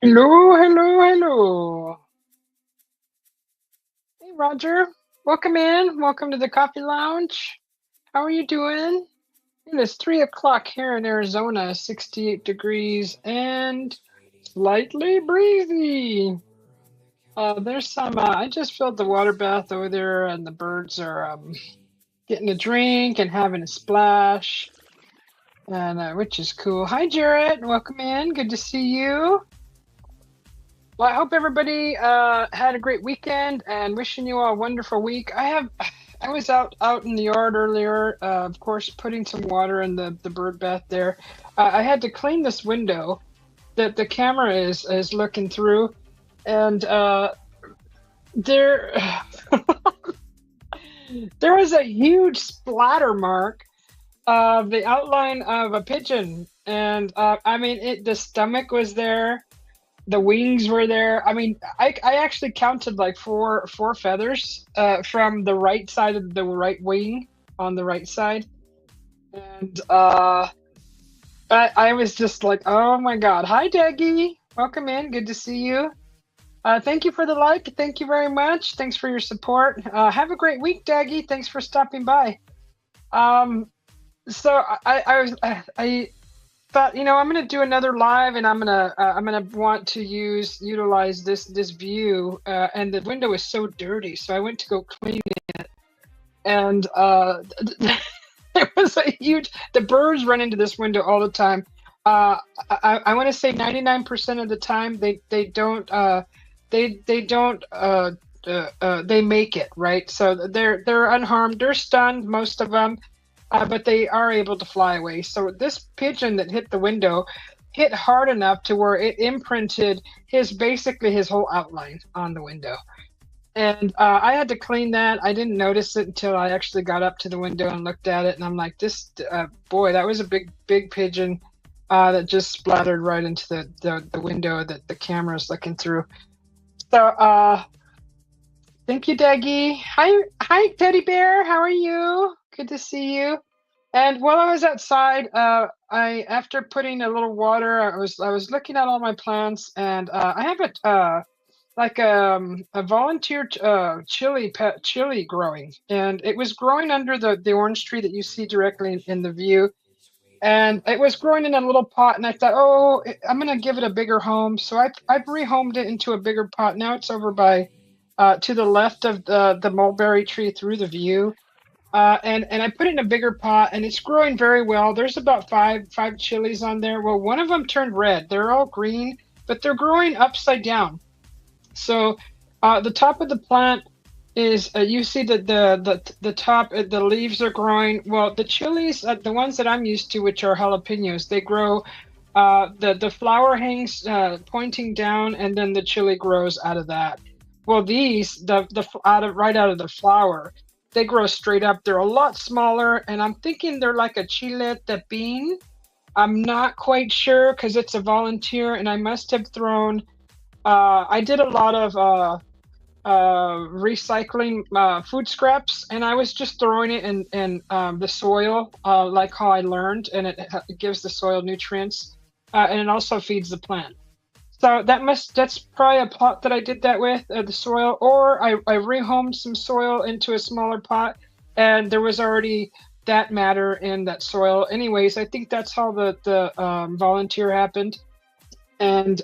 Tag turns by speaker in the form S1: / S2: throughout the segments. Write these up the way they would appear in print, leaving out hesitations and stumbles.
S1: Hello, hello, hello. Hey, Roger. Welcome in. Welcome to the coffee lounge. How are you doing? It is 3 o'clock here in Arizona, 68 degrees and slightly breezy. There's some, I just filled the water bath over there, and the birds are getting a drink and having a splash, and which is cool. Hi, Jarrett. Welcome in. Good to see you. Well, I hope everybody had a great weekend and wishing you all a wonderful week. I was out in the yard earlier, of course, putting some water in the bird bath there. I had to clean this window that the camera is looking through, and there there was a huge splatter mark of the outline of a pigeon, and I mean, the stomach was there. The wings were there. I mean, I actually counted like four feathers from the right side of the right wing on the right side, and I was just like, oh my God! Hi, Deggy. Welcome in. Good to see you. Thank you for the like. Thank you very much. Thanks for your support. Have a great week, Daggy. Thanks for stopping by. Um, so I thought, I'm gonna do another live, and I'm gonna want to utilize this view, and the window is so dirty, so I went to go clean it, and it was a huge. The birds run into this window all the time. I want to say 99% of the time they don't they make it right, so they're unharmed. They're stunned, most of them, but they are able to fly away. So this pigeon that hit the window hit hard enough to where it imprinted basically his whole outline on the window. And I had to clean that. I didn't notice it until I actually got up to the window and looked at it, and I'm like, this boy, that was a big pigeon that just splattered right into the window that the camera is looking through. So thank you, Daggy. Hi, Teddy Bear. How are you? Good to see you. And while I was outside, I after putting a little water, I was looking at all my plants, and I have a volunteer chili growing, and it was growing under the orange tree that you see directly in the view, and it was growing in a little pot, and I thought, oh, I'm gonna give it a bigger home, so I've rehomed it into a bigger pot. Now it's over by to the left of the mulberry tree through the view, and I put it in a bigger pot, and it's growing very well. There's about five chilies on there. Well, one of them turned red. They're all green, but they're growing upside down. So the top of the plant is you see that the top, the leaves are growing. Well, the chilies, the ones that I'm used to, which are jalapenos, they grow. The flower hangs pointing down, and then the chili grows out of that. Well, these the out of right out of the flower, they grow straight up. They're a lot smaller, and I'm thinking they're like a chilete bean. I'm not quite sure because it's a volunteer, and I must have thrown. I did a lot of recycling food scraps, and I was just throwing it in the soil, like how I learned, and it gives the soil nutrients, and it also feeds the plant. So that's probably a pot that I did that with, the soil, or I rehomed some soil into a smaller pot, and there was already that matter in that soil. Anyways, I think that's how the volunteer happened. And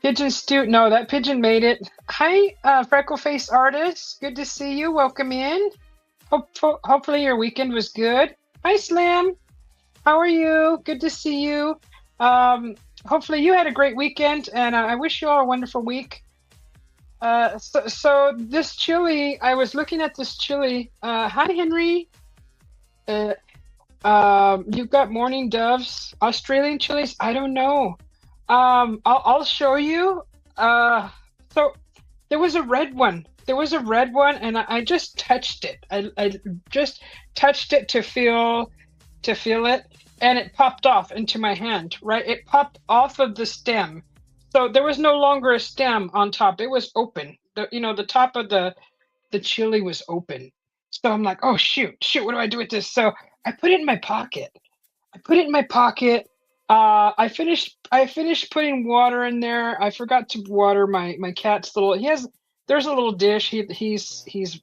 S1: pigeon stew, no, that pigeon made it. Hi, freckle face artist, good to see you. Welcome in. Hopefully your weekend was good. Hi, Slim. How are you? Good to see you. Hopefully you had a great weekend, and I wish you all a wonderful week. So this chili, I was looking at this chili. Hi, Henry. Uh, you've got morning doves, Australian chilies. I don't know. I'll show you. So there was a red one. There was a red one, and I just touched it. I just touched it to feel it, and it popped off into my hand, right? It popped off of the stem. So there was no longer a stem on top. It was open. The top of the chili was open. So I'm like, oh shoot, what do I do with this? So I put it in my pocket. I put it in my pocket, I finished putting water in there. I forgot to water my cat's little. There's a little dish. He's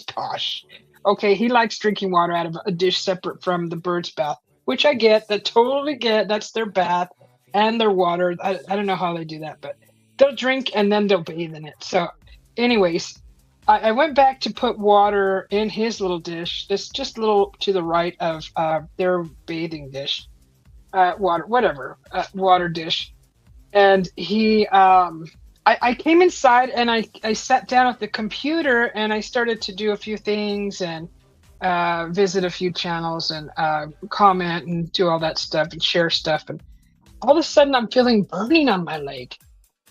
S1: posh. Okay, he likes drinking water out of a dish separate from the bird's bath, which I get. That totally get. That's their bath and their water. I don't know how they do that, but they'll drink and then they'll bathe in it. So, anyways, I went back to put water in his little dish. That's just a little to the right of their bathing dish, water dish. And I came inside and I sat down at the computer and I started to do a few things and visit a few channels and comment and do all that stuff and share stuff. And all of a sudden I'm feeling burning on my leg.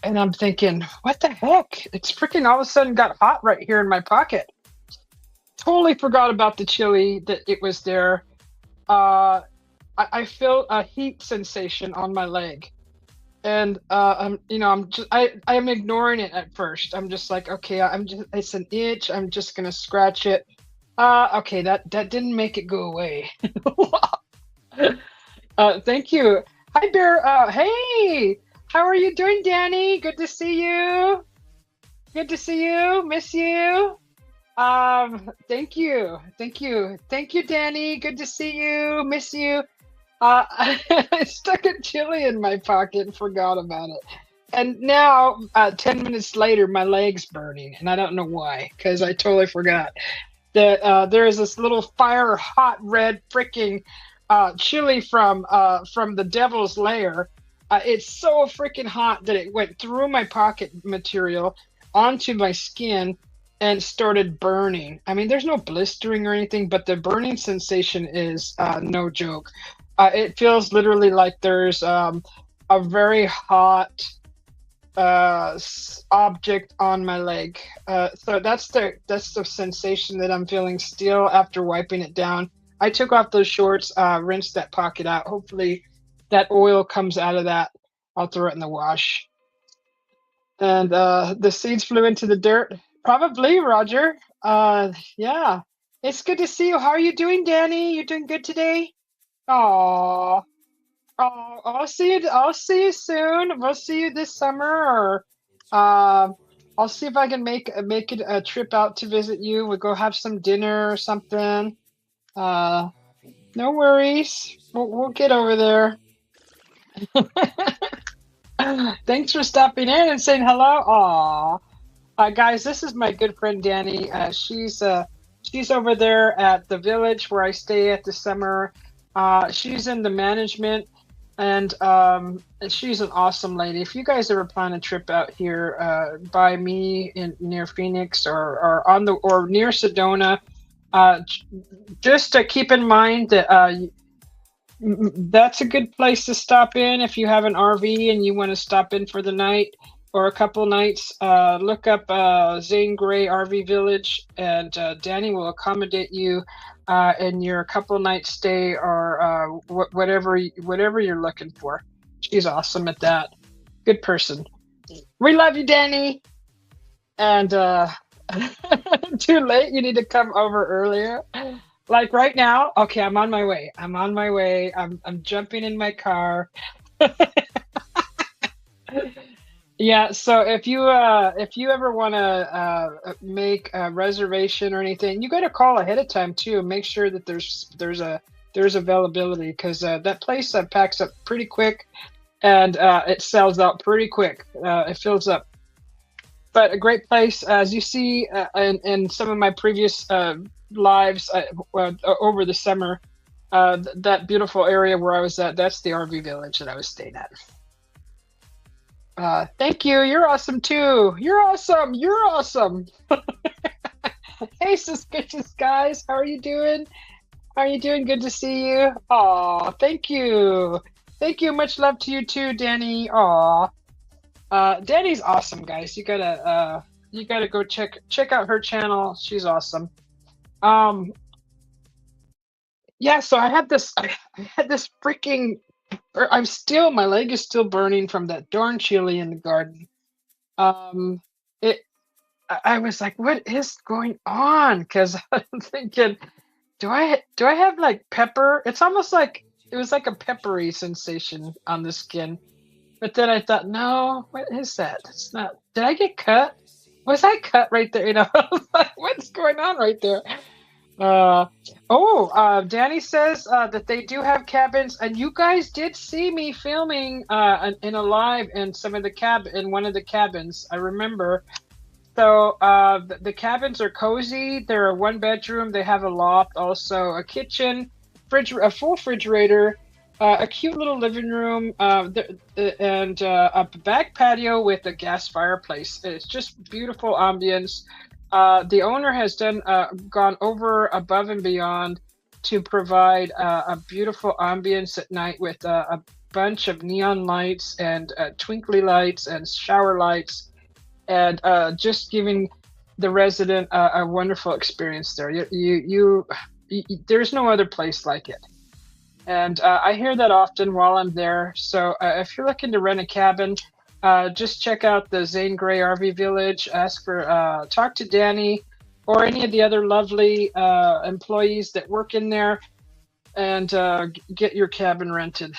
S1: And I'm thinking, what the heck? It's freaking all of a sudden got hot right here in my pocket. Totally forgot about the chili, that it was there. I feel a heat sensation on my leg, and I'm ignoring it at first. I'm just like, okay, it's an itch. I'm just gonna scratch it. Okay, that didn't make it go away. Thank you. Hi, Bear. Hey, how are you doing, Danny? Good to see you. Good to see you. Miss you. Thank you, Danny. Good to see you. Miss you. I stuck a chili in my pocket and forgot about it. And now, 10 minutes later, my leg's burning, and I don't know why, because I totally forgot that there is this little fire hot red freaking chili from the devil's lair. It's so freaking hot that it went through my pocket material onto my skin and started burning. I mean, there's no blistering or anything, but the burning sensation is no joke. It feels literally like there's a very hot object on my leg. So that's the sensation that I'm feeling still after wiping it down. I took off those shorts, rinsed that pocket out. Hopefully that oil comes out of that. I'll throw it in the wash. And the seeds flew into the dirt. Probably, Roger. Yeah. It's good to see you. How are you doing, Danny? You doing good today? Aw. Oh, I'll see you soon. We'll see you this summer, or I'll see if I can make it a trip out to visit you. We'll go have some dinner or something. Uh, no worries. We'll get over there. Thanks for stopping in and saying hello. Aw. Guys, this is my good friend Danny. She's over there at the village where I stay at the summer. She's in the management, and she's an awesome lady. If you guys ever plan a trip out here by me near Phoenix or near Sedona, just to keep in mind that that's a good place to stop in if you have an RV and you want to stop in for the night or a couple nights. Look up Zane Grey RV Village, and Danny will accommodate you in your couple night stay or whatever you're looking for. She's awesome at that. Good person. We love you, Danny. And too late. You need to come over earlier. Like right now. Okay, I'm on my way. I'm jumping in my car. Yeah, so if you ever want to make a reservation or anything, you got to call ahead of time too. Make sure that there's availability, because that place packs up pretty quick, and it sells out pretty quick. It fills up. But a great place, as you see in some of my previous lives over the summer, that beautiful area where I was at, that's the RV village that I was staying at. Thank you. You're awesome too. You're awesome. You're awesome. Hey, suspicious guys. How are you doing? How are you doing? Good to see you. Aw, thank you. Thank you. Much love to you too, Danny. Aw. Danny's awesome, guys. You gotta go check out her channel. She's awesome. Yeah, so I had this freaking my leg is still burning from that darn chili in the garden. It I was like, what is going on? Because I'm thinking, do I have like pepper? It's almost like it was like a peppery sensation on the skin. But then I thought, no, what is that? That's not. Did I get cut? Was I cut right there? I was like, what's going on right there? Uh, Danny says that they do have cabins, and you guys did see me filming in a live in in one of the cabins. I remember. So the cabins are cozy. They're a one bedroom. They have a loft, also a kitchen, a full refrigerator, a cute little living room, and a back patio with a gas fireplace. It's just beautiful ambience. The owner has gone over above and beyond to provide a beautiful ambience at night with a bunch of neon lights and twinkly lights and shower lights, and just giving the resident a wonderful experience there. There's no other place like it. And I hear that often while I'm there. So if you're looking to rent a cabin, just check out the Zane Grey RV Village. Talk to Danny or any of the other lovely employees that work in there, and get your cabin rented.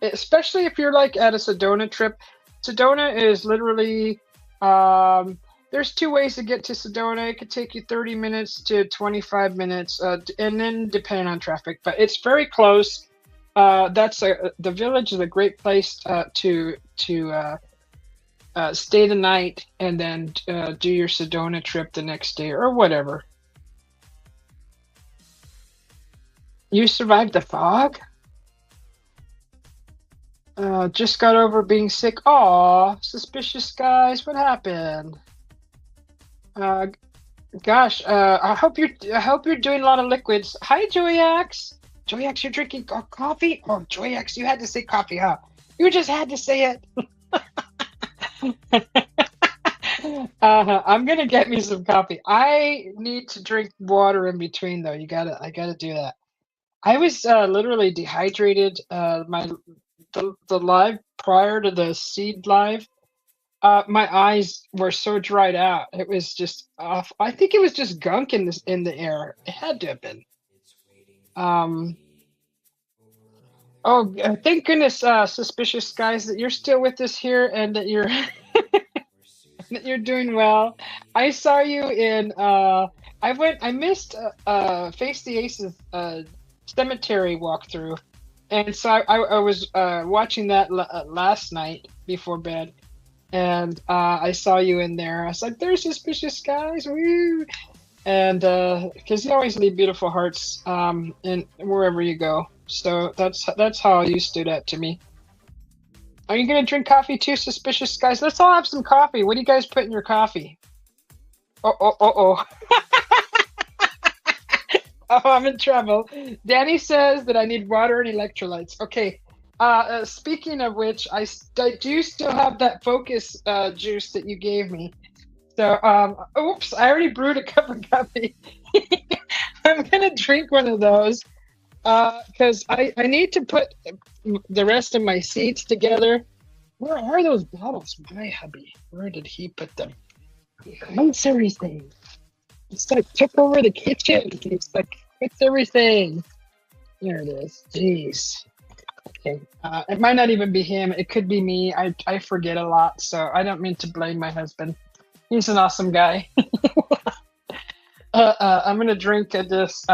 S1: Especially if you're like at a Sedona trip. Sedona is literally, there's two ways to get to Sedona. It could take you 30 minutes to 25 minutes, and then depending on traffic. But it's very close. The village is a great place to stay the night and then do your Sedona trip the next day or whatever. You survived the fog? Just got over being sick. Aw, suspicious guys. What happened? Uh, Gosh. I hope you're doing a lot of liquids. Hi, Joyax. Joyax, you're drinking coffee? Oh, Joyax, you had to say coffee, huh? You just had to say it. I'm gonna get me some coffee. I need to drink water in between, though. I gotta do that. I was literally dehydrated. The live prior to the seed live, my eyes were so dried out. It was just off. I think it was just gunk in the air. It had to have been. Um. Oh, thank goodness, suspicious guys, that you're still with us here and that you're that you're doing well. I saw you in. I missed Face the Aces cemetery walkthrough. And so I was watching that last night before bed, and I saw you in there. I was like, "There's suspicious guys, woo!" And because you always leave beautiful hearts in wherever you go. So that's how you stood out to me. Are you gonna drink coffee too, suspicious guys? Let's all have some coffee. What do you guys put in your coffee? Oh. Oh, I'm in trouble. Danny says that I need water and electrolytes. Okay. Speaking of which, I do still have that focus juice that you gave me. So, oops, I already brewed a cup of coffee. I'm gonna drink one of those because I need to put the rest of my seeds together. Where are those bottles? My hubby, where did he put them? He hides everything. It's like took over the kitchen. It's like fix everything. There it is. Jeez. Okay. It might not even be him. It could be me. I forget a lot, so I don't mean to blame my husband. He's an awesome guy. I'm gonna drink this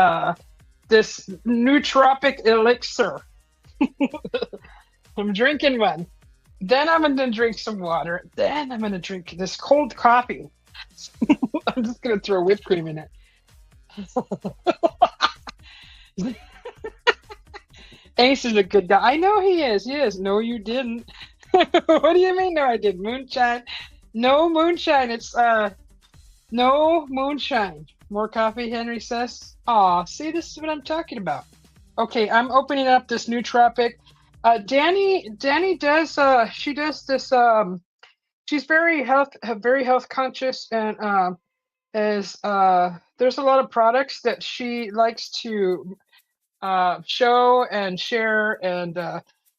S1: nootropic elixir. I'm drinking one. Then I'm gonna drink some water. Then I'm gonna drink this cold coffee. I'm just gonna throw whipped cream in it. Ace is a good guy. I know he is. Yes. No, you didn't. What do you mean? No, I did. Moonshine. No moonshine. It's no moonshine. More coffee, Henry says. Aw, see, this is what I'm talking about. Okay, I'm opening up this nootropic. Danny does. She does this. She's very health conscious, and there's a lot of products that she likes to show and share, and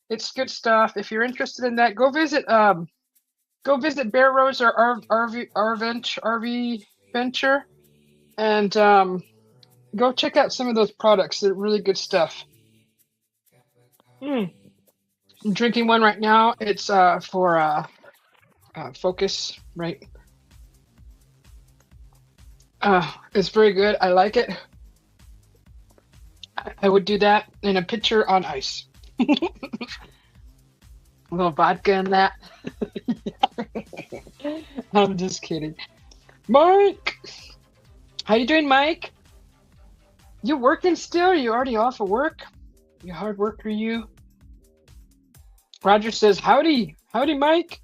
S1: it's good stuff. If you're interested in that, go visit Bear Rose or RV Venture, and go check out some of those products. They're really good stuff. Mm. I'm drinking one right now. It's for focus, right? It's very good. I like it. I would do that in a pitcher on ice. A little vodka in that. I'm just kidding. Mike, how you doing, Mike? You working still? You already off of work? You hard worker, you. Roger says howdy, howdy, Mike.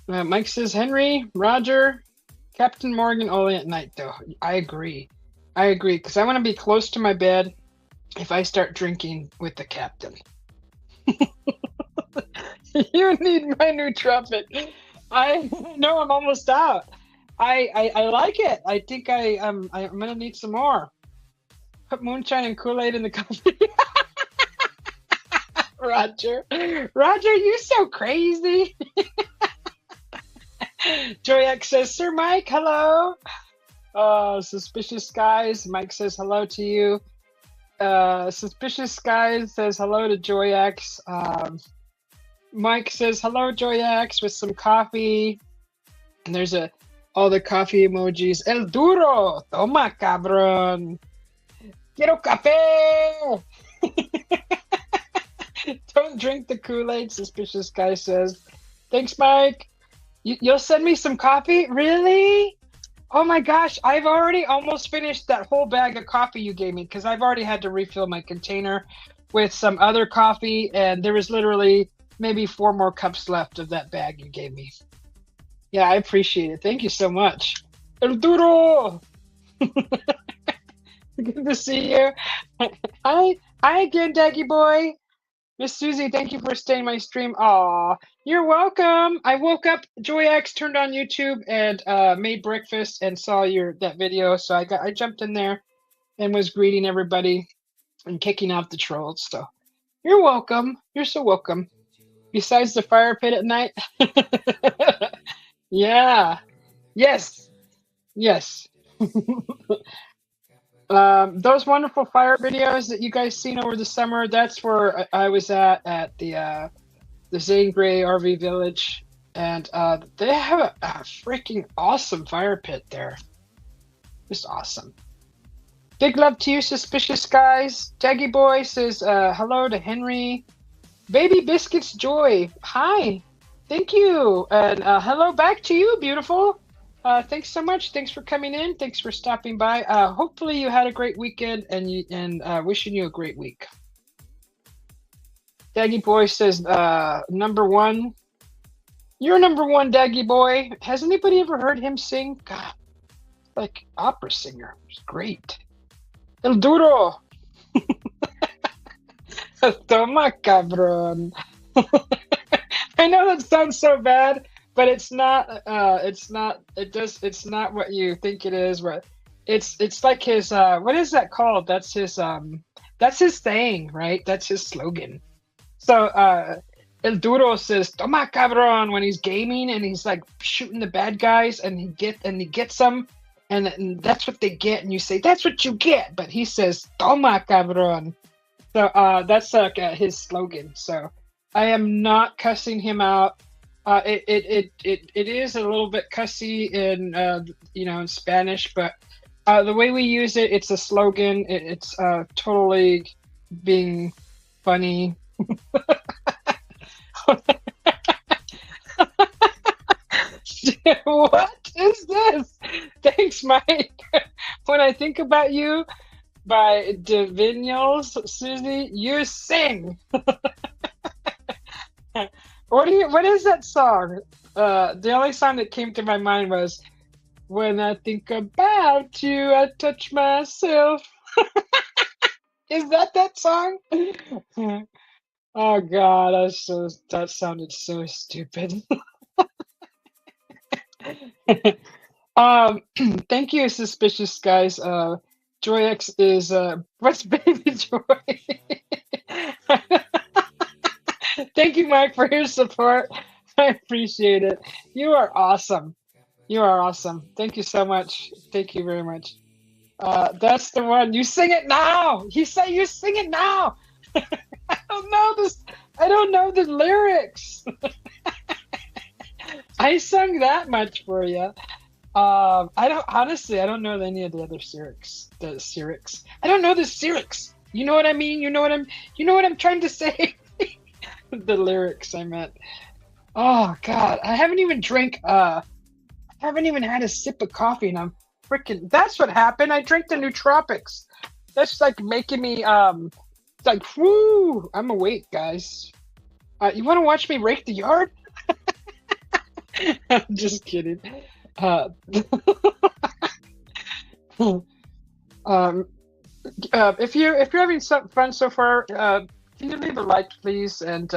S1: Mike says Henry, Roger, Captain Morgan only at night though. I agree. I agree because I want to be close to my bed if I start drinking with the captain. You need my new trumpet. I know I'm almost out. I like it. I think I'm gonna need some more. Put moonshine and Kool-Aid in the coffee. Roger. Roger, you so crazy. Joy X says, Sir Mike, hello. Suspicious Skies. Mike says hello to you. Suspicious Skies says hello to Joy X. Mike says hello, Joy X, with some coffee. And there's all the coffee emojis. El duro, toma cabrón. Quiero café. Don't drink the Kool-Aid, Suspicious Guy says. Thanks, Mike. You'll send me some coffee? Really? Oh my gosh, I've already almost finished that whole bag of coffee you gave me because I've already had to refill my container with some other coffee, and there was literally maybe 4 more cups left of that bag you gave me. Yeah, I appreciate it. Thank you so much. El Duro! Good to see you. Hi again, Daggy boy. Miss Susie, thank you for staying my stream. Aw, you're welcome. I woke up, Joy X turned on YouTube and made breakfast and saw that video, so I jumped in there and was greeting everybody and kicking out the trolls. So you're welcome. You're so welcome. Besides the fire pit at night. Yeah. Yes. Yes. Those wonderful fire videos that you guys seen over the summer, that's where I was at the Zane Grey RV Village, and they have a freaking awesome fire pit there. Just awesome. Big love to you, Suspicious Guys. Daggy Boy says hello to Henry. Baby Biscuits Joy, hi. Thank you, and hello back to you, beautiful. Thanks so much. Thanks for coming in. Thanks for stopping by. Hopefully you had a great weekend, and wishing you a great week. Daggy Boy says, number 1. You're number 1, Daggy Boy. Has anybody ever heard him sing? God, like opera singer. It's great. El Duro. Toma, cabrón. I know that sounds so bad, but it's not. It's not. It's not what you think it is. But it's like his. What is that called? That's his. That's his thing, right? That's his slogan. So El Duro says "Toma cabrón" when he's gaming and he's like shooting the bad guys, and he gets them, and that's what they get, and you say that's what you get, but he says "Toma cabrón." So that's like his slogan. So I am not cussing him out. It is a little bit cussy in in Spanish, but the way we use it, it's a slogan. It's totally being funny. What is this? Thanks, Mike. When I Think About You by Divinyls, Susie, you sing. What is that song? The only song that came to my mind was When I Think About You, I Touch Myself. Is that song? Oh God, that sounded so stupid. Thank you, Suspicious Guys. Joy X is what's Baby Joy? Thank you, Mike, for your support. I appreciate it. You are awesome. You are awesome. Thank you so much. Thank you very much. That's the one. You sing it now. He said you sing it now. don't know this. I don't know the lyrics. I sung that much for you. I don't honestly. I don't know any of the other lyrics. The lyrics. I don't know the lyrics. You know what I mean? You know what I'm. You know what I'm trying to say. The lyrics I meant. Oh God, I haven't even drank. I haven't even had a sip of coffee, and I'm freaking. That's what happened. I drank the nootropics. That's like making me. It's like whoo. I'm awake, guys. You want to watch me rake the yard? I'm just kidding. Uh, um, if you're having some fun so far, can you leave a like, please? And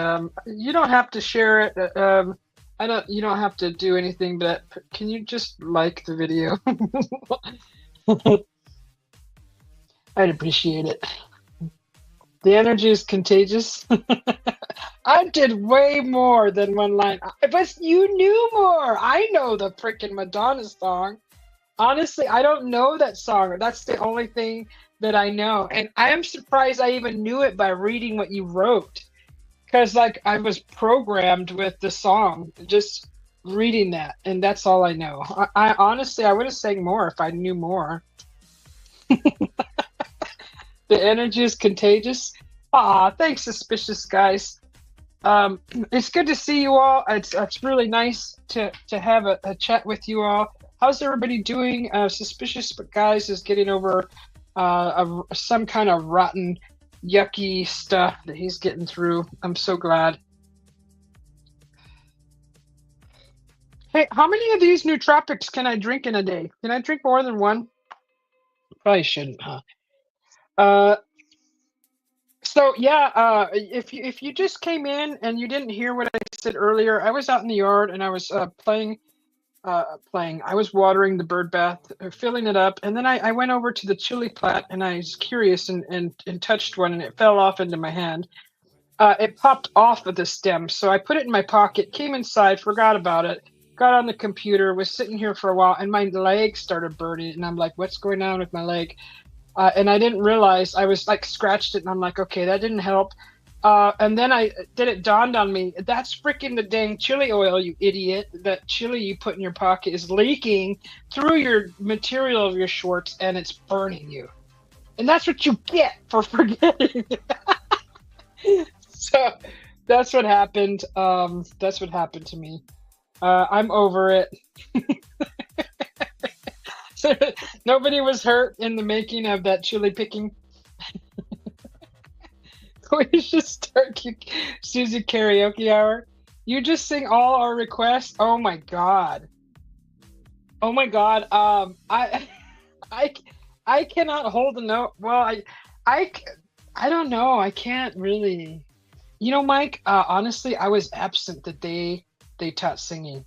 S1: you don't have to share it. I don't. You don't have to do anything, but can you just like the video? I'd appreciate it. The energy is contagious. I did way more than one line, but you knew more. I know the freaking Madonna song. Honestly, I don't know that song. That's the only thing that I know. And I am surprised I even knew it by reading what you wrote. Because, like, I was programmed with the song, just reading that. And that's all I know. I honestly, I would have sang more if I knew more. The energy is contagious. Ah, thanks, suspicious guys. It's good to see you all. It's really nice to have a chat with you all. How's everybody doing? Suspicious guys is getting over some kind of rotten, yucky stuff that he's getting through. I'm so glad. Hey, how many of these nootropics can I drink in a day? Can I drink more than one? Probably shouldn't, huh? So yeah, if you just came in and you didn't hear what I said earlier, I was out in the yard and I was playing. I was watering the bird bath, filling it up, and then I went over to the chili plant and I was curious and touched one and it fell off into my hand. It popped off of the stem, so I put it in my pocket, came inside, forgot about it, got on the computer, was sitting here for a while, and my leg started burning, and I'm like, what's going on with my leg? And I didn't realize I was like scratched it, and I'm like, okay, that didn't help. And then it dawned on me, that's freaking the dang chili oil, you idiot. That chili you put in your pocket is leaking through your material of your shorts, and it's burning you. And that's what you get for forgetting. So that's what happened. That's what happened to me. I'm over it. Nobody was hurt in the making of that chili picking. We should start Susie karaoke hour. You just sing all our requests. Oh my god. Oh my god. I cannot hold a note. Well, I don't know. I can't really. You know, Mike. Honestly, I was absent the day they taught singing.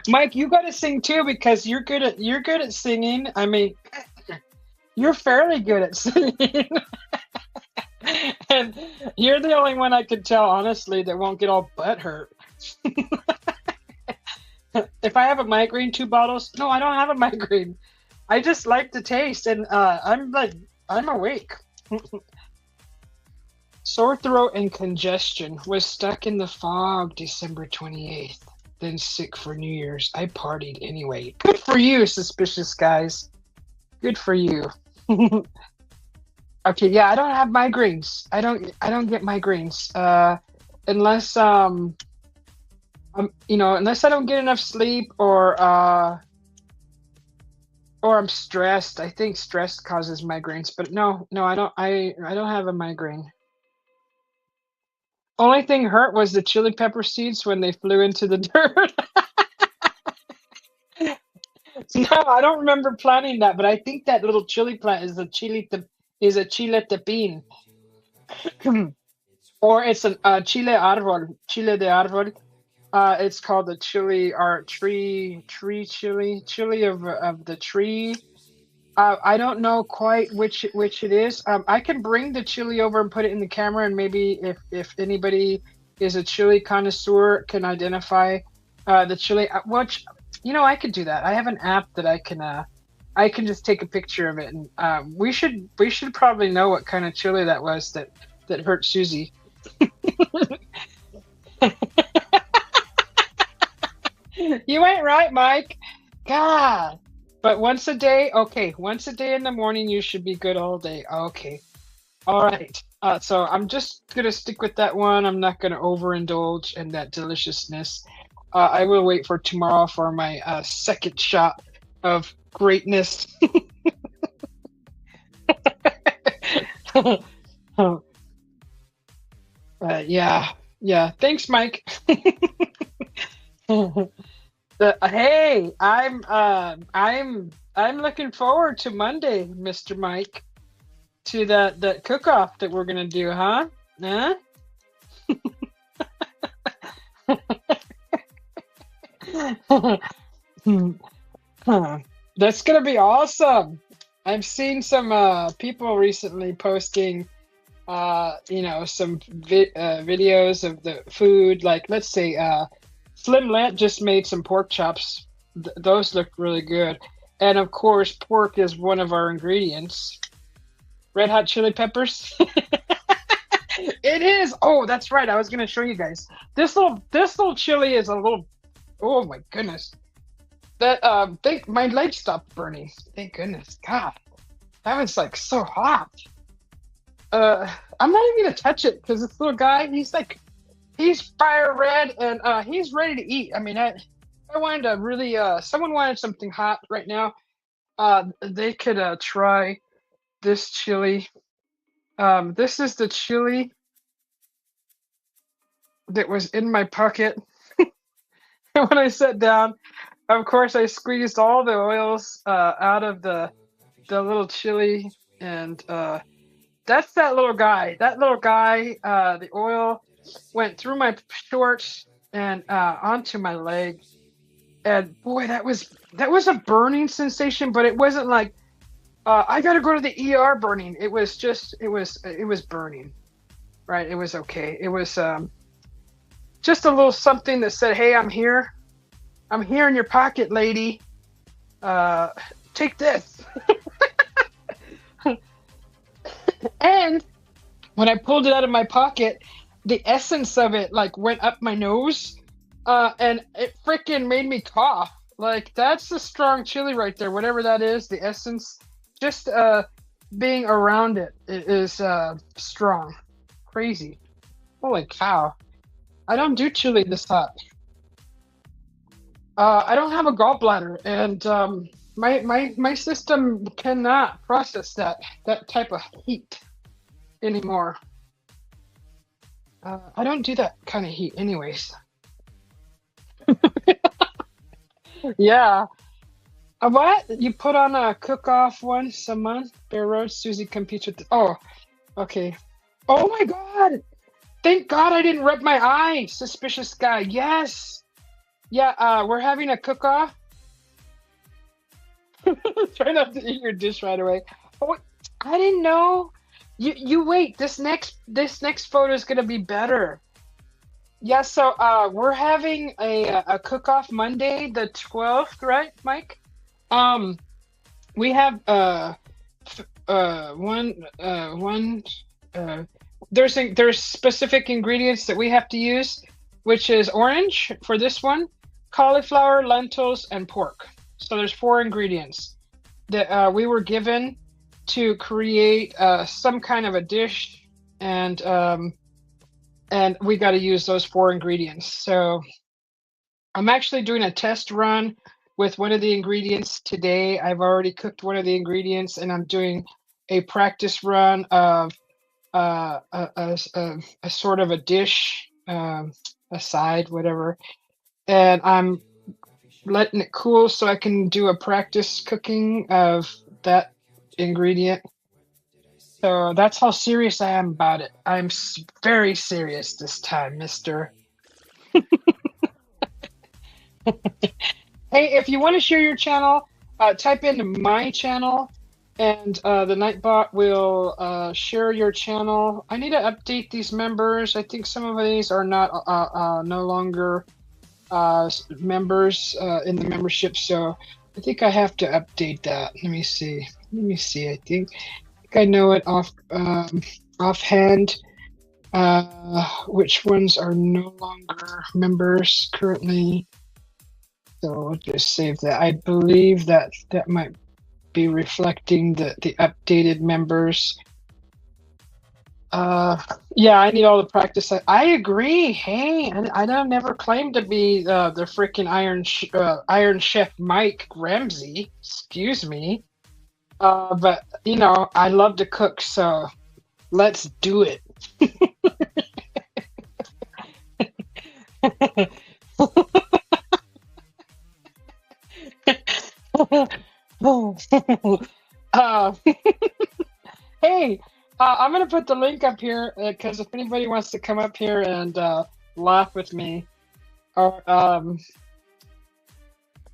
S1: Mike, you got to sing too because you're good at singing. I mean, you're fairly good at singing, and you're the only one I could tell honestly that won't get all butt hurt. If I have a migraine, 2 bottles. No, I don't have a migraine. I just like the taste, and I'm awake. Sore throat and congestion. Was stuck in the fog December 28th. Then sick for New Year's. I partied anyway. Good for you, suspicious guys. Good for you. Okay, yeah, I don't have migraines. I don't get migraines. Unless unless I don't get enough sleep or I'm stressed. I think stress causes migraines, but no, I don't have a migraine. Only thing hurt was the chili pepper seeds when they flew into the dirt. No, I don't remember planting that, but I think that little chili plant is a chile tepin, or it's a chile de árbol. It's called the chili or tree chili of the tree. I don't know quite which it is. I can bring the chili over and put it in the camera, and maybe if anybody is a chili connoisseur can identify the chili. Which I could do that. I have an app that I I can just take a picture of it, and we should probably know what kind of chili that was that hurt Susie. You ain't right, Mike. God. But once a day, okay. Once a day in the morning, you should be good all day. Okay. All right. So I'm just gonna stick with that one. I'm not gonna overindulge in that deliciousness. I will wait for tomorrow for my second shot of greatness. Yeah, yeah. Thanks, Mike. Hey, I'm looking forward to Monday, Mr. Mike, to that cook-off that we're gonna do, huh? Huh? That's gonna be awesome. I've seen some people recently posting some videos of the food. Like, let's say Slim Lent just made some pork chops. Those look really good. And of course, pork is one of our ingredients. Red hot chili peppers. It is. Oh, that's right. I was gonna show you guys. This little chili is a little. Oh my goodness. That my leg stopped burning. Thank goodness. God, that was like so hot. I'm not even gonna touch it because this little guy, he's fire red and he's ready to eat. I mean, I wanted to really someone wanted something hot right now. They could try this chili. This is the chili that was in my pocket when I sat down. Of course, I squeezed all the oils out of the little chili, and that's that little guy. That little guy, the oil went through my shorts and onto my leg. And boy, that was a burning sensation, but it wasn't like I gotta go to the ER burning. It was just it was burning, right? It was okay. It was just a little something that said, "Hey, I'm here. I'm here in your pocket, lady. Take this." And when I pulled it out of my pocket, the essence of it like went up my nose, and it freaking made me cough. Like, that's the strong chili right there. Whatever that is, the essence, just being around it is strong. Crazy. Holy cow! I don't do chili this hot. I don't have a gallbladder, and my system cannot process that type of heat anymore. I don't do that kind of heat, anyways. Yeah. What? You put on a cook-off once a month? Bear Road, Susie competes with. Oh, okay. Oh my God! Thank God I didn't rub my eye, suspicious guy. Yes. Yeah. We're having a cook-off. Try not to eat your dish right away. Oh, I didn't know. You wait. This next photo is gonna be better. Yeah. So we're having a cook-off Monday, the 12th, right, Mike? Um, we have one there's specific ingredients that we have to use, which is orange for this one, cauliflower, lentils, and pork. So there's four ingredients that we were given to create some kind of a dish, and we got to use those four ingredients. So I'm actually doing a test run with one of the ingredients today. I've already cooked one of the ingredients, and I'm doing a practice run of a sort of a dish, a side, whatever. And I'm letting it cool so I can do a practice cooking of that ingredient. So that's how serious I am about it. I'm very serious this time, mister. Hey, if you want to share your channel, type into my channel, and the Nightbot will share your channel. I need to update these members. I think some of these are not no longer members in the membership. So I think I have to update that. Let me see. Let me see. I think I know it offhand. Which ones are no longer members currently? So I'll just save that. I believe that that might be reflecting the updated members. Yeah, I need all the practice. I agree. Hey, I don't never claimed to be the freaking Iron Chef Mike Ramsey. Excuse me. But you know, I love to cook, so let's do it. uh, hey, I'm gonna put the link up here because if anybody wants to come up here and laugh with me, or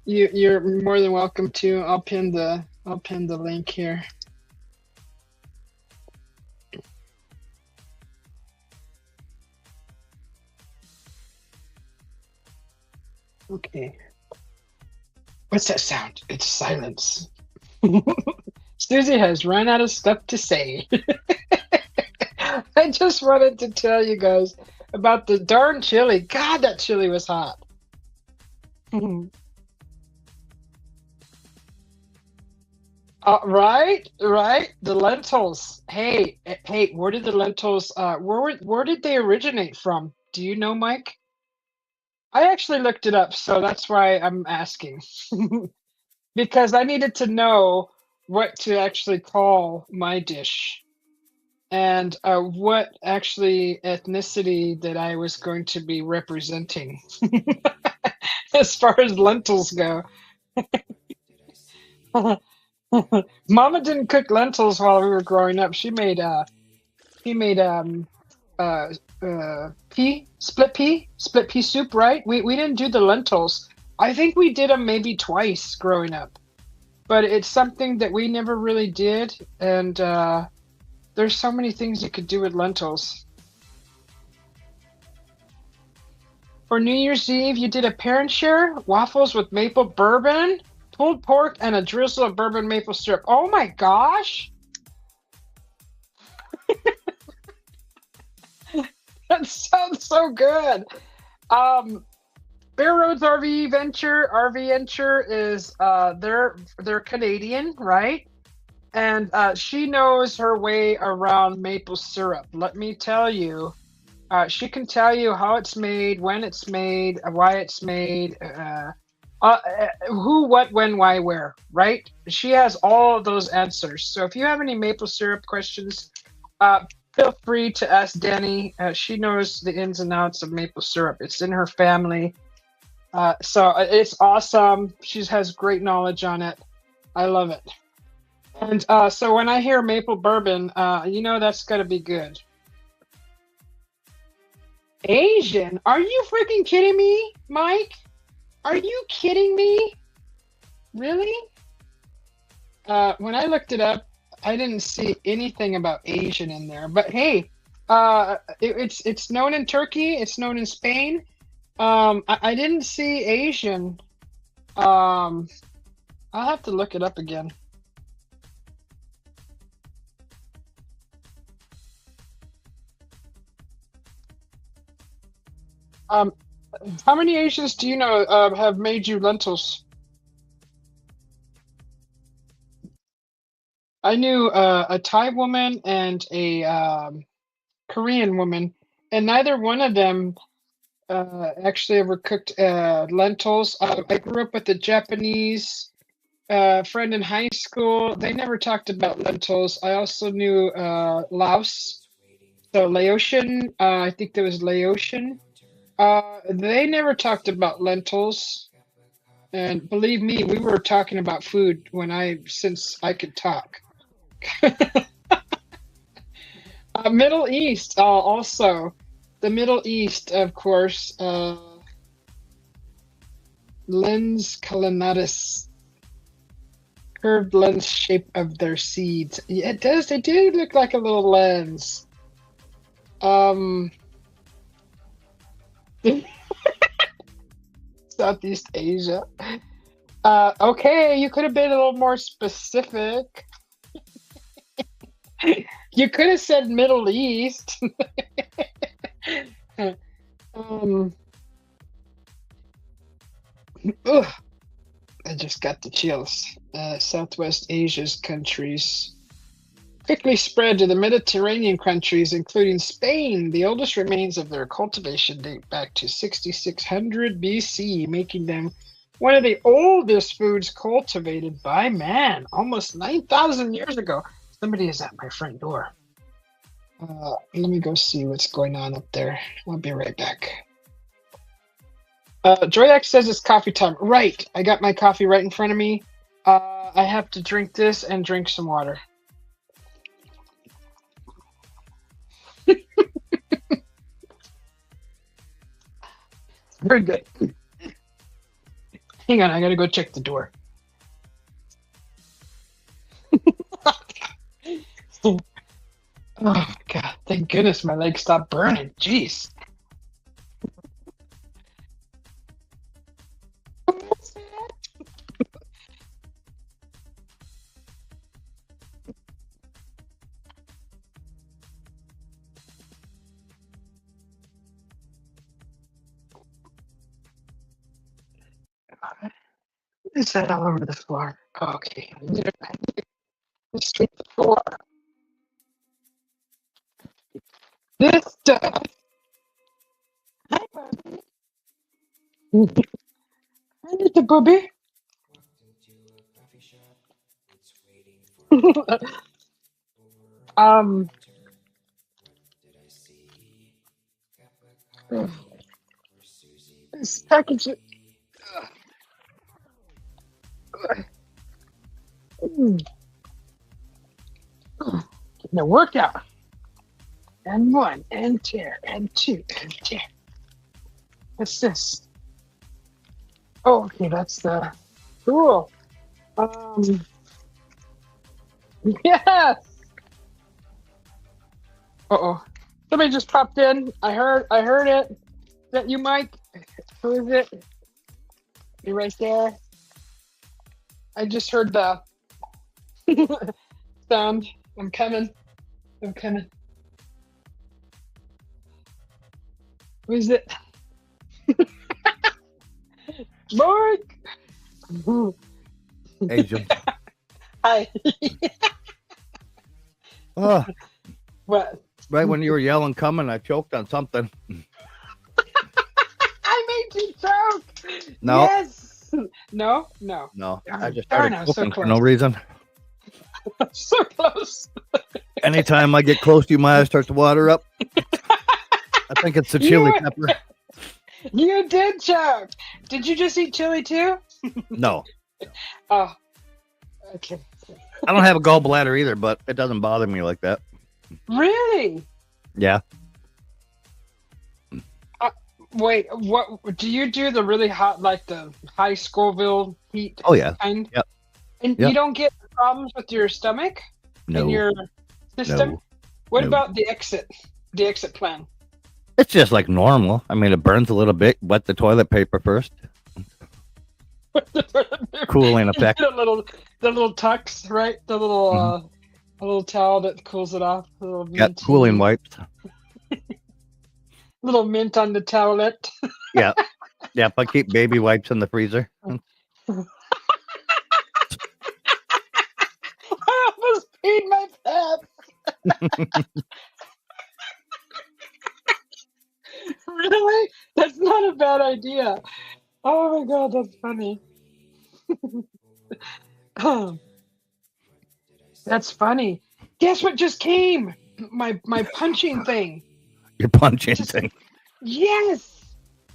S1: you're more than welcome to. I'll pin the link here. Okay. What's that sound? It's silence. Susie has run out of stuff to say. I just wanted to tell you guys about the darn chili. God, that chili was hot. Right, right. The lentils. Hey, hey, where did the lentils? Where did they originate from? Do you know, Mike? I actually looked it up, so that's why I'm asking. Because I needed to know what to actually call my dish and what actually ethnicity that I was going to be representing as far as lentils go. Mama didn't cook lentils while we were growing up. She made uh split pea soup, right? We didn't do the lentils. I think we did them maybe twice growing up, but it's something that we never really did. And there's so many things you could do with lentils. For New Year's Eve, you did a parent share, waffles with maple bourbon, pulled pork, and a drizzle of bourbon maple syrup. Oh my gosh! That sounds so good. Bear Roads RV Venture is they're Canadian, right? And she knows her way around maple syrup. Let me tell you, she can tell you how it's made, when it's made, why it's made, who, what, when, why, where, right? She has all of those answers. So if you have any maple syrup questions, feel free to ask Danny. She knows the ins and outs of maple syrup. It's in her family. So it's awesome. She has great knowledge on it. I love it. And so when I hear maple bourbon, you know that's got to be good. Asian? Are you freaking kidding me, Mike? Are you kidding me? Really? When I looked it up, I didn't see anything about Asian in there. But hey, it's known in Turkey. It's known in Spain. I didn't see Asian. I'll have to look it up again. How many Asians do you know have made you lentils? I knew a Thai woman and a Korean woman, and neither one of them actually ever cooked lentils. I grew up with a Japanese friend in high school. They never talked about lentils. I also knew Laos, so Laotian. I think there was Laotian. They never talked about lentils. And believe me, we were talking about food since I could talk. Middle East, also. The Middle East, of course, lens caulinatus, curved lens shape of their seeds. Yeah, it does. They do look like a little lens. Southeast Asia. Okay, you could have been a little more specific. You could have said Middle East. um, ugh, I just got the chills. Southwest Asia's countries quickly spread to the Mediterranean countries, including Spain. The oldest remains of their cultivation date back to 6600 BC, making them one of the oldest foods cultivated by man, almost 9,000 years ago. Somebody is at my front door. Let me go see what's going on up there. I'll be right back. Joyax says it's coffee time. Right. I got my coffee right in front of me. I have to drink this and drink some water. Very good. Hang on, I gotta go check the door. Oh God! Thank goodness my legs stopped burning. Jeez. What is that all over the floor? Okay, I need to sweep the floor. This stuff. Hi, Bobby. Hi, little Bobby. um. This package. Getting a workout. And one, and tear, and two, and tear. What's this? Oh, okay, that's the cool. Yes. Uh-oh. Somebody just popped in. I heard it. Is that you, Mike? Who is it? You right there? I just heard the sound. I'm coming. Who is it? Mike!
S2: Hey, Jim.
S1: Hi.
S2: Oh,
S1: What?
S2: right when you were yelling coming, I choked on something.
S1: I made you choke.
S2: No.
S1: Yes. No.
S2: No,
S1: Darn,
S2: I just
S1: darn,
S2: started
S1: I was so
S2: choking for
S1: close.
S2: no reason.
S1: So close.
S2: Anytime I get close to you, my eyes start to water up. I think it's the chili pepper.
S1: You did choke. Did you just eat chili too?
S2: No,
S1: Oh, okay.
S2: I don't have a gallbladder either, but it doesn't bother me like that.
S1: Really?
S2: Yeah.
S1: Wait, what do you do? The really hot, like the high Scoville heat
S2: Oh, yeah.
S1: kind?
S2: Yep.
S1: And
S2: Yep.
S1: you don't get problems with your stomach
S2: No.
S1: and your system?
S2: No.
S1: What
S2: No.
S1: about the exit plan?
S2: It's just like normal. I mean, it burns a little bit. Wet the toilet paper first. Cooling effect.
S1: The little tux, right? The little a little towel that cools it off. A little
S2: Got
S1: mint,
S2: cooling wipes.
S1: little mint on the towelette.
S2: Yeah. Yeah. I keep baby wipes in the freezer.
S1: I almost peed my pants. Really? That's not a bad idea. Oh my God, that's funny. That's funny. Guess what just came? My punching thing.
S2: Your punching
S1: Just-
S2: thing.
S1: Yes.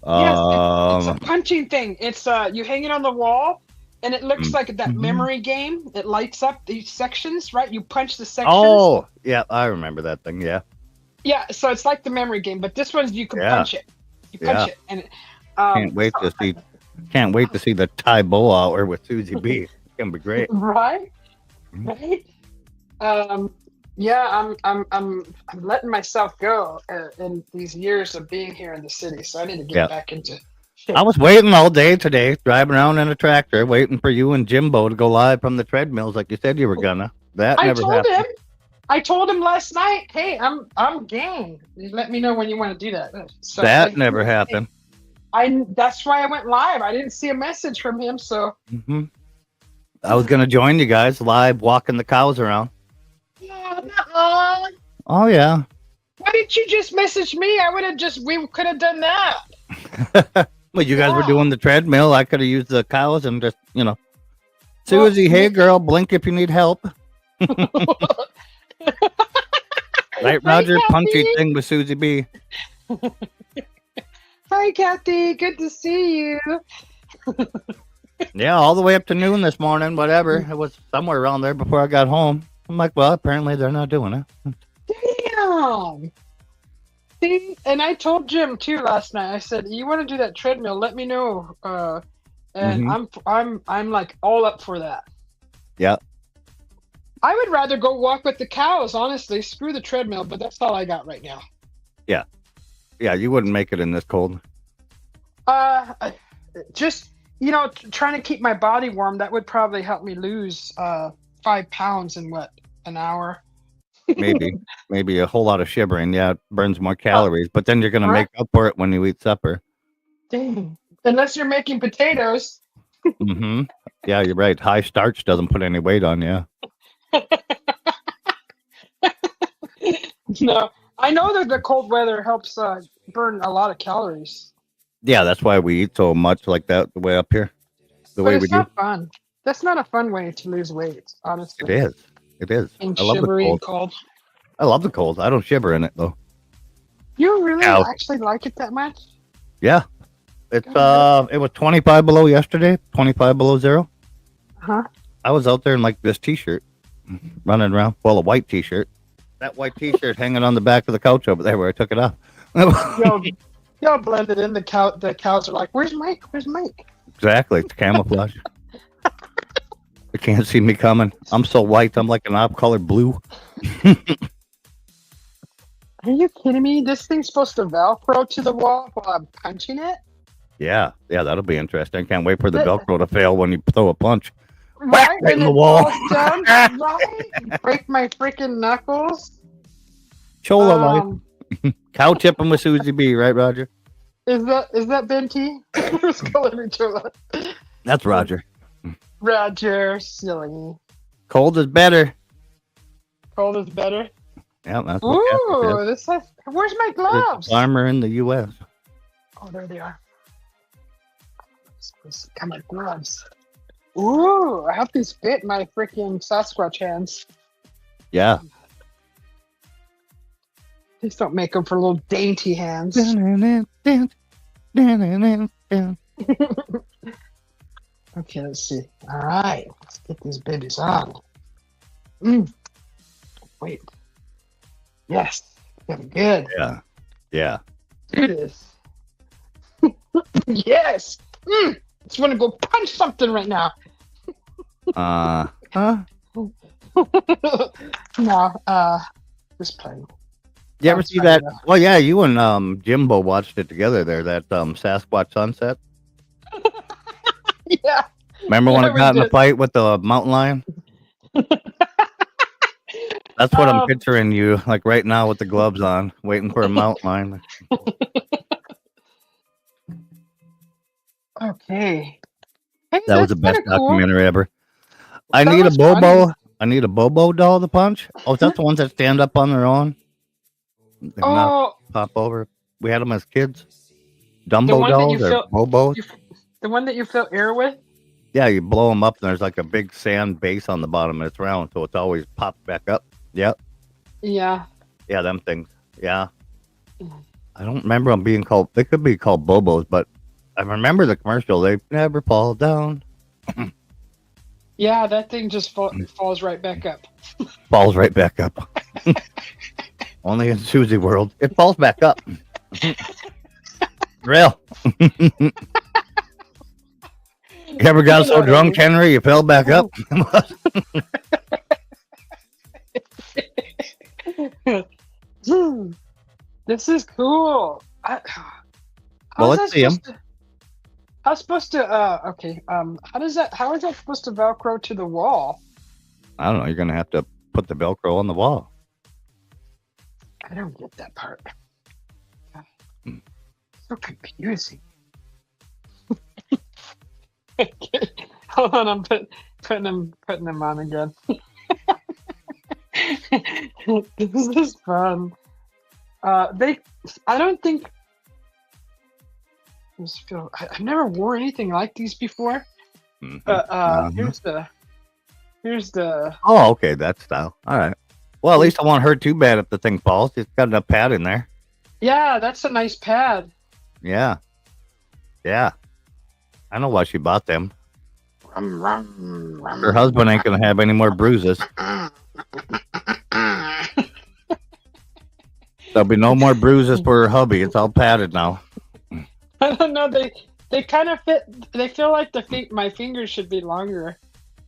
S1: Yes, it's a punching thing. It's you hang it on the wall, and it looks like that memory game. It lights up these sections, right? You punch the sections.
S2: Oh, yeah. I remember that thing. Yeah.
S1: Yeah, so it's like the memory game, but this one's you can
S2: Yeah.
S1: punch it. You punch it, and
S2: Can't wait to see. Can't wait to see the Thai bowl hour with Susie B. It's gonna be great.
S1: Right,
S2: Mhm.
S1: right. Yeah, I'm letting myself go in these years of being here in the city, so I need to get back into
S2: I was waiting all day today, driving around in a tractor, waiting for you and Jimbo to go live from the treadmills like you said you were gonna. That
S1: I
S2: never
S1: told him.
S2: happened.
S1: I told him last night, hey, I'm game. You let me know when you want to do that. So
S2: That
S1: like,
S2: never happened.
S1: that's why I went live. I didn't see a message from him, so
S2: Hmm. I was gonna join you guys live, walking the cows around.
S1: yeah, nuh-uh.
S2: Oh yeah.
S1: Why didn't you just message me? We could have done that.
S2: Well, you guys were
S1: Yeah.
S2: doing the treadmill. I could have used the cows and just,
S1: Well,
S2: Susie, hey girl, blink if you need help. Right,
S1: hi
S2: Roger? Punchy
S1: Kathy.
S2: thing with Susie B.
S1: Hi Kathy. Good to see you.
S2: Yeah, all the way up to noon this morning, whatever. It was somewhere around there before I got home. I'm like, well, apparently they're not doing it.
S1: Damn. See, and I told Jim too last night. I said, "You want to do that treadmill? Let me know." And
S2: Hmm.
S1: I'm like all up for that.
S2: Yeah.
S1: I would rather go walk with the cows, honestly. Screw the treadmill, but that's all I got right now.
S2: Yeah. Yeah, you wouldn't make it in this cold.
S1: Uh, just trying to keep my body warm. That would probably help me lose 5 pounds in what, an hour?
S2: Maybe. Maybe a whole lot of shivering. Yeah, it burns more
S1: Oh,
S2: calories, but then you're going to
S1: right.
S2: make up for it when you eat supper.
S1: Dang. Unless you're making potatoes.
S2: Hmm. Yeah, you're right. High starch doesn't put any weight on you.
S1: No, I know that the cold weather helps burn a lot of calories,
S2: Yeah, that's why we eat so much like that the way up here, the
S1: but
S2: way we
S1: it's
S2: do.
S1: not fun. That's not a fun way to lose weight,
S2: It
S1: honestly.
S2: is. It is.
S1: Being
S2: I love the
S1: shivery and
S2: cold.
S1: cold.
S2: I love the cold. I don't shiver in it though.
S1: You really
S2: Yeah.
S1: actually like it that much?
S2: Yeah. It's
S1: God.
S2: it was 25 below yesterday, 25 below zero.
S1: Huh?
S2: I was out there in like this t-shirt running around. Well, a white t-shirt. That white t-shirt hanging on the back of the couch over there where I took it off.
S1: Y'all blended in. The cows are like, "Where's Mike? Where's Mike?"
S2: Exactly. It's camouflage. They can't see me coming. I'm so white. I'm like an off-colored blue.
S1: Are you kidding me? This thing's supposed to Velcro to the wall while I'm punching it?
S2: Yeah. Yeah, that'll be interesting. Can't wait for the
S1: That,
S2: Velcro to fail when you throw a punch. Whack
S1: right?
S2: right
S1: And
S2: in the
S1: it
S2: wall.
S1: falls down. Right? Break my freaking knuckles.
S2: Chola life.
S1: Um,
S2: Cow tipping with Susie B, right, Roger?
S1: is that Benty? Who's calling each other?
S2: That's Roger.
S1: Roger, silly.
S2: Cold is better.
S1: Cold is better.
S2: Yeah, that's what Kathy said.
S1: Ooh, where's my
S2: It's
S1: gloves?
S2: farmer in the U.S.
S1: Oh, there they are. Got my gloves. Ooh, I hope these fit my freaking Sasquatch hands.
S2: Yeah.
S1: Please don't make them for little dainty hands. Okay, let's see. All right, let's get these babies on. Wait. Yes, good.
S2: Yeah. Yeah.
S1: Do this. Yes. Just want to go punch something right now.
S2: Huh?
S1: No, just playing.
S2: You ever
S1: That's
S2: see
S1: fine
S2: that?
S1: enough.
S2: Well, yeah, you and Jimbo watched it together there, that Sasquatch sunset.
S1: Yeah.
S2: Remember when
S1: Yeah,
S2: it
S1: we
S2: got in a
S1: did.
S2: fight with the mountain lion? That's what I'm
S1: Um,
S2: picturing you, like right now with the gloves on, waiting for a mountain lion.
S1: okay. Hey,
S2: That was
S1: that's
S2: the
S1: kind
S2: best
S1: of cool.
S2: documentary ever. I
S1: That
S2: need a
S1: was funny.
S2: Bobo. I need a Bobo doll to punch. Oh, is that the ones that stand up on their own? They not
S1: Oh,
S2: pop over. We had them as kids.
S1: the
S2: Dumbo
S1: one that
S2: dolls or Bobos.
S1: the one that you fill air with.
S2: Yeah, you blow them up and there's like a big sand base on the bottom and it's round, so it's always popped back up. Yep.
S1: Yeah.
S2: Yeah, them things. Yeah. I don't remember them being called, they could be called Bobos, but I remember the commercial. They never fall down.
S1: Yeah, that thing just falls right back up.
S2: Falls right back up. Only in Susie world. It falls back up. Real. You ever got so drunk, Henry, you fell back up?
S1: This is cool.
S2: Well,
S1: How's
S2: let's
S1: that
S2: see him.
S1: supposed to? How's supposed to? Okay. How does that? How is that supposed to Velcro to the wall?
S2: I don't know. You're gonna have to put the Velcro on the wall.
S1: I don't get that part. God,
S2: Hmm.
S1: so confusing. Okay. Hold on, I'm putting them on again. This is fun. They. I don't think. I've never worn anything like these before.
S2: Mm-hmm.
S1: But
S2: Uh-huh.
S1: here's the.
S2: Oh, okay, that style. All right. Well, at least I won't hurt too bad if the thing falls. It's got enough pad in there.
S1: Yeah, that's a nice pad.
S2: Yeah, yeah. I know why she bought them.
S1: Rum, rum,
S2: Her
S1: rum.
S2: husband ain't gonna have any more bruises. There'll be no more bruises for her hubby. It's all padded now.
S1: I don't know. They kind of fit. They feel like my fingers should be longer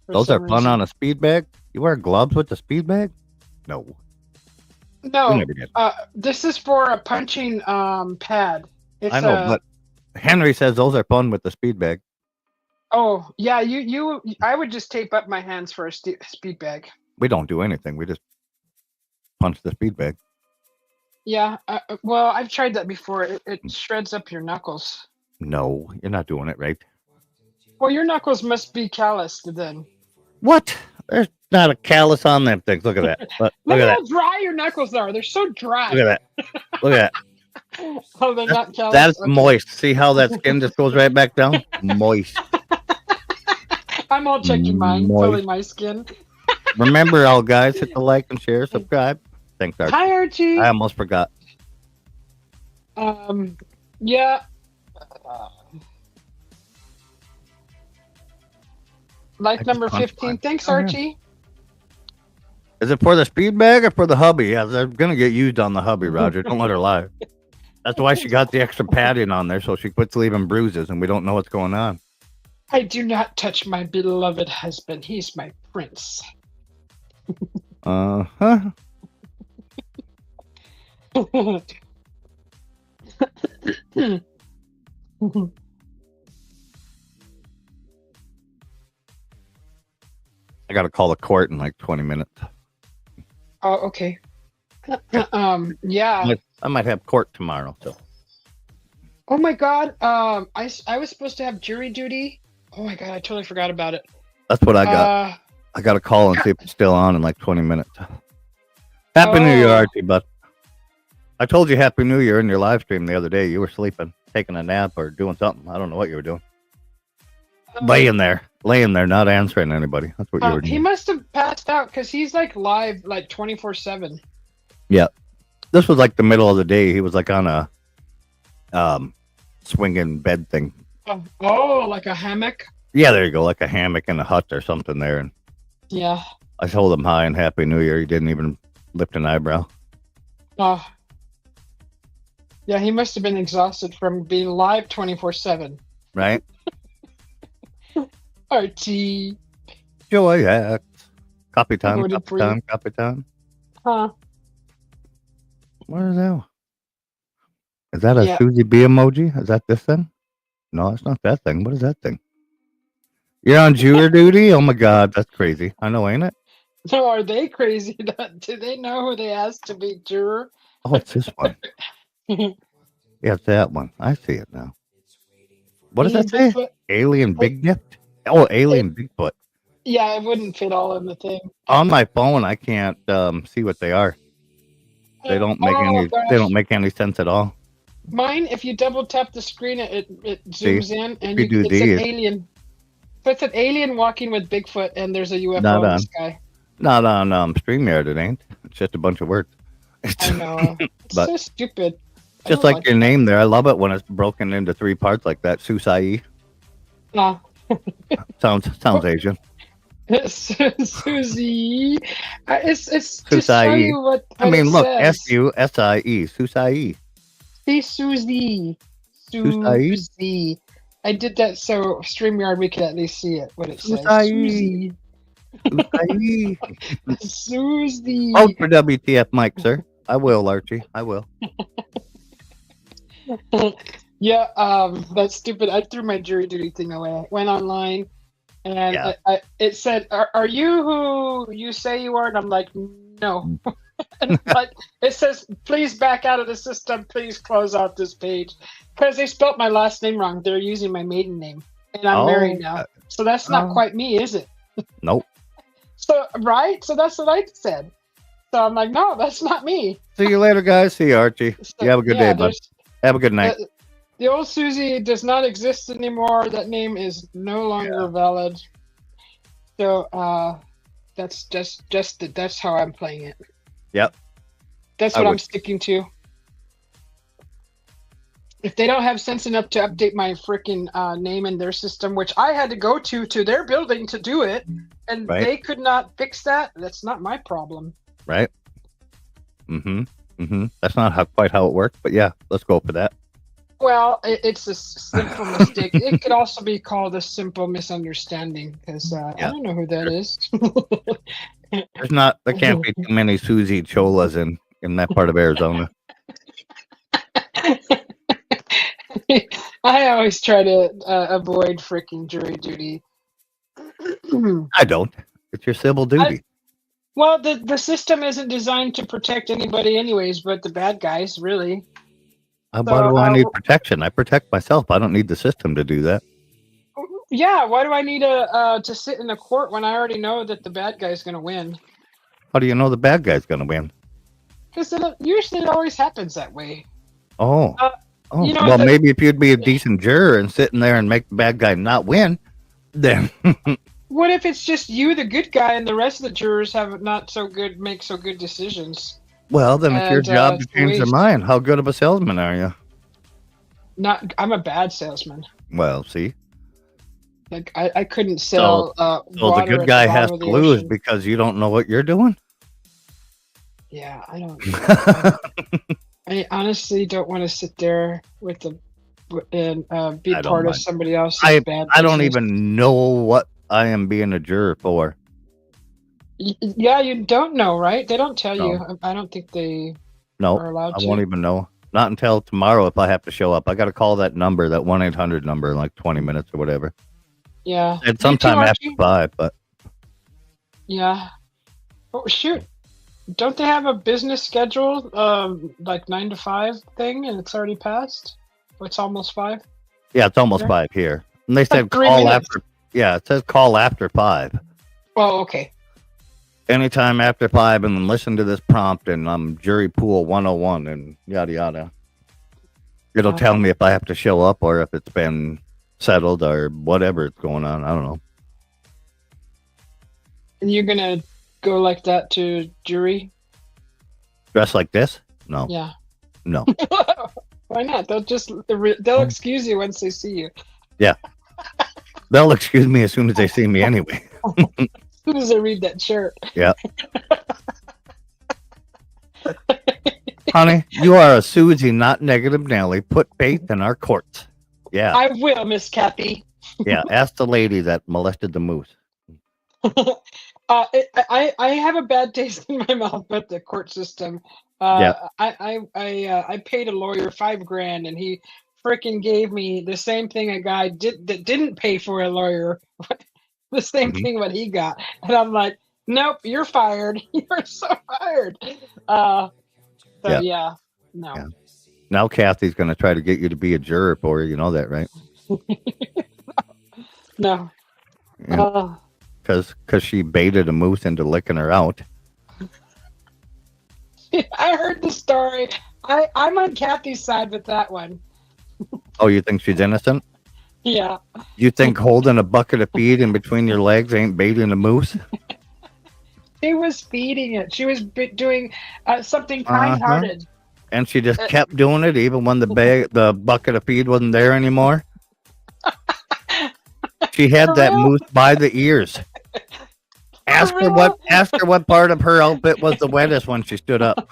S1: for
S2: Those are
S1: some
S2: fun
S1: reason.
S2: on a speed bag. You wear gloves with the speed bag? No, we
S1: No,
S2: never did.
S1: this is for a punching pad.
S2: I
S1: It's
S2: know,
S1: a.
S2: but Henry says those are fun with the speed bag.
S1: Oh yeah, you. I would just tape up my hands for a speed bag.
S2: We don't do anything. We just punch the speed bag.
S1: Yeah. Well, I've tried that before. It shreds up your knuckles.
S2: No, you're not doing it right.
S1: Well, your knuckles must be calloused then.
S2: What? There's not a callus on them things. Look at that. Look
S1: Look
S2: at
S1: at
S2: that.
S1: how dry your knuckles are. They're so dry.
S2: Look at that. Look at that.
S1: Oh, they're not calloused.
S2: That's
S1: Okay.
S2: moist. See how that skin just goes right back down? Moist.
S1: I'm all checking mine,
S2: Moist.
S1: feeling my skin.
S2: Remember, all guys, hit the like and share, subscribe. Thanks, Archie.
S1: Hi, Archie.
S2: I almost forgot.
S1: Yeah. Uh, like
S2: I just
S1: number
S2: punched
S1: 15.
S2: mine.
S1: Thanks,
S2: Oh, yeah.
S1: Archie.
S2: Is it for the speed bag or for the hubby? Yeah, they're gonna get used on the hubby, Roger. Don't let her lie. That's why she got the extra padding on there, so she quits leaving bruises, and we don't know what's going on.
S1: I do not touch my beloved husband. He's my prince.
S2: Huh. I gotta call the court in like 20 minutes.
S1: Oh, okay. Yeah.
S2: I might have court tomorrow, so
S1: Oh my God. I was supposed to have jury duty. Oh my God, I totally forgot about it.
S2: that's what I got. I gotta call and see if it's still on in like 20 minutes. Happy New Year,
S1: Oh.
S2: Archie, but I told you Happy New Year in your live stream the other day. You were sleeping, taking a nap, or doing something. I don't know what you were doing. Laying there, not answering anybody. That's what you were
S1: He
S2: doing.
S1: must have passed out because he's like live like 24/7.
S2: Yeah. This was like the middle of the day. He was like on a swinging bed thing.
S1: Oh, like a hammock.
S2: Yeah, there you go, like a hammock in a hut or something there. And
S1: Yeah.
S2: I told him hi and Happy New Year. He didn't even lift an eyebrow.
S1: Oh. Yeah, he must have been exhausted from being live 24/7.
S2: Right?
S1: Archie.
S2: Joy X. Copy time,
S1: voted
S2: copy
S1: for you.
S2: time, copy time.
S1: Huh.
S2: What is that? Is that a
S1: Yeah.
S2: Susie B emoji? Is that this thing? No, it's not that thing. What is that thing? You're on juror duty? Oh my God, that's crazy. I know, ain't it?
S1: So are they crazy? Do they know who they asked to be juror?
S2: Oh, it's this one. Yeah, it's that one. I see it now. What does that say?
S1: Bigfoot?
S2: Alien Big Gift? Oh, Alien Bigfoot.
S1: Yeah, it wouldn't fit all in the thing.
S2: On my phone, I can't see what they are. They don't make any.
S1: gosh.
S2: They don't make any sense at all.
S1: Mine, if you double tap the screen, it
S2: See,
S1: zooms in and
S2: if you do
S1: it's
S2: these.
S1: an alien. So it's an alien walking with Bigfoot, and there's a UFO
S2: Not
S1: in the
S2: on.
S1: sky.
S2: Not on StreamYard. It ain't. It's just a bunch of words.
S1: I know. It's
S2: But
S1: so stupid. I
S2: just
S1: don't
S2: like your name there. I love it when it's broken into 3 parts like that. Susie.
S1: Ah.
S2: Sounds Asian.
S1: Susie. It's to show
S2: Susie.
S1: you what
S2: I mean,
S1: it
S2: look,
S1: says.
S2: SUSIE. Susie.
S1: See, Susie.
S2: Susie.
S1: Susie. I did that so StreamYard we could at least see it, what it says.
S2: Susie. Susie.
S1: Susie.
S2: Vote for WTF Mike, sir. I will, Archie. I will.
S1: Yeah, that's stupid. I threw my jury duty thing away. Went online and
S2: Yeah.
S1: it said, are you who you say you are? And I'm like, no. And like it says, please back out of the system. Please close out this page because they spelt my last name wrong. They're using my maiden name, and I'm married
S2: Oh,
S1: now, so that's not
S2: oh,
S1: quite me, is it?
S2: nope.
S1: So right, so that's what I said. So I'm like, no, that's not me.
S2: See you later, guys. See you, Archie. You
S1: So
S2: have a good day,
S1: yeah,
S2: bud.
S1: there's
S2: Have a good night.
S1: the old Susie does not exist anymore. That name is no longer
S2: Yeah.
S1: valid. So that's that's how I'm playing it.
S2: Yep.
S1: That's
S2: I
S1: what
S2: would.
S1: I'm sticking to. If they don't have sense enough to update my freaking name in their system, which I had to go to their building to do it, and
S2: Right.
S1: they could not fix that, that's not my problem.
S2: Right. Mm-hmm. Mm-hmm. That's not quite how it works, but yeah, let's go for that.
S1: Well, it's a simple mistake. It could also be called a simple misunderstanding because I
S2: Yeah.
S1: don't know who that is.
S2: There can't be too many Susie Cholas in that part of Arizona.
S1: I always try to avoid freaking jury duty.
S2: I don't. It's your civil duty.
S1: Well, the system isn't designed to protect anybody, anyways, but the bad guys, really.
S2: Why do I need protection? I protect myself. I don't need the system to do that.
S1: Yeah, why do I need to sit in a court when I already know that the bad guy's going to win?
S2: How do you know the bad guy's going to win?
S1: Because usually it always happens that way.
S2: Oh. Oh.
S1: You know,
S2: Well, maybe if you'd be a decent juror and sitting there and make the bad guy not win, then
S1: what if it's just you, the good guy, and the rest of the jurors make so good decisions?
S2: well, then it's your job to change their
S1: waste.
S2: mind. How good of a salesman are you?
S1: I'm a bad salesman.
S2: Well, see.
S1: Like I couldn't sell
S2: So
S1: water
S2: the good
S1: at
S2: guy
S1: the
S2: has
S1: bottom
S2: to
S1: of the
S2: lose
S1: ocean.
S2: because you don't know what you're doing?
S1: Yeah, I don't. I honestly don't want to sit there and be
S2: I don't
S1: part of
S2: mind.
S1: somebody else's bad
S2: I don't
S1: business.
S2: even know what I am being a juror for.
S1: Yeah, you don't know, right? They don't tell
S2: No.
S1: you. I don't think they
S2: No,
S1: are allowed
S2: I
S1: to.
S2: won't even know. Not until tomorrow if I have to show up. I got to call that number, that 1-800 number, in like 20 minutes or whatever.
S1: Yeah.
S2: And
S1: You too,
S2: sometime after
S1: Archie?
S2: 5, but
S1: Yeah. Oh shoot! Don't they have a business schedule, like 9 to 5 thing, and it's already passed? Oh, it's almost 5.
S2: yeah, it's almost
S1: There?
S2: 5 here. And they said
S1: 3
S2: call
S1: minutes.
S2: after, yeah, it says call after 5.
S1: Oh, okay.
S2: Anytime after 5, and then listen to this prompt, and jury pool 101 and yada yada. It'll tell me if I have to show up or if it's been settled or whatever is going on. I don't know.
S1: And you're gonna go like that to jury?
S2: Dressed like this? No.
S1: Yeah.
S2: No.
S1: Why not? They'll excuse you once they see you.
S2: Yeah. They'll excuse me as soon as they see me anyway.
S1: As soon as I read that shirt.
S2: Yeah. Honey, you are a Susie, not negative Nelly. Put faith in our courts. Yeah.
S1: I will, Miss Kathy.
S2: Yeah. Ask the lady that molested the moose.
S1: I have a bad taste in my mouth with the court system.
S2: Yeah.
S1: I paid a lawyer $5,000 and he freaking gave me the same thing a guy that didn't pay for a lawyer, the same thing what he got, and I'm like, nope, you're fired. You're so fired. Yeah, no.
S2: Yeah. Now Kathy's going to try to get you to be a juror for her. You know that, right?
S1: No.
S2: Yeah. Because she baited a moose into licking her out.
S1: I heard the story. I'm on Kathy's side with that one.
S2: Oh, you think she's innocent?
S1: Yeah.
S2: You think holding a bucket of feed in between your legs ain't baiting a moose?
S1: She was feeding it. She was doing something kind-hearted.
S2: And she just kept doing it even when the bucket of feed wasn't there anymore? She had that moose by the ears. Ask her what part of her outfit was the wettest when she stood up.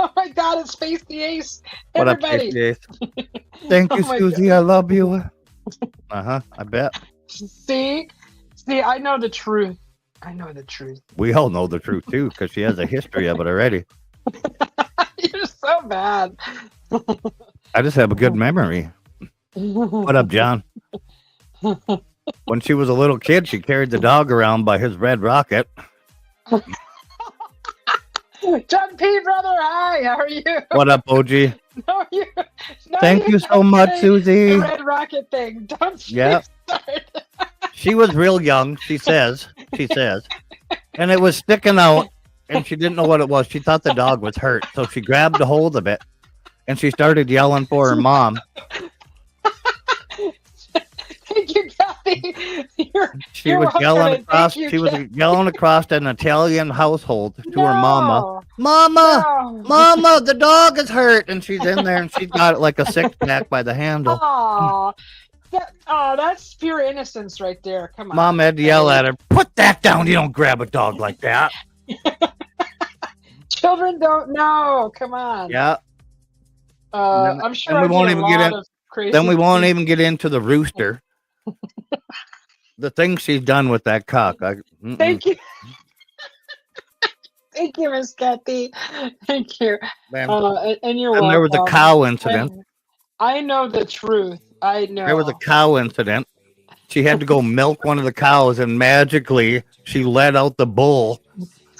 S1: Oh my God, it's Space the Ace.
S2: What
S1: Everybody.
S2: up, Space the Ace? Thank you, Susie. God. I love you. I bet.
S1: See, I know the truth. I know the truth.
S2: We all know the truth too, because she has a history of it already.
S1: You're so bad.
S2: I just have a good memory. What up, John? When she was a little kid, she carried the dog around by his red rocket.
S1: John P. Brother, hi. How are you?
S2: What up, OG?
S1: No, you. No,
S2: Thank you so
S1: don't
S2: much,
S1: say
S2: Susie.
S1: the red rocket thing. Don't you
S2: Yeah.
S1: start.
S2: She was real young, she says. And it was sticking out, and she didn't know what it was. She thought the dog was hurt, so she grabbed a hold of it, and she started yelling for her mom.
S1: Thank you, Kathy.
S2: She
S1: You're
S2: was
S1: welcome,
S2: yelling
S1: and
S2: across.
S1: thank you,
S2: She was
S1: Kathy.
S2: yelling across an Italian household to her mama.
S1: No,
S2: Mama,
S1: no.
S2: Mama, the dog is hurt, and she's in there, and she's got like a six pack by the handle.
S1: Aw. That's pure innocence right there. Come on.
S2: Mom had to yell at her, "Put that down! You don't grab a dog like that."
S1: Children don't know. Come on.
S2: Yeah.
S1: I'm sure
S2: we
S1: I
S2: won't
S1: did a
S2: even get
S1: lot
S2: in.
S1: of crazy
S2: Then we won't
S1: things.
S2: even get into the rooster. The things she's done with that cock.
S1: Thank you. Thank you, Miss Kathy. Thank you.
S2: Man.
S1: And you're
S2: And there was a
S1: welcome.
S2: cow incident.
S1: I know the truth. I know.
S2: There was a cow incident. She had to go milk one of the cows, and magically she let out the bull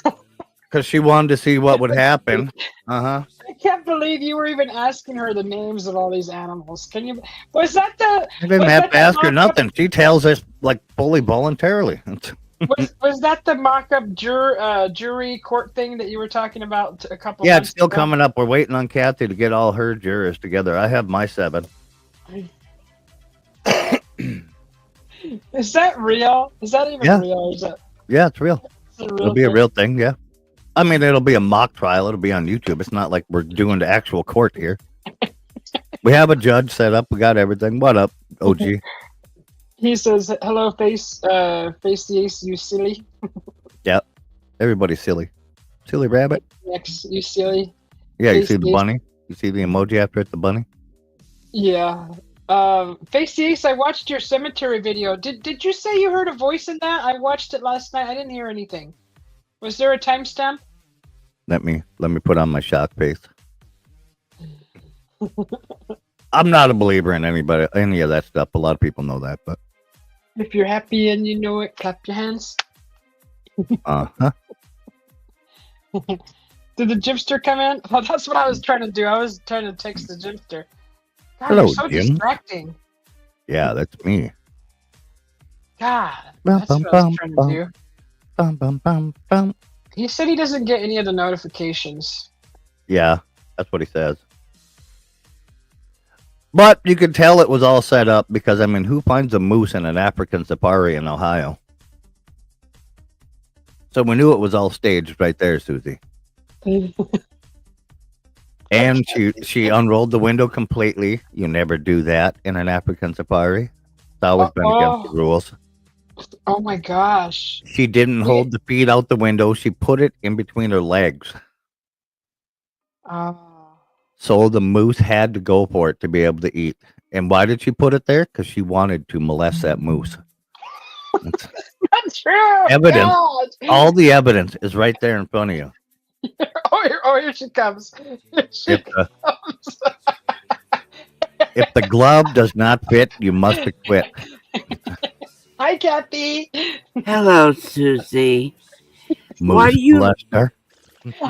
S2: because she wanted to see what would happen.
S1: I can't believe you were even asking her the names of all these animals. Can you? Was that the?
S2: I didn't
S1: was
S2: have
S1: that
S2: to
S1: the
S2: ask her
S1: mock-up-
S2: nothing. She tells us like fully voluntarily.
S1: Was that the mock-up jury court thing that you were talking about a couple?
S2: Yeah,
S1: months
S2: it's still
S1: ago?
S2: coming up. We're waiting on Kathy to get all her jurors together. I have my 7.
S1: Is that real? Is that even
S2: Yeah.
S1: real? Or is that
S2: Yeah, it's real. It'll be a
S1: thing?
S2: real thing. Yeah. I mean, it'll be a mock trial. It'll be on YouTube. It's not like we're doing the actual court here. We have a judge set up. We got everything. What up, OG?
S1: He says, "Hello, face the ace, you silly."
S2: Yep. Everybody's silly. Silly rabbit.
S1: X, you silly.
S2: Yeah, you
S1: Face
S2: see the
S1: the ace.
S2: bunny? You see the emoji after it, the bunny?
S1: Yeah. Face the Ace, I watched your cemetery video. Did you say you heard a voice in that? I watched it last night. I didn't hear anything. Was there a timestamp?
S2: Let me put on my shock face. I'm not a believer in any of that stuff. A lot of people know that, but
S1: If you're happy and you know it, clap your hands.
S2: uh-huh.
S1: Did the Jimster come in? Oh, that's what I was trying to do. I was trying to text the Jimster. God,
S2: Hello,
S1: you're so
S2: Jim.
S1: distracting.
S2: Yeah, that's me.
S1: God, that's what I was trying to do.
S2: Bum, bum, bum, bum.
S1: He said he doesn't get any of the notifications.
S2: Yeah, that's what he says. But you could tell it was all set up because, I mean, who finds a moose in an African safari in Ohio? So we knew it was all staged right there, Susie. And she unrolled the window completely. You never do that in an African safari. It's always been against the rules.
S1: Oh my gosh.
S2: She didn't hold the feet out the window. She put it in between her legs. So the moose had to go for it to be able to eat. And why did she put it there? Because she wanted to molest that moose.
S1: That's true.
S2: Evidence.
S1: God.
S2: All the evidence is right there in front of you.
S1: Here she comes. Here she comes.
S2: If the glove does not fit, you must quit.
S1: Hi, Kathy.
S3: Hello, Susie.
S2: Moose
S3: Why do you-
S2: molester.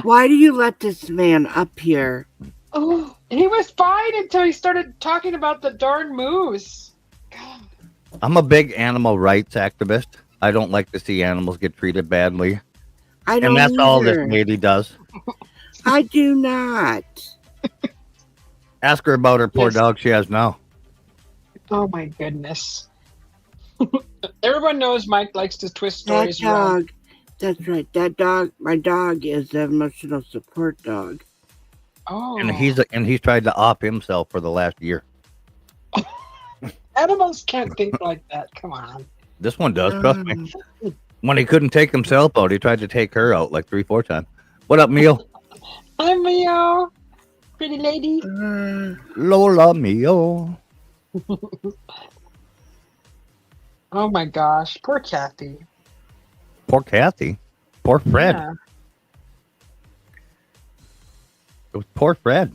S3: Why do you let this man up here?
S1: Oh, he was fine until he started talking about the darn moose. God.
S2: I'm a big animal rights activist. I don't like to see animals get treated badly.
S3: I don't
S2: And that's all this
S3: either.
S2: lady does.
S3: I do not.
S2: Ask her about her poor
S1: Yes.
S2: dog she has now.
S1: Oh my goodness. Everyone knows Mike likes to twist
S3: That
S1: stories around.
S3: dog. That's right. That dog. My dog is an emotional support dog.
S1: Oh.
S2: And he's tried to off himself for the last year.
S1: Animals can't think like that. Come on.
S2: This one does, trust me.
S3: Um,
S2: When he couldn't take himself out, he tried to take her out like 3-4 times. What up, Mio?
S1: Hi, Mio. Pretty lady.
S2: Lola Mio.
S1: Oh my gosh. Poor Kathy.
S2: Poor Kathy. Poor Fred.
S1: Yeah.
S2: It was poor Fred.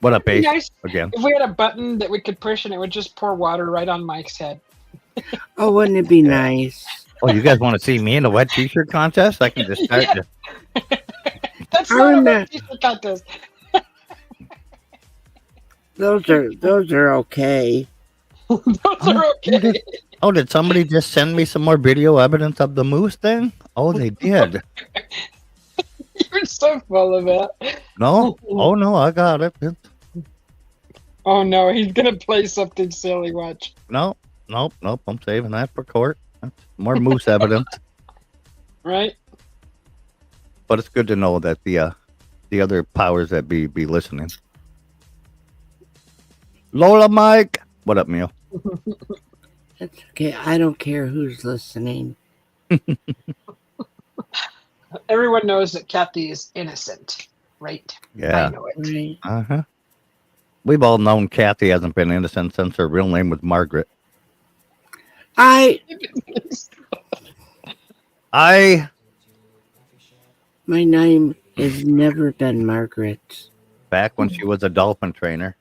S2: What up,
S1: It'd be
S2: Ace?
S1: nice
S2: Again.
S1: if we had a button that we could push and it would just pour water right on Mike's head.
S3: Oh, wouldn't it be nice?
S2: Oh, you guys want to see me in a wet t-shirt contest? I can just start.
S1: Yeah. That's
S3: I
S1: not a
S3: remember-
S1: wet t-shirt contest.
S3: Those are okay.
S1: Those are okay.
S2: Oh, did somebody just send me some more video evidence of the moose thing? Oh, they did.
S1: You're so full of it.
S2: No? Oh, no, I got it.
S1: Oh no, he's gonna play something silly. Watch.
S2: Nope. I'm saving that for court. That's more moose evidence.
S1: Right?
S2: But it's good to know that the other powers that be listening. Lola Mike. What up, Neil?
S3: That's okay. I don't care who's listening.
S1: Everyone knows that Kathy is innocent, right?
S2: Yeah.
S1: I know it.
S3: Right?
S2: Uh-huh. We've all known Kathy hasn't been innocent since her real name was Margaret.
S3: My name has never been Margaret.
S2: Back when she was a dolphin trainer.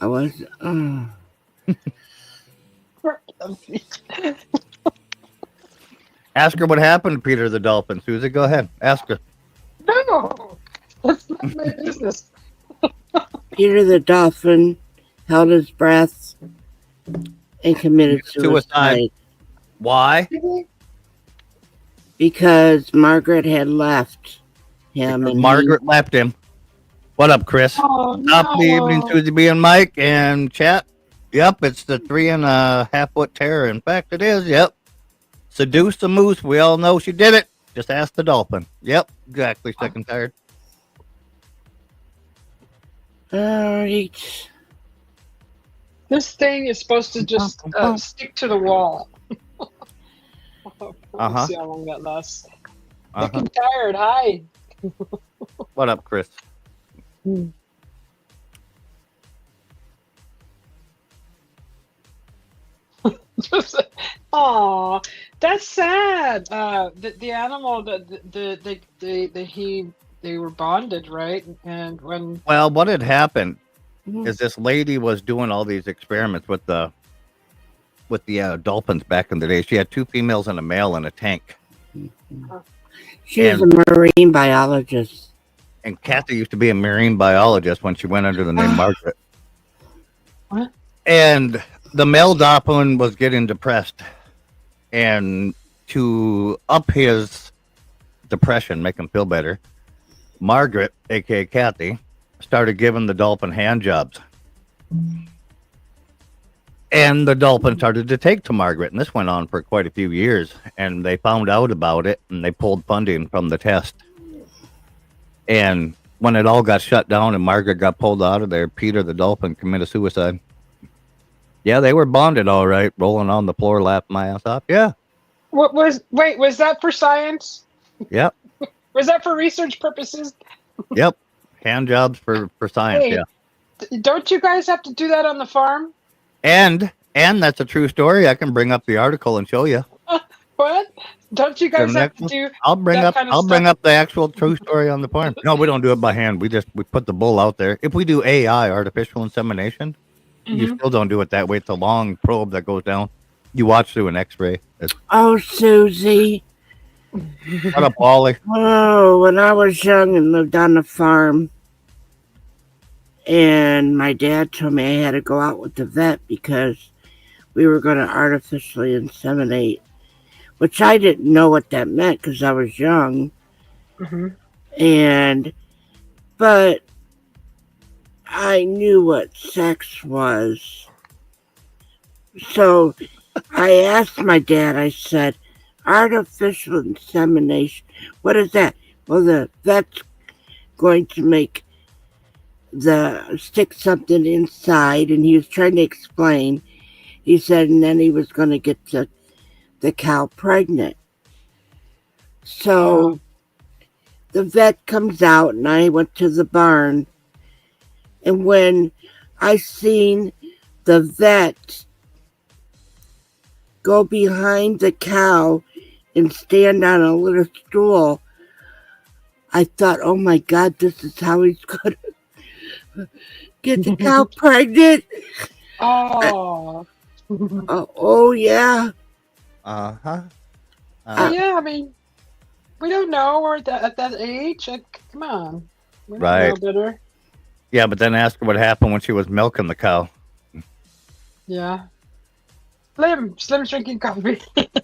S3: I was.
S2: Ask her what happened to Peter the Dolphin. Susie, go ahead. Ask her.
S1: No, that's not my business.
S3: Peter the Dolphin held his breath and committed suicide
S2: Why?
S3: because Margaret had left him. And
S2: Margaret left him. What up, Chris?
S1: Oh,
S2: Top of the evening,
S1: no.
S2: Susie B and Mike and chat. Yep, it's the 3.5 foot terror. In fact, it is. Yep. Seduced the moose. We all know she did it. Just ask the dolphin. Yep, exactly. Sick and tired.
S3: Alright.
S1: This thing is supposed to just stick to the wall.
S2: Uh-huh.
S1: See how long that lasts. Sick
S2: Uh-huh.
S1: and tired. Hi.
S2: What up, Chris?
S1: Aw, that's sad. The animal, they were bonded, right? And when
S2: Well, what had happened
S3: Mhm.
S2: is this lady was doing all these experiments with the dolphins back in the day. She had 2 females and a male in a tank.
S3: She was a marine biologist.
S2: And Kathy used to be a marine biologist when she went under the name Margaret.
S1: What?
S2: And the male dolphin was getting depressed. And to up his depression, make him feel better, Margaret, aka Kathy, started giving the dolphin hand jobs. And the dolphin started to take to Margaret. And this went on for quite a few years. And they found out about it and they pulled funding from the test. And when it all got shut down and Margaret got pulled out of there, Peter the dolphin committed suicide. Yeah, they were bonded all right, rolling on the floor, laughing my ass off. Yeah.
S1: was that for science?
S2: Yep.
S1: Was that for research purposes?
S2: Yep. Hand jobs for science.
S1: Hey,
S2: Yeah.
S1: Don't you guys have to do that on the farm?
S2: And that's a true story. I can bring up the article and show you.
S1: What? Don't you guys
S2: The
S1: have
S2: next
S1: to
S2: one?
S1: do?
S2: I'll bring
S1: that
S2: up
S1: kind of
S2: I'll bring
S1: stuff?
S2: up the actual true story on the farm. No, we don't do it by hand. We put the bull out there. If we do AI, artificial insemination, you
S1: Mhm.
S2: still don't do it that way. It's a long probe that goes down. You watch through an X-ray.
S3: Oh, Susie.
S2: What up, Wally?
S3: Oh, when I was young and lived on a farm, and my dad told me I had to go out with the vet because we were going to artificially inseminate, which I didn't know what that meant because I was young.
S1: Mhm.
S3: But I knew what sex was. So I asked my dad, I said, artificial insemination, what is that? Well, the vet's going to stick something inside, and he was trying to explain. He said, and then he was going to get the cow pregnant. So the vet comes out, and I went to the barn. And when I seen the vet go behind the cow and stand on a little stool, I thought, oh my God, this is how he's going to get the cow pregnant.
S1: Oh.
S3: Oh yeah.
S2: Uh-huh.
S1: Yeah, I mean, we don't know. We're at that age. Come on. We don't
S2: Right.
S1: know better.
S2: Yeah, but then ask her what happened when she was milking the cow.
S1: Yeah. Slim's drinking coffee.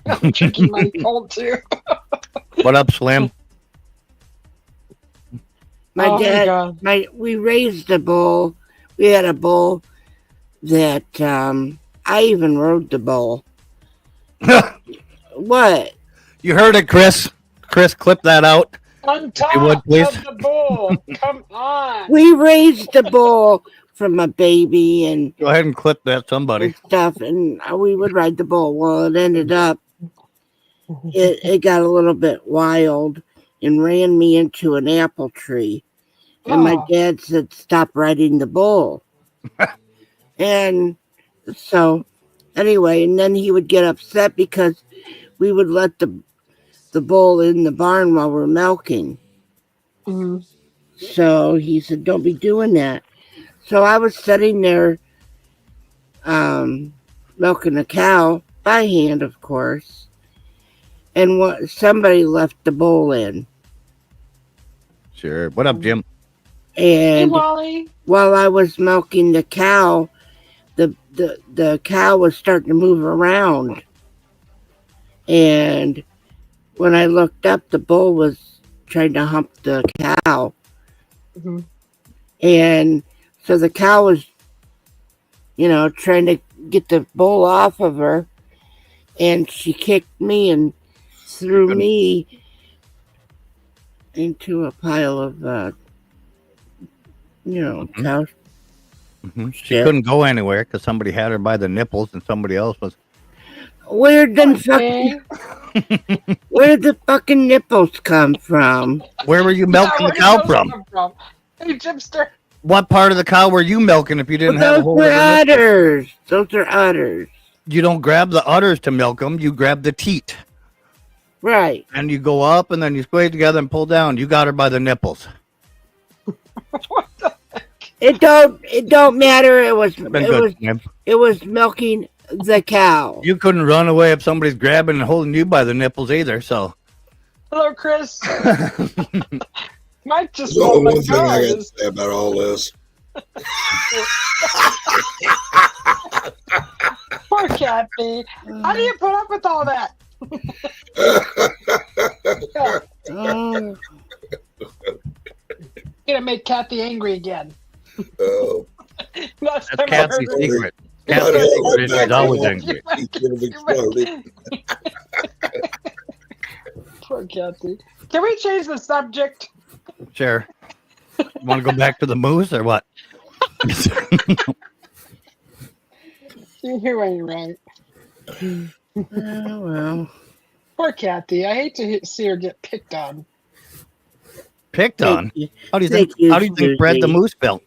S1: I'm drinking mine cold too.
S2: What up, Slim?
S3: My
S1: Oh my
S3: dad,
S1: God.
S3: we raised a bull. We had a bull that I even rode the bull. What?
S2: You heard it, Chris. Chris, clip that out.
S1: On
S2: If you would,
S1: top
S2: please.
S1: of the bull. Come on.
S3: We raised the bull from a baby and
S2: Go ahead and clip that, somebody.
S3: stuff, and we would ride the bull. Well, it ended up, it got a little bit wild and ran me into an apple tree. And my
S1: Oh.
S3: dad said, "Stop riding the bull." And so, anyway, and then he would get upset because we would let the bull in the barn while we're milking.
S1: Mhm.
S3: So he said, "Don't be doing that." So I was sitting there milking a cow by hand, of course, and somebody left the bowl in.
S2: Sure. What up, Jim?
S1: Hey,
S3: And
S1: Wally.
S3: while I was milking the cow, the cow was starting to move around. And when I looked up, the bull was trying to hump the cow.
S1: Mhm.
S3: And so the cow was, trying to get the bull off of her. And she kicked me and threw me into a pile of, cow.
S2: Mm-hmm. She couldn't go anywhere because somebody had her by the nipples and somebody else was.
S3: Where did the fucking nipples come from?
S2: Where were you milking the cow from?
S1: Hey, Jimster.
S2: What part of the cow were you milking if you didn't have a hold of the nipples?
S3: Udders. Those are udders.
S2: You don't grab the udders to milk them. You grab the teat.
S3: Right.
S2: And you go up and then you squeeze together and pull down. You got her by the nipples.
S1: What the heck?
S3: It don't matter. It was milking the cow.
S2: You couldn't run away if somebody's grabbing and holding you by the nipples either. So.
S1: Hello, Chris. Mike just
S4: There's only
S1: my
S4: one thing I
S1: God.
S4: got to say about all this.
S1: Poor Kathy. How do you put up with all that?
S3: Oh,
S1: Gonna make Kathy angry again.
S4: Oh,
S1: Last
S2: That's
S1: time I
S2: Kathy's
S1: heard her-
S2: secret.
S4: Might
S2: Kathy's
S4: have
S2: secret is
S4: back
S2: she's always
S4: on.
S2: angry.
S4: he could have exploded.
S1: Poor Kathy. Can we change the subject?
S2: Sure. You want to go back to the moose or what?
S1: You ain't right.
S3: oh well.
S1: Poor Kathy. I hate to see her get picked on.
S2: Picked on?
S3: Thank you.
S2: How do you
S3: Thank
S2: think?
S3: you,
S2: How do you think Fred the
S3: Susie.
S2: moose felt?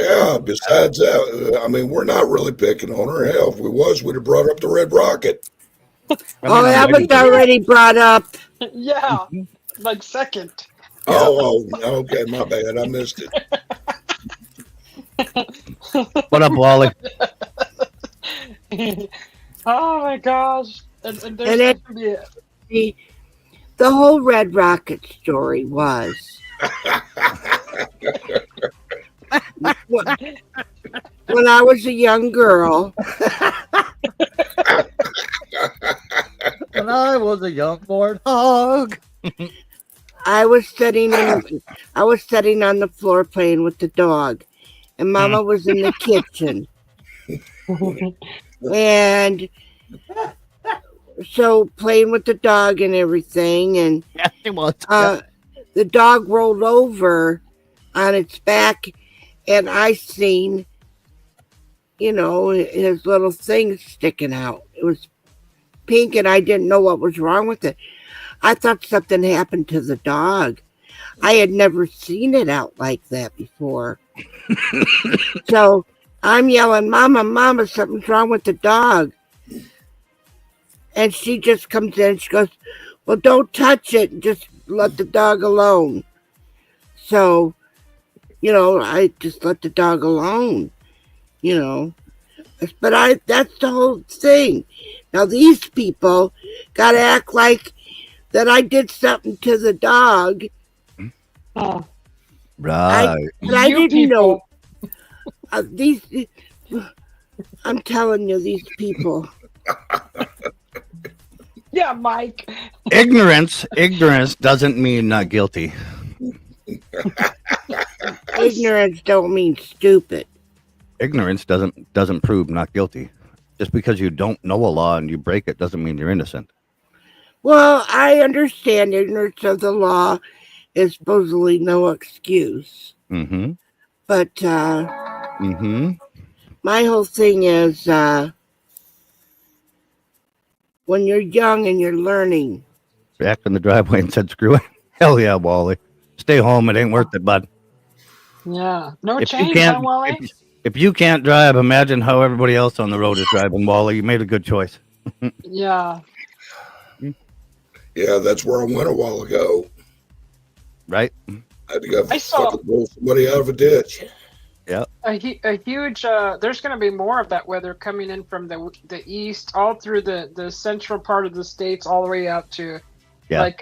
S4: Yeah, besides that, I mean, we're not really picking on her. Hell, if we was, we'd have brought up the Red Rocket.
S3: Oh, that was already brought up.
S1: Yeah, like second.
S4: Oh, okay, my bad. I missed it.
S2: What up, Wally?
S1: Oh my gosh. And
S3: And
S1: there's
S3: it-
S1: gonna be
S3: The whole Red Rocket story was when I was a young girl.
S2: When I was a young warthog.
S3: I was sitting on the floor playing with the dog, and Mama was in the kitchen. And so playing with the dog and everything, and
S2: Yes, it was.
S3: the dog rolled over on its back, and I seen, his little thing sticking out. It was pink, and I didn't know what was wrong with it. I thought something happened to the dog. I had never seen it out like that before. So I'm yelling, "Mama, Mama, something's wrong with the dog." And she just comes in and she goes, "Well, don't touch it. Just let the dog alone." So, I just let the dog alone, you know. But that's the whole thing. Now these people gotta act like that I did something to the dog.
S1: Oh,
S2: Right.
S3: I
S1: you
S3: didn't know.
S1: people.
S3: I'm telling you, these people.
S1: Yeah, Mike.
S2: Ignorance doesn't mean not guilty.
S3: Ignorance don't mean stupid.
S2: Ignorance doesn't prove not guilty. Just because you don't know a law and you break it doesn't mean you're innocent.
S3: Well, I understand ignorance of the law is supposedly no excuse.
S2: Mm-hmm.
S3: But
S2: Mm-hmm.
S3: my whole thing is when you're young and you're learning.
S2: Backed in the driveway and said, "Screw it." Hell yeah, Wally. Stay home. It ain't worth it, bud.
S1: Yeah. No
S2: If you
S1: change, huh,
S2: can't,
S1: Wally?
S2: if you can't drive, imagine how everybody else on the road is driving, Wally. You made a good choice.
S1: Yeah.
S4: Yeah, that's where I went a while ago.
S2: Right?
S4: I had to go
S1: I saw
S4: fucking roll somebody out of a ditch.
S2: Yeah.
S1: a huge. There's going to be more of that weather coming in from the east, all through the central part of the states, all the way out to
S2: Yeah.
S1: like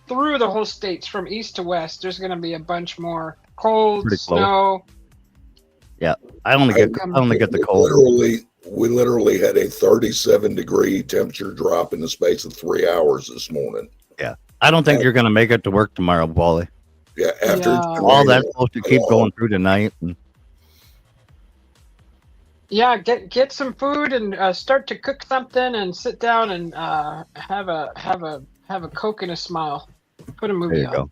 S1: through the whole states from east to west. There's going to be a bunch more cold,
S2: Pretty close.
S1: snow.
S2: Yeah. I only get the cold.
S4: We literally had a 37-degree temperature drop in the space of 3 hours this morning.
S2: Yeah. I don't think you're gonna make it to work tomorrow, Wally.
S4: Yeah, after
S1: Yeah.
S2: All that's supposed to keep going through tonight.
S1: Yeah, get some food and start to cook something and sit down and have a Coke and a smile. Put a
S2: There
S1: movie
S2: you
S1: on.
S2: go.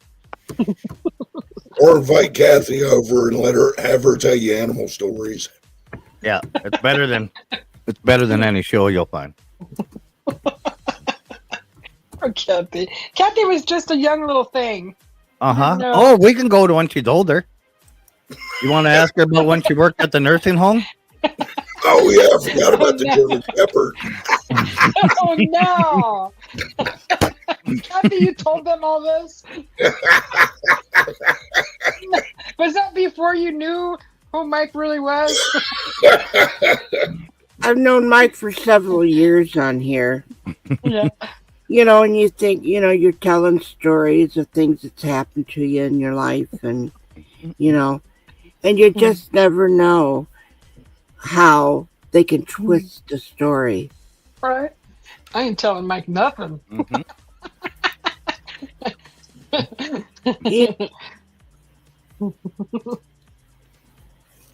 S4: Or invite Kathy over and have her tell you animal stories.
S2: Yeah. It's better than any show you'll find.
S1: Oh, Kathy. Kathy was just a young little thing.
S2: Uh-huh.
S1: No.
S2: Oh, we can go to when she's older. You want to ask her about when she worked at the nursing home?
S4: Oh yeah, I forgot about the German Shepherd.
S1: Oh no! Kathy, you told them all this? Was that before you knew who Mike really was?
S3: I've known Mike for several years on here.
S1: Yeah.
S3: And you think, you're telling stories of things that's happened to you in your life and you just never know how they can twist the story.
S1: Right. I ain't telling Mike nothing.
S2: Mm-hmm.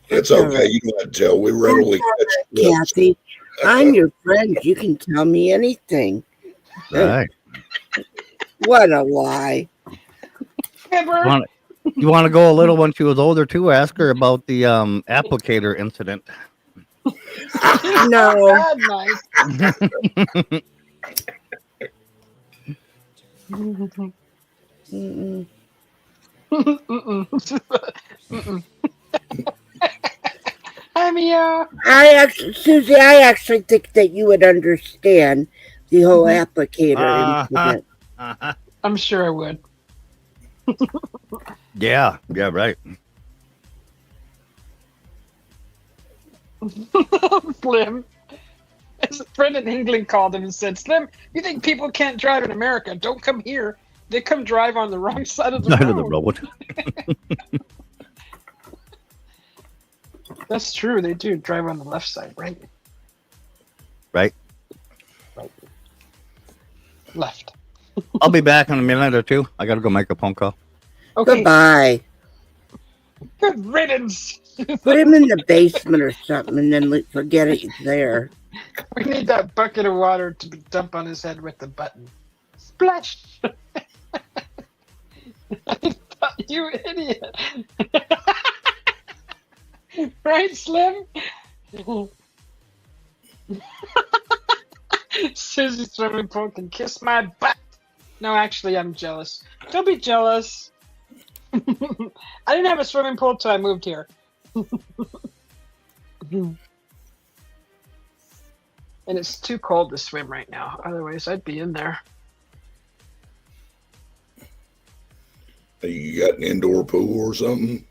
S4: It's okay. You don't have to tell. We readily catch clips.
S3: Kathy, I'm your friend. You can tell me anything.
S2: All right.
S3: What a lie.
S2: You want to go a little when she was older too? Ask her about the applicator incident.
S3: No.
S1: Bad, Mike.
S3: Mm-mm.
S1: Mm-mm. Hi, Mia.
S3: Susie, I actually think that you would understand the whole applicator incident.
S1: I'm sure I would.
S2: Yeah, right.
S1: Slim. As Brendan England called him and said, "Slim, you think people can't drive in America? Don't come here. They come drive on the wrong side of the road." That's true. They do drive on the left side, right?
S2: Right.
S1: Left.
S2: I'll be back in a minute or two. I got to go make a phone call.
S1: Okay.
S3: Goodbye.
S1: Good riddance.
S3: Put him in the basement or something and then forget it, he's there.
S1: We need that bucket of water to dump on his head with the button. Splash! You idiot! Right, Slim? Susie swimming pool can kiss my butt. No, actually, I'm jealous. Don't be jealous. I didn't have a swimming pool till I moved here. And it's too cold to swim right now. Otherwise, I'd be in there.
S4: You got an indoor pool or something?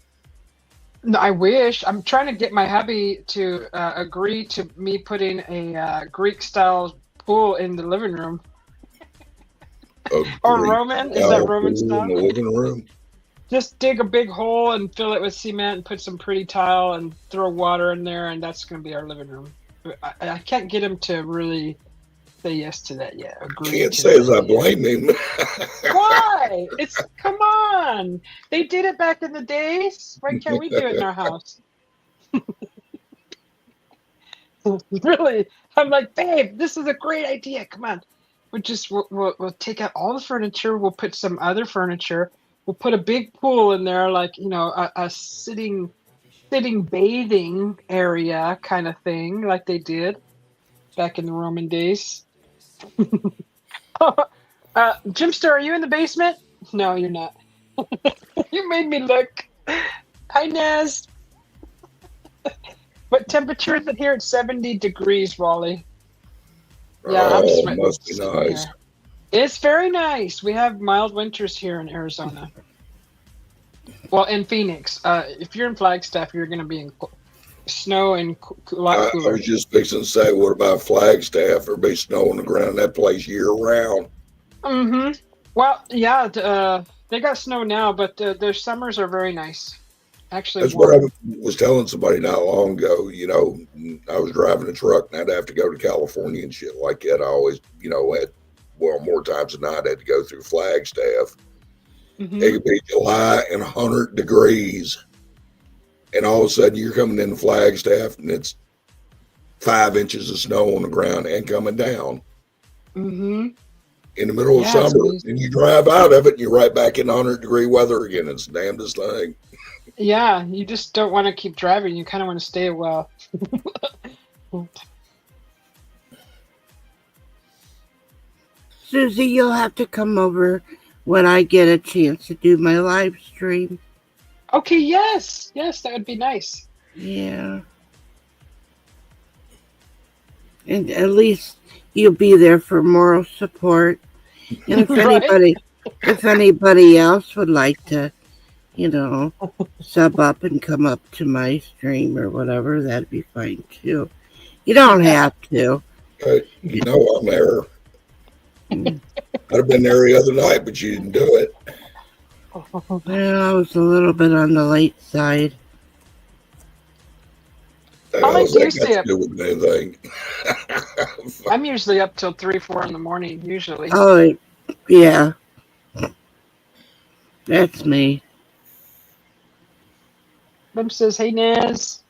S1: No, I wish. I'm trying to get my hubby to agree to me putting a Greek-style pool in the living room.
S4: A
S1: Or
S4: Greek
S1: Roman? Is that
S4: style
S1: Roman
S4: pool in
S1: style?
S4: the living room?
S1: Just dig a big hole and fill it with cement and put some pretty tile and throw water in there, and that's going to be our living room. I can't get him to really say yes to that yet. Agree
S4: Can't
S1: to
S4: say as
S1: that
S4: I
S1: yet.
S4: blame him.
S1: Why? Come on. They did it back in the days. Why can't we do it in our house? Really, I'm like, babe, this is a great idea. Come on. We'll take out all the furniture. We'll put some other furniture. We'll put a big pool in there, like, a sitting bathing area kind of thing, like they did back in the Roman days. Jimster, are you in the basement? No, you're not. You made me look. Hi, Naz. What temperature is it here? It's 70 degrees, Wally. Yeah, I'm
S4: Oh,
S1: sweating
S4: must be
S1: sitting
S4: nice.
S1: here. It's very nice. We have mild winters here in Arizona. Well, in Phoenix. If you're in Flagstaff, you're going to be in snow and a lot
S4: I
S1: cooler.
S4: was just fixing to say, what about Flagstaff? There'll be snow on the ground in that place year round.
S1: Mm-hmm. Well, yeah, they got snow now, but their summers are very nice. Actually,
S4: That's what I
S1: warm.
S4: was telling somebody not long ago. I was driving a truck and I'd have to go to California and shit like that. I always, more times than not, I had to go through Flagstaff.
S1: Mm-hmm.
S4: It could be July and 100 degrees. And all of a sudden you're coming into Flagstaff and it's 5 inches of snow on the ground and coming down
S1: Mm-hmm.
S4: in the middle of
S1: Yeah, it's
S4: summer.
S1: amazing.
S4: And you drive out of it and you're right back in 100-degree weather again. It's the damnedest thing.
S1: Yeah, you just don't want to keep driving. You kind of want to stay a while.
S3: Susie, you'll have to come over when I get a chance to do my live stream.
S1: Okay, yes, that would be nice.
S3: Yeah. And at least you'll be there for moral support. And
S1: Right?
S3: if anybody else would like to, sub up and come up to my stream or whatever, that'd be fine too. You don't have to.
S4: I'm there. I'd have been there the other night, but you didn't do it.
S3: Well, I was a little bit on the late side.
S1: How late do you
S4: That got
S1: stay
S4: to
S1: up?
S4: do with anything?
S1: I'm usually up till 3, 4 in the morning, usually.
S3: Oh, yeah. That's me.
S1: Bim says, hey, Naz.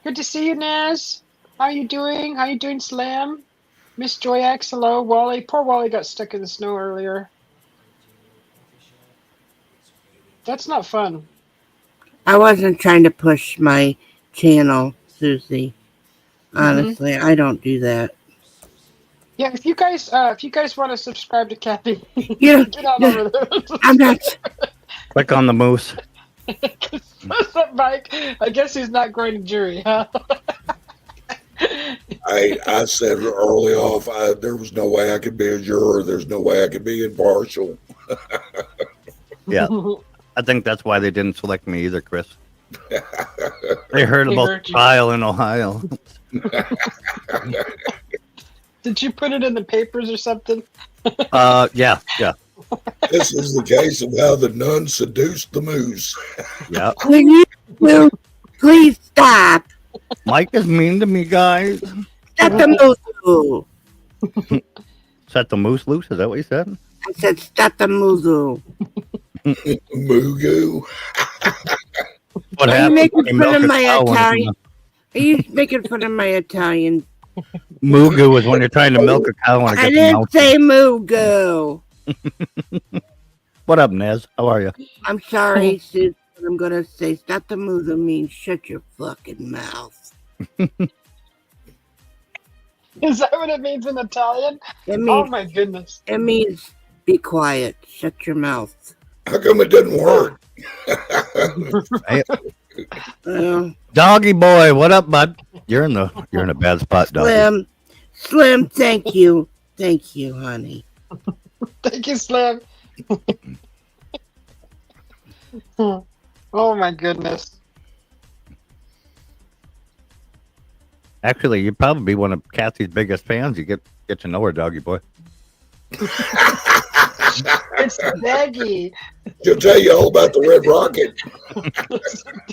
S1: Good to see you, Naz. How you doing, Slam? Miss Joyax, hello. Wally. Poor Wally got stuck in the snow earlier. That's not fun.
S3: I wasn't trying to push my channel, Susie. Honestly, I don't do that.
S1: Yeah, if you guys want to subscribe to Kathy,
S3: Yeah,
S1: get on over there.
S3: I'm not.
S2: Click on the moose.
S1: What's up, Mike? I guess he's not going to jury, huh?
S4: I said early off, there was no way I could be a juror. There's no way I could be impartial.
S2: Yeah. I think that's why they didn't select me either, Chris. They heard about the trial in Ohio.
S1: Did you put it in the papers or something?
S2: Yeah.
S4: This is the case of how the nun seduced the moose.
S2: Yeah.
S3: When you do, please stop.
S2: Mike is mean to me, guys.
S3: Stop the muzu.
S2: Set the moose loose. Is that what you said?
S3: I said stop the muzu.
S4: Mugu.
S2: What
S3: Are you
S2: happened?
S3: making
S2: when you
S3: fun
S2: milk
S3: of
S2: a
S3: my
S2: cow when
S3: Italian? Are you making fun of my Italian?
S2: Mugu is when you're trying to milk a cow and it
S3: I
S2: gets
S3: didn't
S2: melted.
S3: say mugu.
S2: What up, Nez? How are you?
S3: I'm sorry, Susie, but I'm gonna say stop the muzu means shut your fucking mouth.
S1: Is that what it means in Italian?
S3: It
S1: Oh
S3: means
S1: my goodness.
S3: it means be quiet. Shut your mouth.
S4: How come it didn't work?
S2: Doggy boy, what up, bud? You're in a bad spot, doggy.
S3: Slim, thank you, honey.
S1: Thank you, Slim. Oh my goodness.
S2: Actually, you'd probably be one of Kathy's biggest fans. You get to know her, doggy boy.
S1: It's Baggy.
S4: She'll tell you all about the Red Rocket.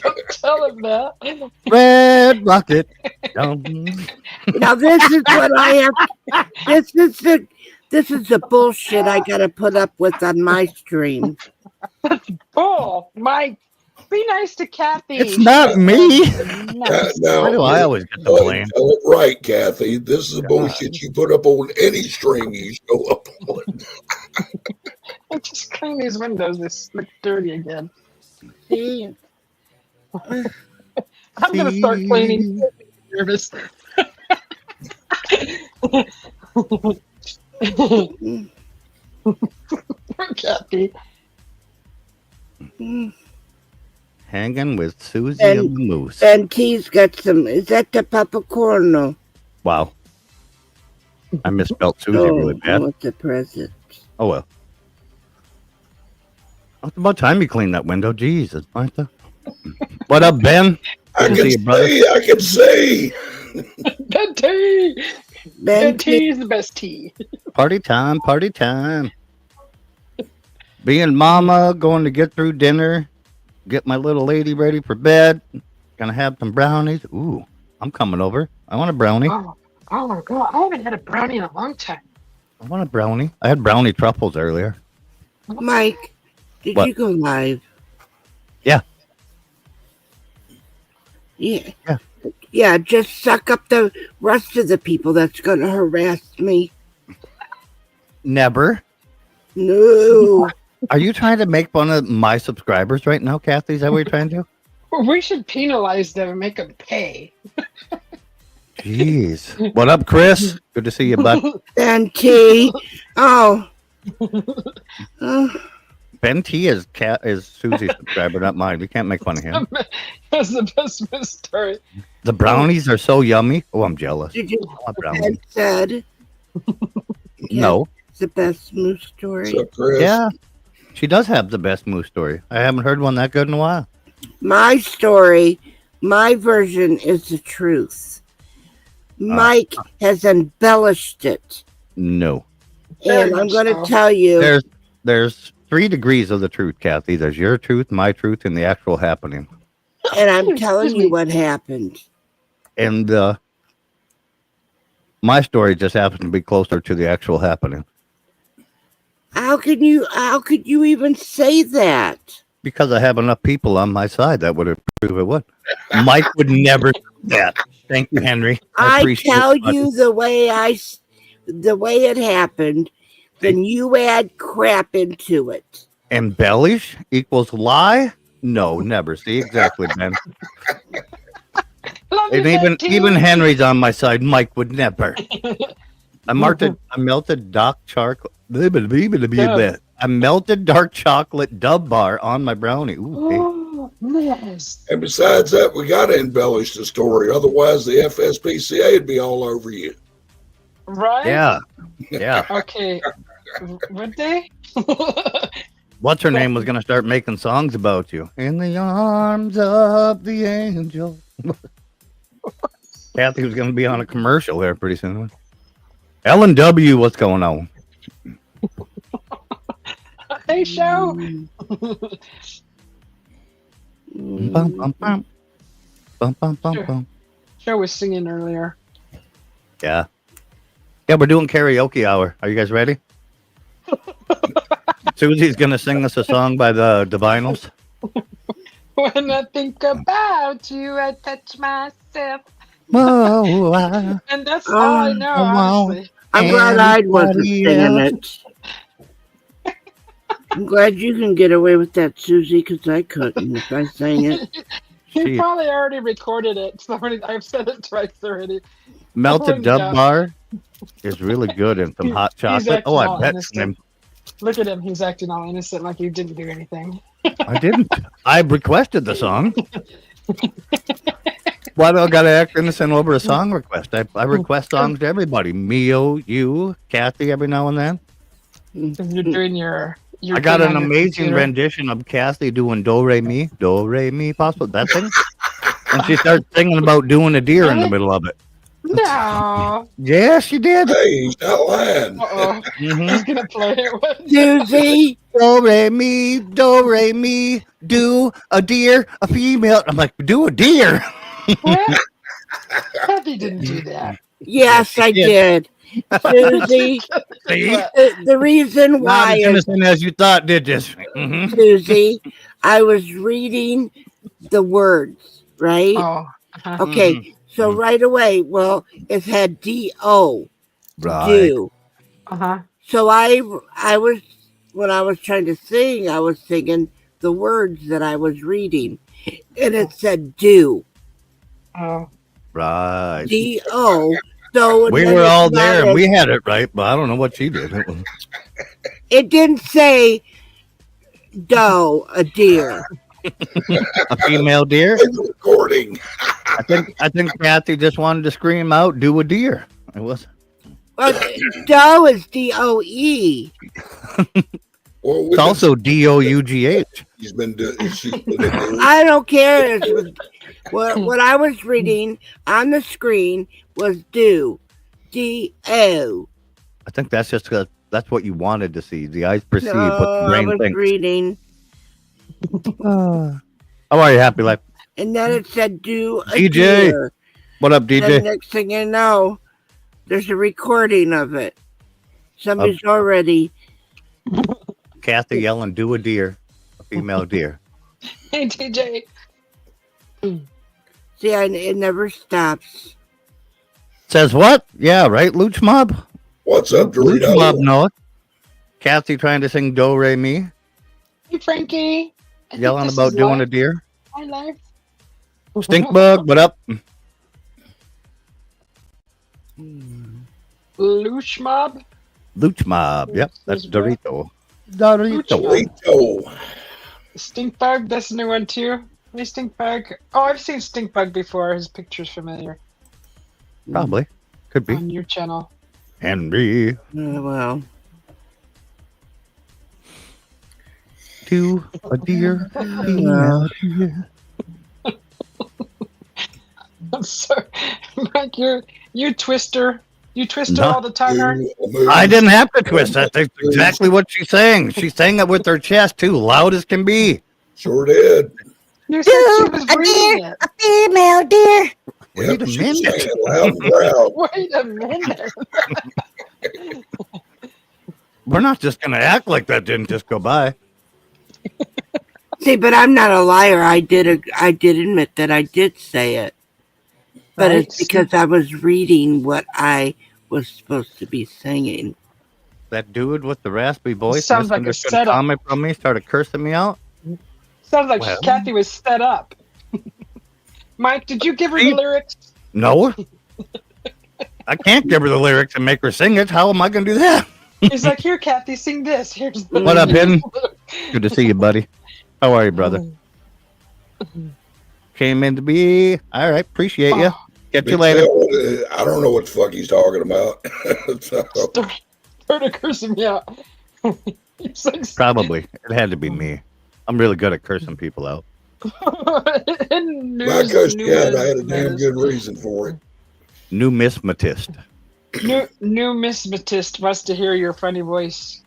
S1: Don't tell him that.
S2: Red Rocket. Dum.
S3: Now this is what I have. This is the bullshit I gotta put up with on my stream.
S1: Oh, Mike, be nice to Kathy.
S2: It's not me.
S1: Nice.
S4: Now,
S2: Why do I always get the blame?
S4: tell it right, Kathy. This is the bullshit you put up on any string you show up on.
S1: I just clean these windows. They look dirty again.
S3: See?
S1: I'm gonna start cleaning. I'm nervous. Poor Kathy.
S2: Hanging with Susie
S3: And-
S2: and the Moose.
S3: And T's got some. Is that the popcorn?
S2: Wow. I misspelled Susie really bad.
S3: What's the present?
S2: Oh, well. It's about time you clean that window. Jesus, Martha. What up, Ben?
S4: I
S2: Good to
S4: can
S2: see you, brother.
S4: see. I can see.
S1: Ben tea. Ben tea is the best tea.
S2: Party time, party time. Being mama, going to get through dinner, get my little lady ready for bed. Gonna have some brownies. Ooh, I'm coming over. I want a brownie.
S1: Oh my god, I haven't had a brownie in a long time.
S2: I want a brownie. I had brownie truffles earlier.
S3: Mike, did
S2: What?
S3: you go live?
S2: Yeah.
S3: Yeah.
S2: Yeah.
S3: Yeah, just suck up the rest of the people that's going to harass me.
S2: Never.
S3: No.
S2: Are you trying to make fun of my subscribers right now, Kathy? Is that what you're trying to do?
S1: We should penalize them and make them pay.
S2: Jeez. What up, Chris? Good to see you, bud.
S3: And T. Oh.
S2: Ben T is Susie's subscriber, not mine. We can't make fun of him.
S1: That's the best story.
S2: The brownies are so yummy. Oh, I'm jealous.
S3: Did you
S2: I want
S3: Ben
S2: brownies.
S3: said
S2: No.
S3: it's the best moose story?
S4: What's up, Chris?
S2: Yeah. She does have the best moose story. I haven't heard one that good in a while.
S3: My story, my version is the truth. Mike has embellished it.
S2: No.
S3: And I'm going to tell you.
S2: There's 3 degrees of the truth, Kathy. There's your truth, my truth, and the actual happening.
S3: And I'm telling you what happened.
S2: And my story just happens to be closer to the actual happening.
S3: How could you even say that?
S2: Because I have enough people on my side that would prove it would. Mike would never do that. Thank you, Henry.
S3: I
S2: appreciate
S3: tell
S2: it, buddy.
S3: you the way it happened, then you add crap into it.
S2: Embellish equals lie? No, never. See, exactly, Ben. And even Henry's on my side. Mike would never. I melted dark chocolate. I melted dark chocolate Dub bar on my brownie. Ooh, hey.
S1: Oh, yes.
S4: And besides that, we got to embellish the story. Otherwise, the FSPCA would be all over you.
S1: Right?
S2: Yeah. Yeah.
S1: Okay. Would they?
S2: What's her name was going to start making songs about you? In the arms of the angel. Kathy was going to be on a commercial there pretty soon. Ellen W., what's going on?
S1: Hey, show.
S2: Bum, bum, bum. Bum, bum, bum,
S1: Sure.
S2: bum.
S1: Show was singing earlier.
S2: Yeah. Yeah, we're doing karaoke hour. Are you guys ready? Susie's going to sing us a song by the Divinals.
S1: When I think about you, I touch myself.
S2: Whoa,
S1: And that's all I know, honestly.
S3: I'm glad I wasn't
S2: Anybody
S3: singing
S2: else?
S3: it. I'm glad you can get away with that, Susie, because I couldn't if I sang it.
S1: You
S2: She-
S1: probably already recorded it. So I've said it twice already.
S2: Melted
S1: Oh,
S2: Dub
S1: yeah.
S2: bar is really good and some hot chocolate. Oh, I
S1: acting
S2: bet
S1: all
S2: Slim.
S1: Look at him. He's acting all innocent like he didn't do anything.
S2: I didn't. I requested the song. Why do I gotta act innocent over a song request? I request songs to everybody. Mio, you, Kathy, every now and then.
S1: Because you're doing your your
S2: I got
S1: thing
S2: an
S1: on your
S2: amazing
S1: computer.
S2: rendition of Kathy doing do re mi possible that thing, and she starts singing about doing a deer in the
S1: Really?
S2: middle of it.
S1: No.
S2: Yeah, she did.
S4: Hey, he's not lying.
S1: Uh-oh.
S2: Mm-hmm.
S1: He's gonna play it.
S3: Susie,
S2: Do re mi, do a deer, a female. I'm like, do a deer.
S1: What? Kathy didn't do that.
S3: yes,
S2: she
S3: I
S2: did.
S3: did. Susie,
S2: See,
S3: the reason
S2: not
S3: why
S2: as
S3: is,
S2: innocent as you thought, did you? Mm-hmm.
S3: Susie, I was reading the words, right?
S1: Oh. Uh-huh.
S3: Okay, so
S2: Mhm.
S3: right away, well, it had D-O,
S2: Right.
S3: do.
S1: Uh-huh.
S3: So I was, when I was trying to sing, I was singing the words that I was reading, and it said do,
S1: Oh.
S2: Right.
S3: D-O. So
S2: We
S3: then
S2: were
S3: it
S2: all there and
S3: started-
S2: we had it right, but I don't know what she did.
S3: It didn't say doe, a deer.
S2: A female deer.
S4: Play the recording.
S2: I think Kathy just wanted to scream out, "Do a deer." It was.
S3: Well, doe is D-O-E.
S4: Well,
S2: It's also DOUGH.
S4: she's been doing. She's been doing.
S3: I don't care. What I was reading on the screen was do, D-O.
S2: I think that's just because that's what you wanted to see. The eyes perceive what
S3: No,
S2: the
S3: I
S2: brain
S3: was
S2: thinks.
S3: reading,
S2: How are you, Happy Life?
S3: and then it said do a
S2: DJ.
S3: deer.
S2: What up,
S3: Then
S2: DJ?
S3: next thing you know, there's a recording of it. Somebody's already.
S2: Kathy yelling, "Do a deer," a female deer.
S1: Hey, TJ.
S3: See, it never stops.
S2: Says what? Yeah, right. Luch Mob.
S4: What's up,
S2: Luch Mob,
S4: Dorito?
S2: know it. Kathy trying to sing "Do Re Mi,"
S1: Hey, Frankie. I think
S2: yelling
S1: this
S2: about
S1: is
S2: doing a
S1: live.
S2: deer.
S1: Hi, live.
S2: Stink bug, what up?
S1: Loosh Mob.
S2: Luch Mob. Yep, that's
S1: Who's what?
S2: Dorito. Dorito.
S4: Dorito.
S1: Stink Bug. That's a new one too. Hey, Stink Bug. Oh, I've seen Stink Bug before. His picture's familiar
S2: Probably. Could be.
S1: on your channel.
S2: Henry.
S3: Well,
S2: To a deer. Female deer.
S1: I'm sorry, Mike. You twister. You twist her
S2: No.
S1: all the time, huh?
S4: Do a move.
S2: I didn't have to twist that. That's exactly what she's saying. She's saying it with her chest too, loud as can be.
S4: Sure did.
S1: You said she was reading it.
S3: a female deer.
S2: Wait a
S4: She's
S2: minute.
S4: saying it loud and proud.
S1: Wait a minute.
S2: We're not just gonna act like that didn't just go by.
S3: See, but I'm not a liar. I did admit that I did say it, but it's
S1: Right.
S3: because I was reading what I was supposed to be singing.
S2: That dude with the raspy voice
S1: Sounds like a
S2: misunderstood
S1: setup.
S2: comment from me, started cursing me out.
S1: Sounds like
S2: Well.
S1: Kathy was set up. Mike, did you give her the
S2: See?
S1: lyrics?
S2: No. I can't give her the lyrics and make her sing it. How am I gonna do that?
S1: He's like, here, Kathy, sing this. Here's the
S2: What up, Hidden? Good to see you, buddy. How are you, brother? Came in to be. All right, appreciate you.
S1: Oh,
S2: Catch you later.
S4: I don't know what the fuck he's talking about. So,
S1: started cursing me out. He's like,
S2: Probably. It had to be me. I'm really good at cursing people out.
S4: I cussed you out. I had a damn good reason for it.
S2: Numismatist.
S1: Numismatist wants to hear your funny voice.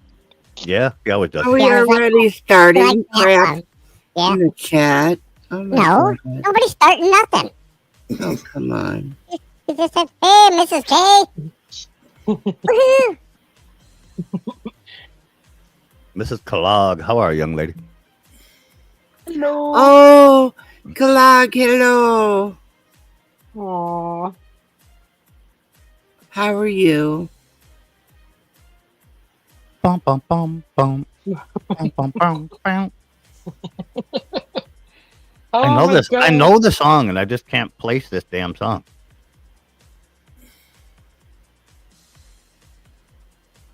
S2: Yeah, he always does.
S3: Are we
S5: Yeah,
S3: already starting crap
S5: Yeah.
S3: in the chat? Oh my
S5: No.
S3: God.
S5: Nobody's starting nothing.
S3: Oh, come on.
S5: He just said, hey, Mrs. K. Woohoo.
S2: Mrs. Kellogg, how are you, young lady?
S1: Hello.
S3: Oh, Kalag, hello.
S1: Aw.
S3: How are you?
S2: Bum, bum, bum, bum. Bum, bum, bum, bum.
S1: Oh
S2: I know
S1: my
S2: this. I
S1: God.
S2: know the song, and I just can't place this damn song.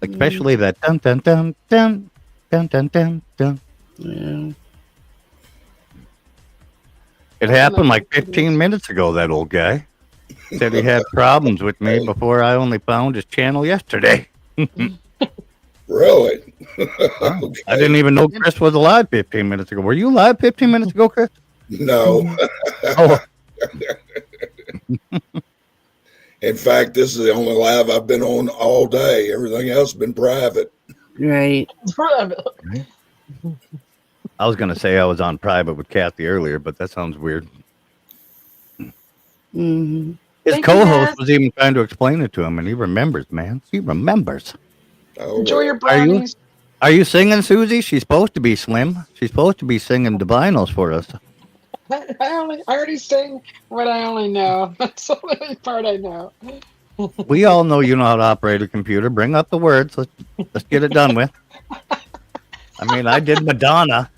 S2: Especially that dun dun dun dun dun dun dun dun.
S3: Yeah.
S2: It happened like 15 minutes ago. That old guy said he had problems with me before I only found his channel yesterday.
S4: Really?
S2: Wow.
S4: Okay.
S2: I didn't even know Chris was alive 15 minutes ago. Were you alive 15 minutes ago, Chris?
S4: No.
S2: Oh,
S4: In fact, this is the only live I've been on all day. Everything else has been private.
S3: Right.
S2: I was going to say I was on private with Kathy earlier, but that sounds weird.
S3: Mm-hmm.
S2: His
S1: Thank you,
S2: co-host
S1: Naz.
S2: was even trying to explain it to him, and he remembers, man. He remembers.
S4: Oh,
S1: Enjoy your
S2: Are you?
S1: brownies.
S2: Are you singing, Susie? She's supposed to be Slim. She's supposed to be singing Divinos for us.
S1: I already sang what I only know. That's the only part I know.
S2: We all know you know how to operate a computer. Bring up the words. Let's get it done with. I mean, I did Madonna.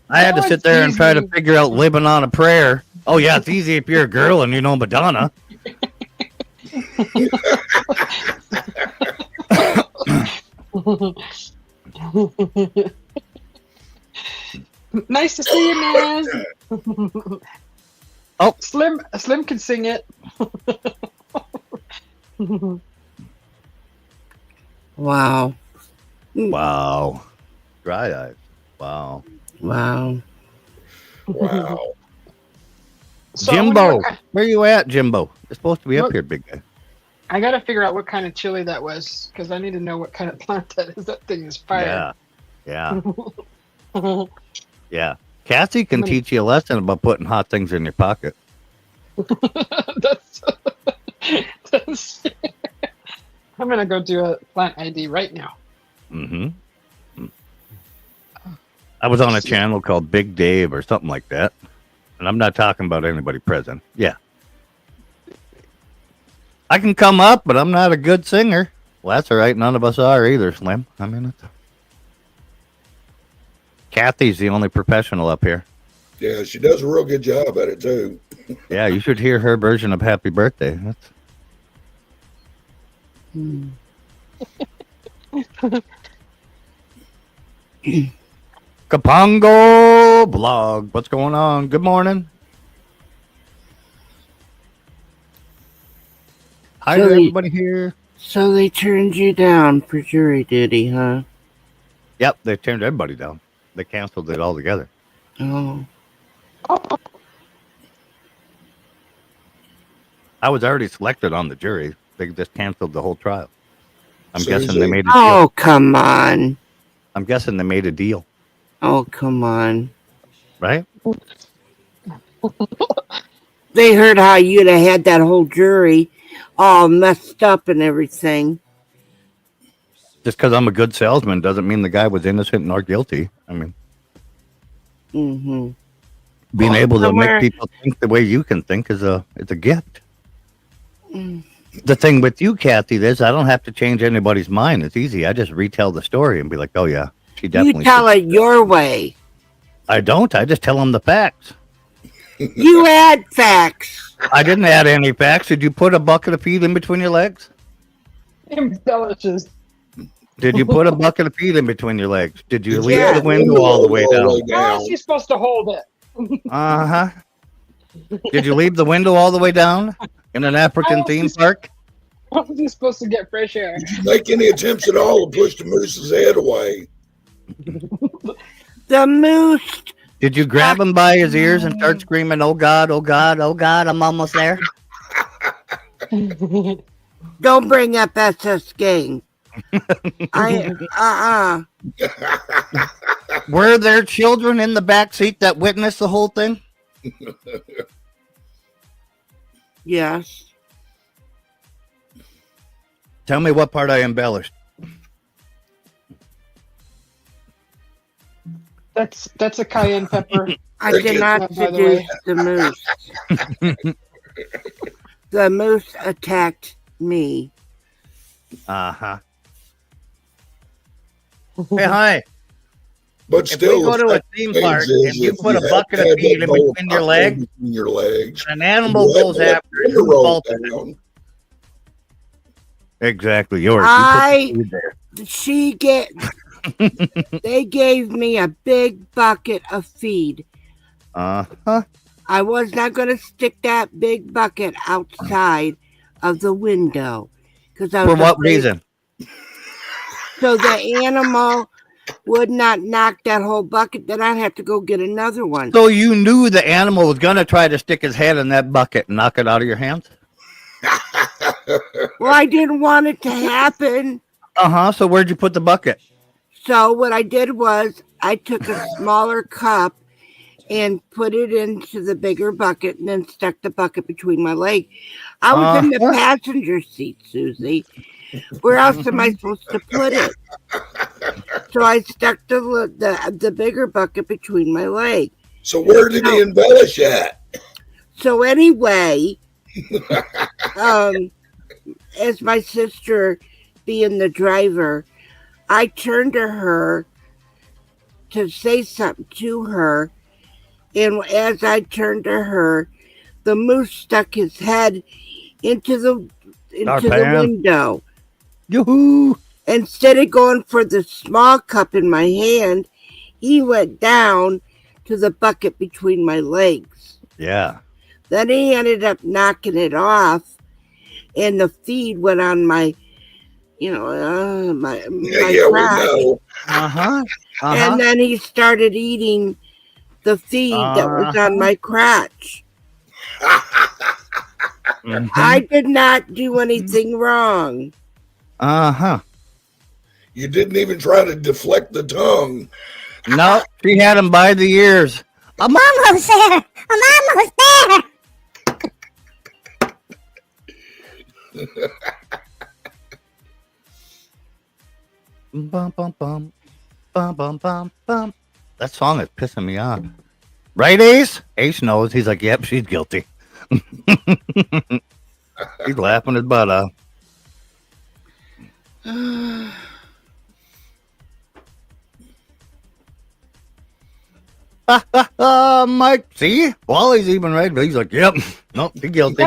S2: I had to sit there and try to figure out living on a prayer. Oh, yeah, it's easy if you're a girl and you know Madonna.
S1: Nice to see you, Naz.
S2: Oh.
S1: Slim can sing it.
S3: Wow.
S2: Wow. Dry eyes. Wow.
S3: Wow.
S4: wow.
S1: So I wonder
S2: Jimbo.
S1: what kind-
S2: Where you at, Jimbo? You're supposed to be up
S1: Look.
S2: here, big guy.
S1: I gotta figure out what kind of chili that was because I need to know what kind of plant that is. That thing is fire.
S2: Yeah. Yeah. Cassie can teach you a lesson about putting hot things in your pocket.
S1: that's, I'm gonna go do a plant ID right now.
S2: Mm-hmm. I was on a channel called Big Dave or something like that. And I'm not talking about anybody present. Yeah. I can come up, but I'm not a good singer. Well, that's all right. None of us are either, Slim. I mean, Kathy's the only professional up here.
S4: Yeah, she does a real good job at it, too.
S2: Yeah, you should hear her version of Happy Birthday. That's... Kapongo blog. What's going on? Good morning. Hi to everybody here.
S3: So they turned you down for jury duty, huh?
S2: Yep, they turned everybody down. They canceled it altogether.
S3: Oh.
S2: I was already selected on the jury. They just canceled the whole trial. I'm guessing
S4: Susie.
S2: they made a deal.
S3: Oh, come on.
S2: I'm guessing they made a deal,
S3: Oh, come on.
S2: right?
S3: They heard how you'd have had that whole jury all messed up and everything.
S2: Just because I'm a good salesman doesn't mean the guy was innocent nor guilty. I mean,
S3: Mm-hmm.
S2: being able to
S3: somewhere-
S2: make people think the way you can think is a gift.
S3: Mm.
S2: The thing with you, Kathy, is I don't have to change anybody's mind. It's easy. I just retell the story and be like, oh, yeah, she definitely.
S3: You tell it your way.
S2: I don't. I just tell them the facts.
S3: You add facts.
S2: I didn't add any facts. Did you put a bucket of feed in between your legs?
S1: Embellishes.
S2: Did you put a bucket of feed in between your legs? Did you leave
S3: Yeah.
S2: the window all the way down?
S1: How is she supposed to hold it?
S2: Uh-huh. Did you leave the window all the way down in an African theme park?
S1: How is he supposed to get fresh air?
S4: Did you make any attempts at all to push the moose's head away?
S3: The moose.
S2: Did you grab him by his ears and start screaming, oh, God, oh, God, oh, God, I'm almost there?
S3: Don't bring up SS Gang.
S2: Were there children in the back seat that witnessed the whole thing?
S3: Yes.
S2: Tell me what part I embellished.
S1: That's a cayenne pepper.
S3: I did not
S1: By the way.
S3: seduce the moose. The moose attacked me.
S2: Uh-huh. Hey, hi.
S4: But
S2: If
S4: still,
S2: we go to a theme park and you put a bucket of feed in between your legs, an animal goes after it, who's fault is it? Exactly, yours. You put the food there.
S3: They gave me a big bucket of feed.
S2: Uh-huh.
S3: I was not going to stick that big bucket outside of the window. because I
S2: For
S3: was
S2: what
S3: afraid-
S2: reason?
S3: So the animal would not knock that whole bucket. Then I'd have to go get another one.
S2: So you knew the animal was going to try to stick his head in that bucket and knock it out of your hands?
S3: Well, I didn't want it to happen.
S2: So where'd you put the bucket?
S3: So what I did was I took a smaller cup and put it into the bigger bucket and then stuck the bucket between my legs. I was in the passenger seat, Susie. Where else am I supposed to put it? So I stuck the bigger bucket between my legs.
S4: So where did he embellish at?
S3: So anyway, as my sister being the driver, I turned to her to say something to her. And as I turned to her, the moose stuck his head into the window.
S2: Yoo-hoo!
S3: Instead of going for the small cup in my hand, he went down to the bucket between my legs.
S2: Yeah.
S3: Then he ended up knocking it off, and the feed went on my, my
S4: Yeah,
S3: crotch.
S4: we know.
S3: And then he started eating the feed that was on my crotch. I did not do anything wrong.
S4: You didn't even try to deflect the tongue.
S2: No, she had him by the ears.
S5: I'm almost there. I'm almost there.
S2: Bum, bum, bum. Bum, bum, bum, bum. That song is pissing me off. Right, Ace? Ace knows. He's like, yep, she's guilty. He's laughing his butt off. Mike, see? Wally's even right, but he's like, yep, nope, he's guilty.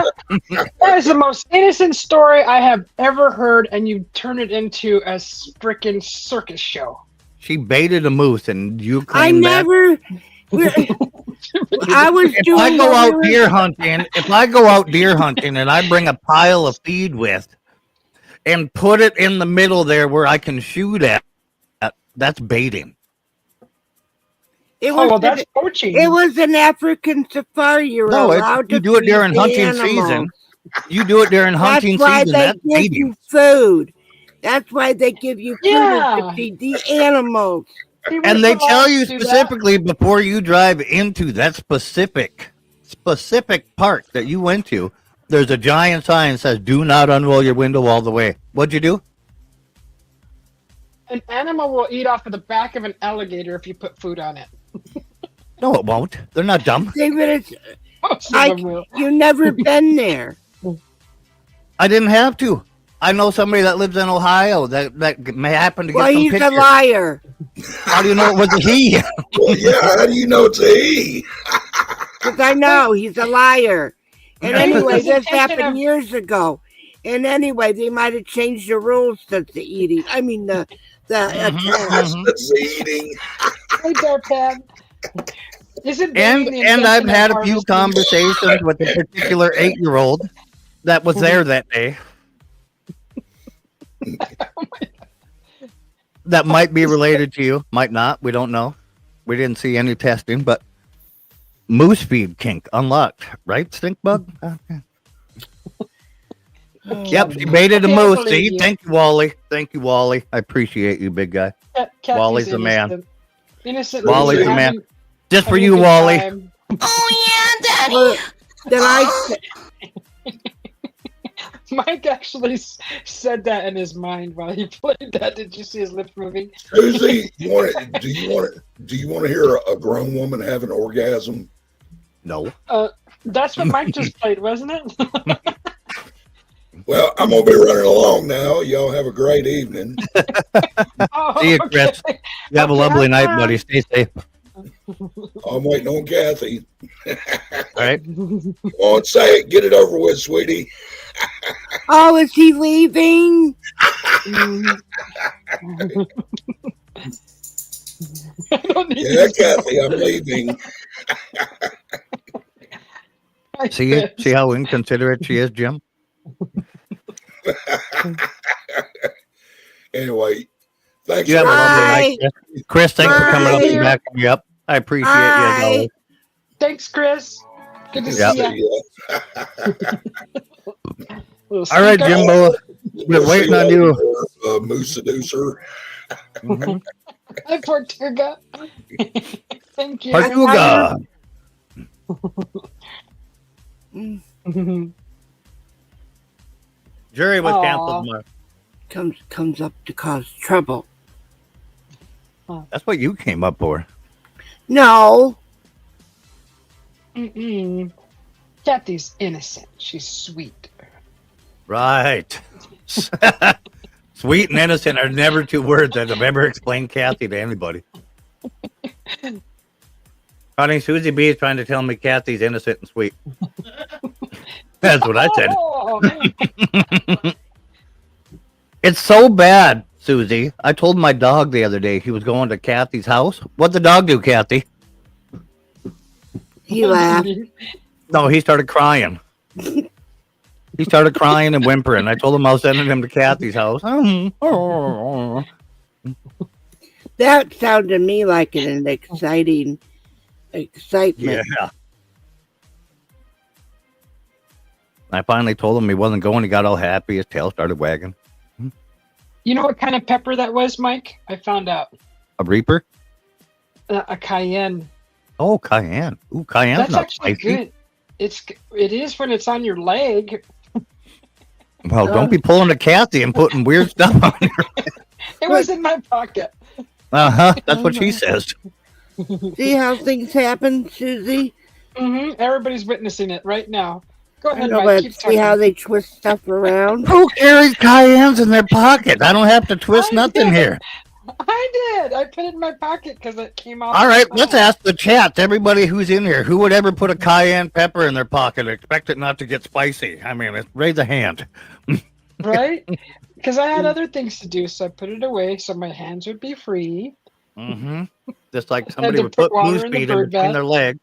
S1: That is the most innocent story I have ever heard, and you turn it into a freaking circus show.
S2: She baited a moose, and you
S3: I
S2: claim that.
S3: I was
S2: If
S3: doing.
S2: I go out deer hunting, and I bring a pile of feed with, and put it in the middle there where I can shoot at, that's baiting.
S1: That's poaching.
S3: It was an African safari. You're allowed to
S2: you do it during
S3: feed
S2: hunting
S3: animals.
S2: season. You do it during hunting
S3: That's why
S2: season.
S3: they
S2: That's
S3: give
S2: baiting.
S3: you food. That's why they give you food to feed the animals.
S2: And they tell you specifically before you drive into that specific part that you went to, there's a giant sign that says, do not unroll your window all the way. What'd you do?
S1: An animal will eat off of the back of an alligator if you put food on it.
S2: No, it won't. They're not dumb.
S3: David,
S1: Most of them will.
S3: you've never been there.
S2: I didn't have to. I know somebody that lives in Ohio that may happen to get some
S3: He's
S2: pictures.
S3: a liar.
S2: How do you know it was a he?
S4: Well, yeah, how do you know it's a he?
S3: Because I know he's a liar. And anyway, this
S1: Attention
S3: happened
S1: of-
S3: years ago. And anyway, they might have changed the rules since the eating. I mean, the
S4: It's eating.
S1: Hey there, Pat. Is it
S2: And I've had a few conversations with a particular 8-year-old that was there that day. That might be related to you, might not. We don't know. We didn't see any testing, but moose feed kink unlocked, right, Stink Bug? Yep, she baited a
S1: Okay, I
S2: moose.
S1: believe
S2: See,
S1: you.
S2: thank you, Wally. Thank you, Wally. I appreciate you, big guy. Wally's the man.
S1: Innocent.
S2: Wally's the man.
S1: having-
S2: Just for
S1: having a
S2: you,
S1: good
S2: Wally.
S1: time.
S3: Well, then I
S4: Mike
S1: actually said that in his mind while he played that. Did you see his lips moving?
S4: Susie, do you want to hear a grown woman have an orgasm?
S2: No.
S1: That's what Mike just played, wasn't it?
S4: Well, I'm gonna be running along now. Y'all have a great evening.
S1: Oh,
S2: See you, Chris.
S1: okay.
S2: You have a
S1: Okay,
S2: lovely night,
S1: bye.
S2: buddy. Stay safe.
S4: I'm waiting on Kathy.
S2: All right.
S4: Come on, say it. Get it over with, sweetie.
S3: Oh, is he leaving?
S1: I don't need
S4: Yeah,
S1: to-
S4: Kathy, I'm leaving.
S2: See how inconsiderate she is, Jim?
S4: Anyway, thanks.
S2: You have a lovely
S3: Bye.
S2: night, Chris. Chris, thanks for coming up
S3: Bye.
S2: and backing me up. I appreciate you as always.
S3: Bye.
S1: Thanks, Chris. Good to
S2: Yeah.
S1: see you.
S2: All right, Jimbo. We're waiting on you.
S4: Moose seducer.
S2: Mhm.
S1: Hi, Tortuga. Thank you.
S2: Tortuga. Jury was
S1: Aw.
S2: canceled. Mark.
S3: Comes up to cause trouble.
S2: That's what you came up for.
S3: No.
S1: Mm-mm. Kathy's innocent. She's sweet.
S2: Right. Sweet and innocent are never two words that have ever explained Kathy to anybody. Honey, Susie B is trying to tell me Kathy's innocent and sweet. That's what I said.
S1: Oh,
S2: It's so bad, Susie. I told my dog the other day he was going to Kathy's house. What'd the dog do, Kathy?
S3: He laughed.
S2: No, he started crying. He started crying and whimpering. I told him I was sending him to Kathy's house.
S3: That sounded to me like an excitement.
S2: Yeah. I finally told him he wasn't going. He got all happy. His tail started wagging.
S1: You know what kind of pepper that was, Mike? I found out.
S2: A Reaper?
S1: A cayenne.
S2: Oh, cayenne. Ooh, cayenne's
S1: That's
S2: not
S1: actually
S2: spicy.
S1: good. It is when it's on your leg.
S2: Well, don't be pulling a Kathy and putting weird stuff on your.
S1: It was in my pocket.
S2: That's what she says.
S3: See how things happen, Susie?
S1: Everybody's witnessing it right now. Go
S3: I
S1: ahead,
S3: know,
S1: Mike.
S3: but
S1: Keep
S3: see how
S1: talking.
S3: they twist stuff around?
S2: Who carries cayennes in their pocket? I don't have to twist
S1: I
S2: nothing
S1: did.
S2: here.
S1: I did. I put it in my pocket because it came off.
S2: All
S1: the
S2: right,
S1: top.
S2: let's ask the chat. Everybody who's in here, who would ever put a cayenne pepper in their pocket and expect it not to get spicy? I mean, raise a hand.
S1: Right? Because I had other things to do, so I put it away so my hands would be free.
S2: Mm-hmm. Just like somebody
S1: to
S2: would
S1: put
S2: put
S1: water
S2: moose
S1: in the
S2: feet in
S1: bird
S2: between
S1: bath.
S2: their legs.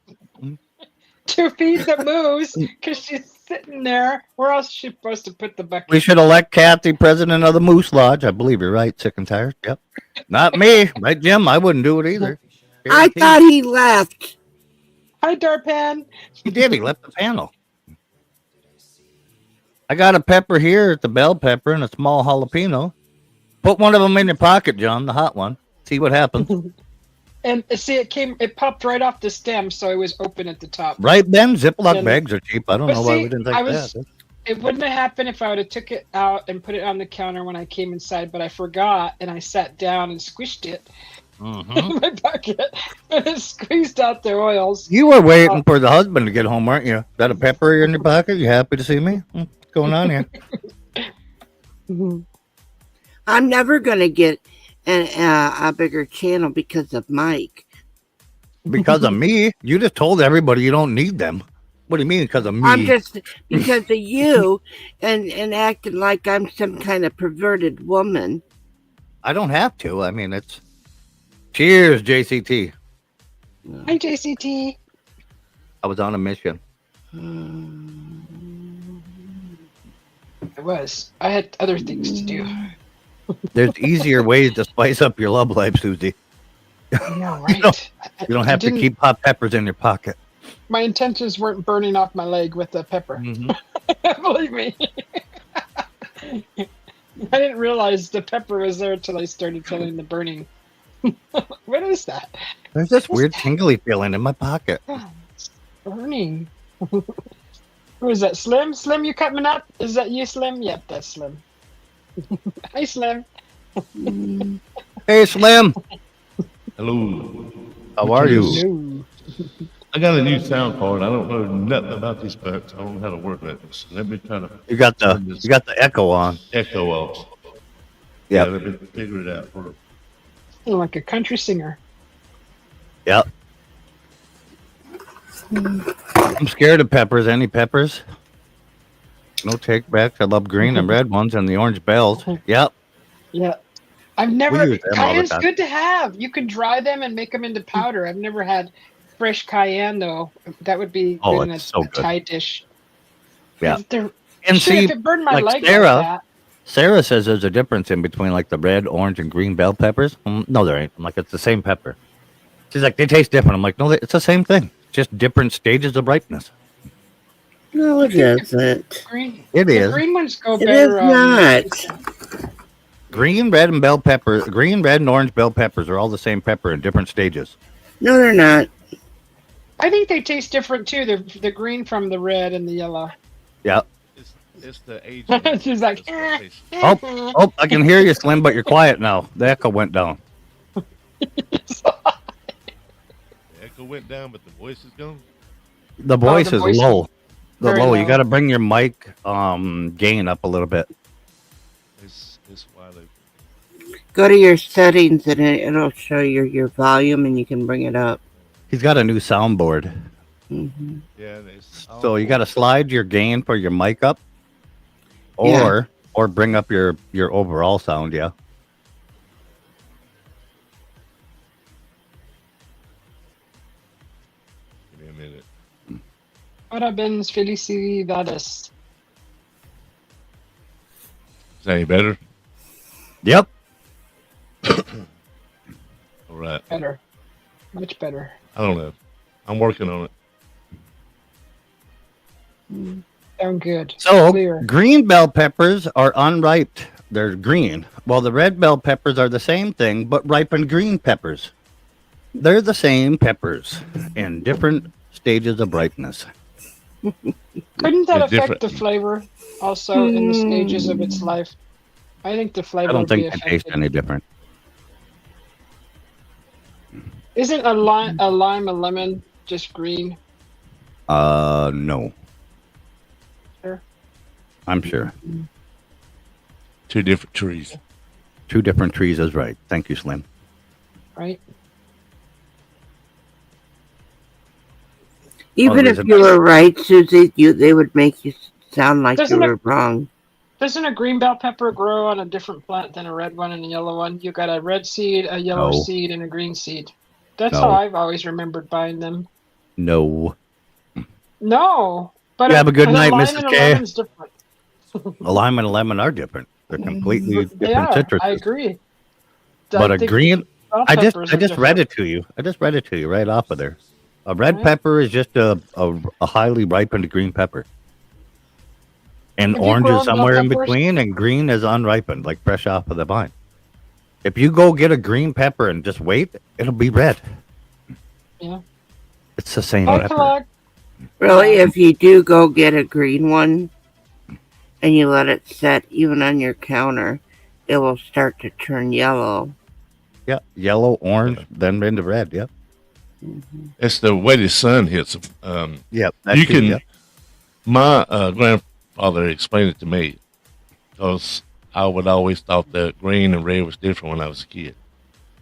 S1: To feed the moose because she's sitting there. Where else is she supposed to put the bucket?
S2: We should elect Kathy president of the Moose Lodge. I believe you're right. Sick and tired. Yep. Not me. Right, Jim? I wouldn't do it either.
S3: I thought he left.
S1: Hi, Darpan.
S2: He did. He left the panel. I got a pepper here. It's a bell pepper and a small jalapeno. Put one of them in your pocket, John, the hot one. See what happens.
S1: And see, it popped right off the stem, so it was open at the top.
S2: Right then, Ziploc
S1: And-
S2: bags are cheap. I don't
S1: But
S2: know why
S1: see,
S2: we didn't think that.
S1: It wouldn't have happened if I would have took it out and put it on the counter when I came inside, but I forgot and I sat down and squished it
S2: Mm-hmm.
S1: in my pocket and it squeezed out the oils.
S2: You were waiting for the husband to get home, weren't you? Got a pepper in your pocket? You happy to see me? What's going on here?
S3: I'm never going to get a bigger channel because of Mike.
S2: Because of me? You just told everybody you don't need them. What do you mean because of me?
S3: I'm just because of you and acting like I'm some kind of perverted woman.
S2: I don't have to. I mean, it's... Cheers, JCT.
S1: Hi, JCT.
S2: I was on a mission.
S1: I was. I had other things to do.
S2: There's easier ways to spice up your love life, Susie.
S1: Yeah, right.
S2: You don't have to keep hot peppers in your pocket.
S1: My intentions weren't burning off my leg with the pepper.
S2: Mm-hmm.
S1: Believe me. I didn't realize the pepper was there until I started feeling the burning. What is that?
S2: There's this weird tingly feeling in my pocket.
S1: Oh, it's burning. Who is that? Slim? Slim, you coming up? Is that you, Slim? Yep, that's Slim. Hi, Slim.
S2: Hey, Slim.
S6: Hello.
S2: How are you?
S1: No.
S6: I got a new sound card. I don't know nothing about these specs. I don't know how to work it. So let me try to
S2: You got the echo on.
S6: echo off.
S2: Yeah.
S6: Let me figure it out. Hold on.
S1: You're like a country singer.
S2: Yep. I'm scared of peppers. Any peppers? No take backs. I love green and red ones and the orange bells. Yep.
S1: Yeah. I've never.
S2: use them all the
S1: Cayenne's
S2: time.
S1: good to have. You can dry them and make them into powder. I've never had fresh cayenne though. That would be
S2: Oh,
S1: good in
S2: it's so good.
S1: Thai dish.
S2: Yeah.
S1: They're-
S2: And
S1: Shit,
S2: see,
S1: if it burned my
S2: like
S1: leg
S2: Sarah,
S1: like that.
S2: Sarah says there's a difference in between like the red, orange, and green bell peppers. No, there ain't. I'm like, it's the same pepper. She's like, they taste different. I'm like, no, it's the same thing. Just different stages of ripeness.
S3: No, it isn't.
S2: It
S1: The
S2: is.
S1: green ones go
S3: It
S1: better.
S3: is not.
S2: Green, red, and bell pepper. Green, red, and orange bell peppers are all the same pepper in different stages.
S3: No, they're not.
S1: I think they taste different too. The green from the red and the yellow.
S2: Yeah.
S6: It's the age.
S1: She's like,
S2: Oh, I can hear you, Slim, but you're quiet now. The echo went down.
S6: The echo went down, but the voice is gone.
S2: The voice
S1: the
S2: is
S1: voice
S2: low. The
S1: very
S2: low. You
S1: low.
S2: got to bring your mic gain up a little bit.
S6: It's why they.
S3: Go to your settings and it'll show your volume and you can bring it up.
S2: He's got a new soundboard.
S3: Hmm.
S6: Yeah, it's.
S2: So you got to slide your gain for your mic up,
S3: Yeah.
S2: or bring up your overall sound. Yeah.
S6: Give me a minute.
S1: Parabéns, felicidades.
S6: Is that any better?
S2: Yep.
S6: All right.
S1: Better. Much better.
S6: I don't know. I'm working on it.
S1: Sound good.
S2: So
S1: Clear.
S2: green bell peppers are unripe. They're green. While the red bell peppers are the same thing, but ripened green peppers. They're the same peppers in different stages of ripeness.
S1: Couldn't that
S6: They're
S1: affect
S6: different.
S1: the flavor also in the stages of its life? I think the flavor
S2: I don't
S1: would be
S2: think they taste
S1: affected.
S2: any different.
S1: Isn't a lime a lemon just green?
S2: No.
S1: Sure.
S2: I'm sure.
S6: Two different trees.
S2: Two different trees is right. Thank you, Slim.
S1: Right?
S3: Even
S2: there's
S3: if
S2: a-
S3: you were right, Susie, they would make you sound like
S1: Doesn't
S3: you
S1: it-
S3: were wrong.
S1: Doesn't a green bell pepper grow on a different plant than a red one and a yellow one? You got a red seed, a yellow
S2: No.
S1: seed, and a green seed. That's
S2: No.
S1: how I've always remembered buying them.
S2: No.
S1: No, but
S2: You have a good
S1: a
S2: night,
S1: lime
S2: Mrs.
S1: and a
S2: K.
S1: lemon's different.
S2: A lime and a lemon are different. They're completely different
S1: Yeah,
S2: citruses.
S1: I agree.
S2: But
S1: I
S2: a
S1: think
S2: green,
S1: bell
S2: I just
S1: peppers are
S2: read
S1: different.
S2: it to you. I just read it to you right off of there. A red
S1: Right.
S2: pepper is just a highly ripened green pepper. And
S1: Have you
S2: orange
S1: grown
S2: is
S1: bell
S2: somewhere in
S1: peppers?
S2: between, and green is unripened, like fresh off of the vine. If you go get a green pepper and just wait, it'll be red.
S1: Yeah.
S2: It's the same
S1: Hi,
S2: pepper.
S1: Clark.
S3: Really, if you do go get a green one and you let it set even on your counter, it will start to turn yellow.
S2: Yeah, yellow, orange, then into red. Yep.
S6: It's the way the sun hits them.
S2: Yep.
S6: You can. My grandfather explained it to me because I would always thought that green and red was different when I was a kid.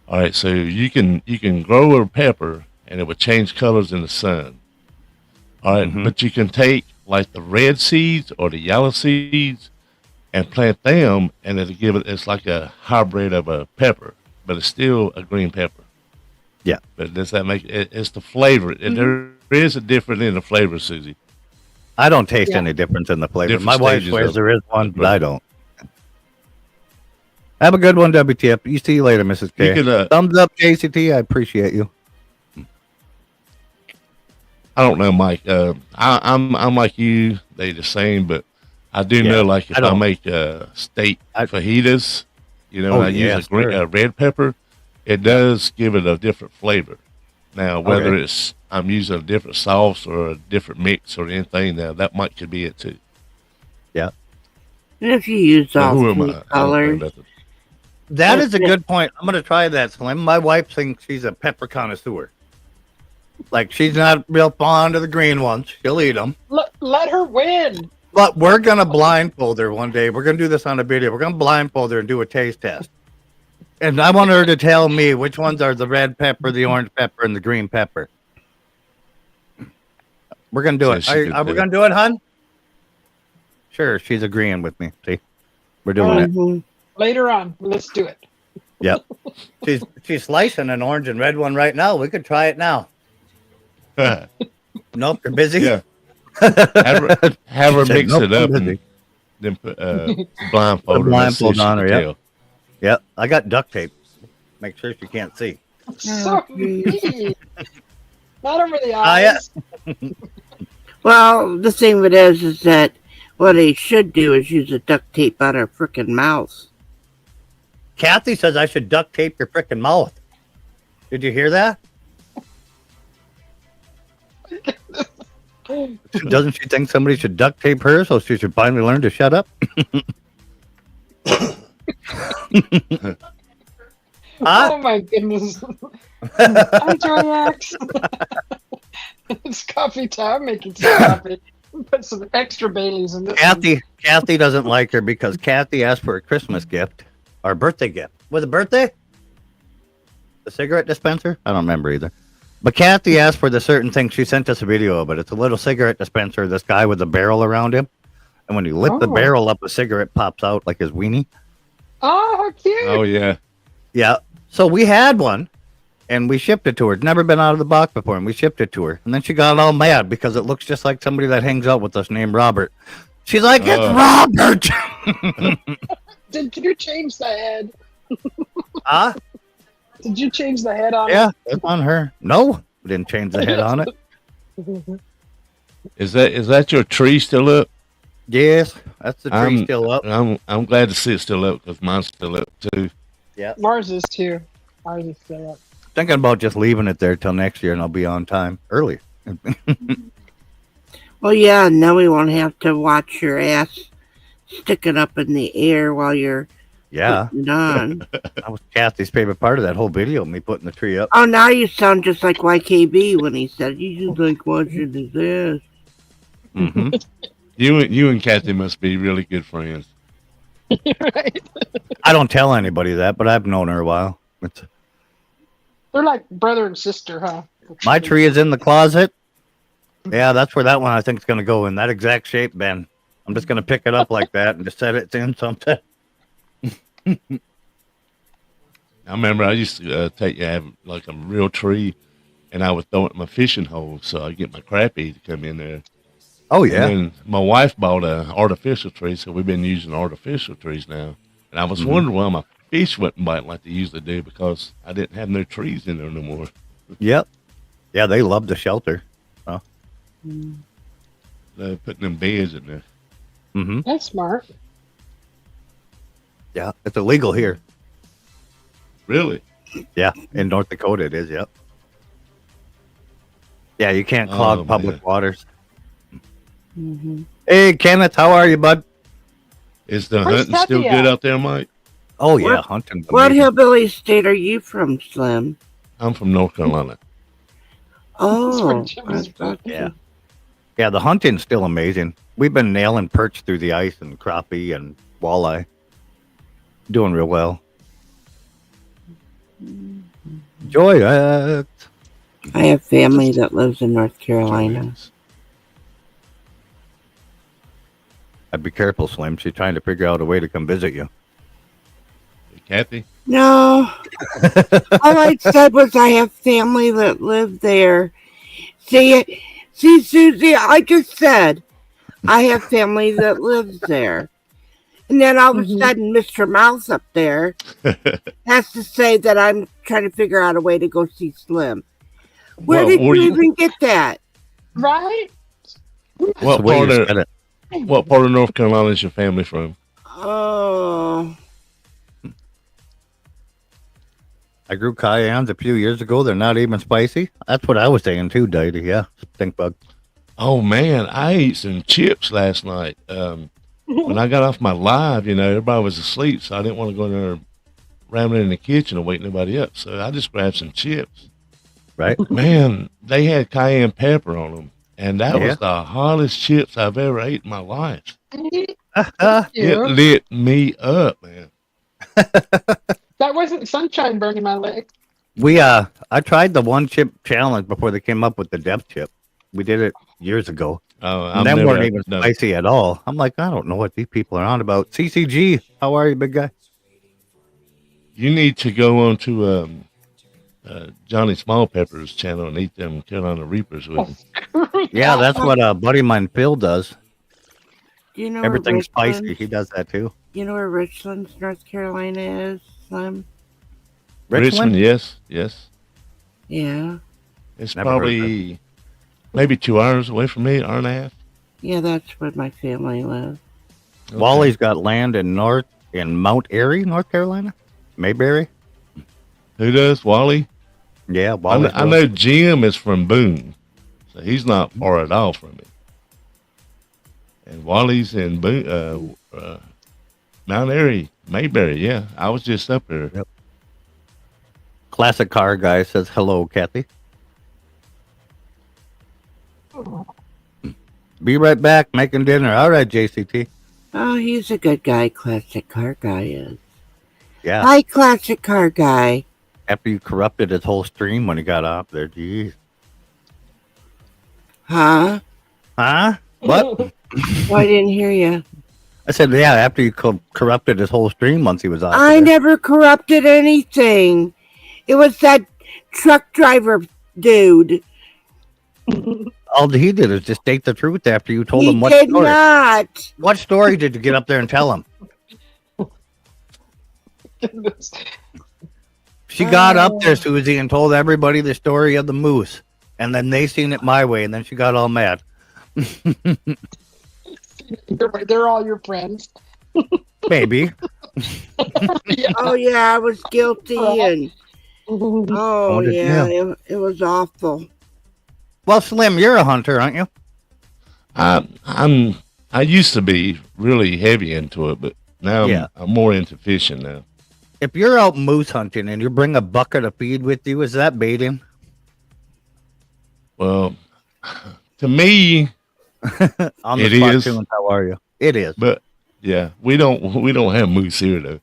S6: All right, so you can grow a pepper and it would change colors in the sun. All right,
S2: Mhm.
S6: but you can take like the red seeds or the yellow seeds and plant them, and it'll give it. It's like a hybrid of a pepper, but it's still a green pepper.
S2: Yeah.
S6: But does that make it? It's the flavor. There is a difference in the flavor, Susie.
S2: I don't taste
S1: Yeah.
S2: any difference in the flavor.
S6: Different
S2: My wife
S6: stages
S2: swears
S6: of-
S2: there is one, but I don't. Have a good one, WTF. You see you later, Mrs. K.
S6: You could,
S2: Thumbs up, JCT. I appreciate you.
S6: I don't know, Mike. I'm like you. They the same, but I do
S2: Yeah,
S6: know, like if
S2: I
S6: I,
S2: don't-
S6: make steak fajitas,
S2: Oh,
S6: I
S2: yeah,
S6: use a red pepper, it does give it a different flavor. Now, whether
S2: Okay.
S6: it's I'm using a different sauce or a different mix or anything, now that might could be it too.
S3: And if you use
S6: But
S3: all
S6: who am
S3: three
S6: I? I don't know
S3: colors,
S6: nothing.
S2: That is a good point. I'm going to try that, Slim. My wife thinks she's a pepper connoisseur. Like, she's not real fond of the green ones. She'll eat them.
S1: Let her win.
S2: But we're going to blindfold her one day. We're going to do this on a video. We're going to blindfold her and do a taste test. And I want her to tell me which ones are the red pepper, the orange pepper, and the green pepper. We're going to do
S6: So
S2: it.
S6: she could
S2: Are we
S6: do
S2: going to do it, hon? Sure, she's agreeing with me. See? We're doing it.
S3: Mhm.
S1: Later on, let's do it.
S2: Yep. She's slicing an orange and red one right now. We could try it now. Nope, you're busy.
S6: Yeah. Have her
S2: She said,
S6: mix
S2: "Nope,
S6: it
S2: I'm
S6: up
S2: busy."
S6: and then put blindfold
S2: Put
S6: her. Let's see if
S2: blindfold
S6: she
S2: on
S6: can
S2: her, yep.
S6: tell.
S2: Yep, I got duct tape. Make sure she can't see.
S1: So mean. Not over the
S2: yeah.
S1: eyes.
S3: Well, the thing of it is that what they should do is use a duct tape on her frickin' mouth.
S2: Kathy says I should duct tape your frickin' mouth. Did you hear that? Doesn't she think somebody should duct tape her so she should finally learn to shut up?
S1: Oh my goodness. I'm Joyax. It's coffee time. I'm making some coffee. Put some extra Baileys in this.
S2: Kathy doesn't like her because Kathy asked for a Christmas gift or birthday gift. Was it birthday? The cigarette dispenser? I don't remember either. But Kathy asked for the certain thing. She sent us a video of it. It's a little cigarette dispenser. This guy with a barrel around him. And when you lift the barrel up, a cigarette pops out like his weenie.
S1: Oh, how cute.
S6: Oh, yeah.
S2: Yeah. So we had one. And we shipped it to her. It's never been out of the box before, and we shipped it to her. And then she got all mad because it looks just like somebody that hangs out with us named Robert. She's like, it's Robert!
S1: Did you change the head?
S2: Huh?
S1: Did you change the head on
S2: Yeah, it's on her. No, we didn't change the head on it.
S6: Is that your tree still up?
S2: Yes, that's the tree still up.
S6: I'm glad to see it still up because mine's still up too.
S2: Yeah,
S1: Mars is too. Ours is still up.
S2: thinking about just leaving it there till next year, and I'll be on time early.
S3: Well, yeah, now we won't have to watch your ass sticking up in the air while you're putting it on.
S2: That was Kathy's favorite part of that whole video, me putting the tree up.
S3: Oh, now you sound just like YKB when he said, you just like watching his ass.
S2: Mm-hmm.
S6: You and Kathy must be really good friends.
S1: Right?
S2: I don't tell anybody that, but I've known her a while.
S1: They're like brother and sister, huh?
S2: My tree is in the closet. Yeah, that's where that one I think is going to go, in that exact shape, Ben. I'm just going to pick it up like that and just set it in something.
S6: I remember I used to have like a real tree, and I would throw it in my fishing hole so I get my crappie to come in there.
S2: Oh, yeah.
S6: And then my wife bought an artificial tree, so we've been using artificial trees now. And I was wondering why my fish wouldn't bite like they usually do because I didn't have no trees in there no more.
S2: Yep. Yeah, they love the shelter. Oh.
S6: They're putting them beds in there.
S2: Mm-hmm.
S1: That's smart.
S2: Yeah, it's illegal here.
S6: Really?
S2: Yeah, in North Dakota it is, yep. Yeah, you can't clog public waters.
S3: Mm-hmm.
S2: Hey, Kenneth, how are you, bud?
S6: Is the
S1: Where's
S6: hunting still
S1: Tucky
S6: good
S1: at?
S6: out there, Mike?
S2: Oh, yeah,
S3: What-
S2: hunting.
S3: What hillbilly state are you from, Slim?
S6: I'm from North Carolina.
S3: Oh,
S1: Jimmy's from.
S2: Yeah. Yeah, the hunting's still amazing. We've been nailing perch through the ice and crappie and walleye. Doing real well. Enjoy it.
S3: I have family that lives in North Carolina.
S2: I'd be careful, Slim. She's trying to figure out a way to come visit you.
S6: Kathy?
S3: No. All I said was I have family that live there. See, Susie, I just said I have family that lives there. And then all of a sudden, Mr. Mouse up there has to say that I'm trying to figure out a way to go see Slim. Where did you even get that?
S1: Right?
S6: What part of North Carolina is your family from?
S3: Oh.
S2: I grew cayennes a few years ago. They're not even spicy. That's what I was saying too, Daddy. Yeah, stink bug.
S6: Oh, man, I ate some chips last night. When I got off my live, everybody was asleep, so I didn't want to go in there rambling in the kitchen and wake nobody up. So I just grabbed some chips.
S2: Right?
S6: Man, they had cayenne pepper on them, and that was the hottest chips I've ever ate in my life. It lit me up, man.
S1: That wasn't sunshine burning my leg.
S2: I tried the one chip challenge before they came up with the depth chip. We did it years ago.
S6: Oh,
S2: and them weren't even spicy at all. I'm like, I don't know what these people are on about. CCG, how are you, big guy?
S6: You need to go on to Johnny Small Pepper's channel and eat them Carolina Reapers with him.
S2: Yeah, that's what a buddy of mine, Phil, does.
S3: Do you know where
S2: Everything's spicy.
S3: Richlands?
S2: He does that too.
S3: You know where Richlands, North Carolina is? You know where Richlands, North Carolina is, Slim?
S2: Richland?
S6: Yes.
S3: Yeah.
S6: It's
S2: Never heard of it.
S6: probably maybe 2 hours away from me, hour and a half.
S3: Yeah, that's where my family lives.
S6: Okay.
S2: Wally's got land in Mount Airy, North Carolina. Mayberry.
S6: Who does? Wally?
S2: Yeah,
S6: I,
S2: Wally's.
S6: I know Jim is from Boone, so he's not far at all from me. And Wally's in Boone, Mount Airy, Mayberry. Yeah, I was just up there.
S2: Yep. Classic car guy says hello, Kathy. Be right back, making dinner. All right, JCT.
S3: Oh, he's a good guy. Classic car guy is.
S2: Yeah.
S3: Hi, classic car guy.
S2: After you corrupted his whole stream when he got off there, geez.
S3: Huh?
S2: Huh? What?
S3: Oh, I didn't hear you.
S2: I said, yeah. After you corrupted his whole stream once he was off.
S3: I
S2: there.
S3: never corrupted anything. It was that truck driver dude.
S2: All he did is just state the truth after you told
S3: He
S2: him what
S3: did
S2: story.
S3: not.
S2: What story did you get up there and tell him?
S1: Goodness.
S2: She got up there, Susie, and told everybody the story of the moose. And then they seen it my way, and then she got all mad.
S1: They're all your friends.
S2: Maybe.
S1: Yeah.
S3: Oh yeah, I was guilty, and
S2: Oh, did
S3: yeah, it was awful.
S2: Well, Slim, you're a hunter, aren't you?
S6: I used to be really heavy into it, but now
S2: Yeah.
S6: I'm more into fishing now.
S2: If you're out moose hunting and you bring a bucket of feed with you, is that baiting?
S6: Well, to me,
S2: On the
S6: It
S2: spot,
S6: is.
S2: Tunes, how are you? It is.
S6: but yeah, we don't have moose here though.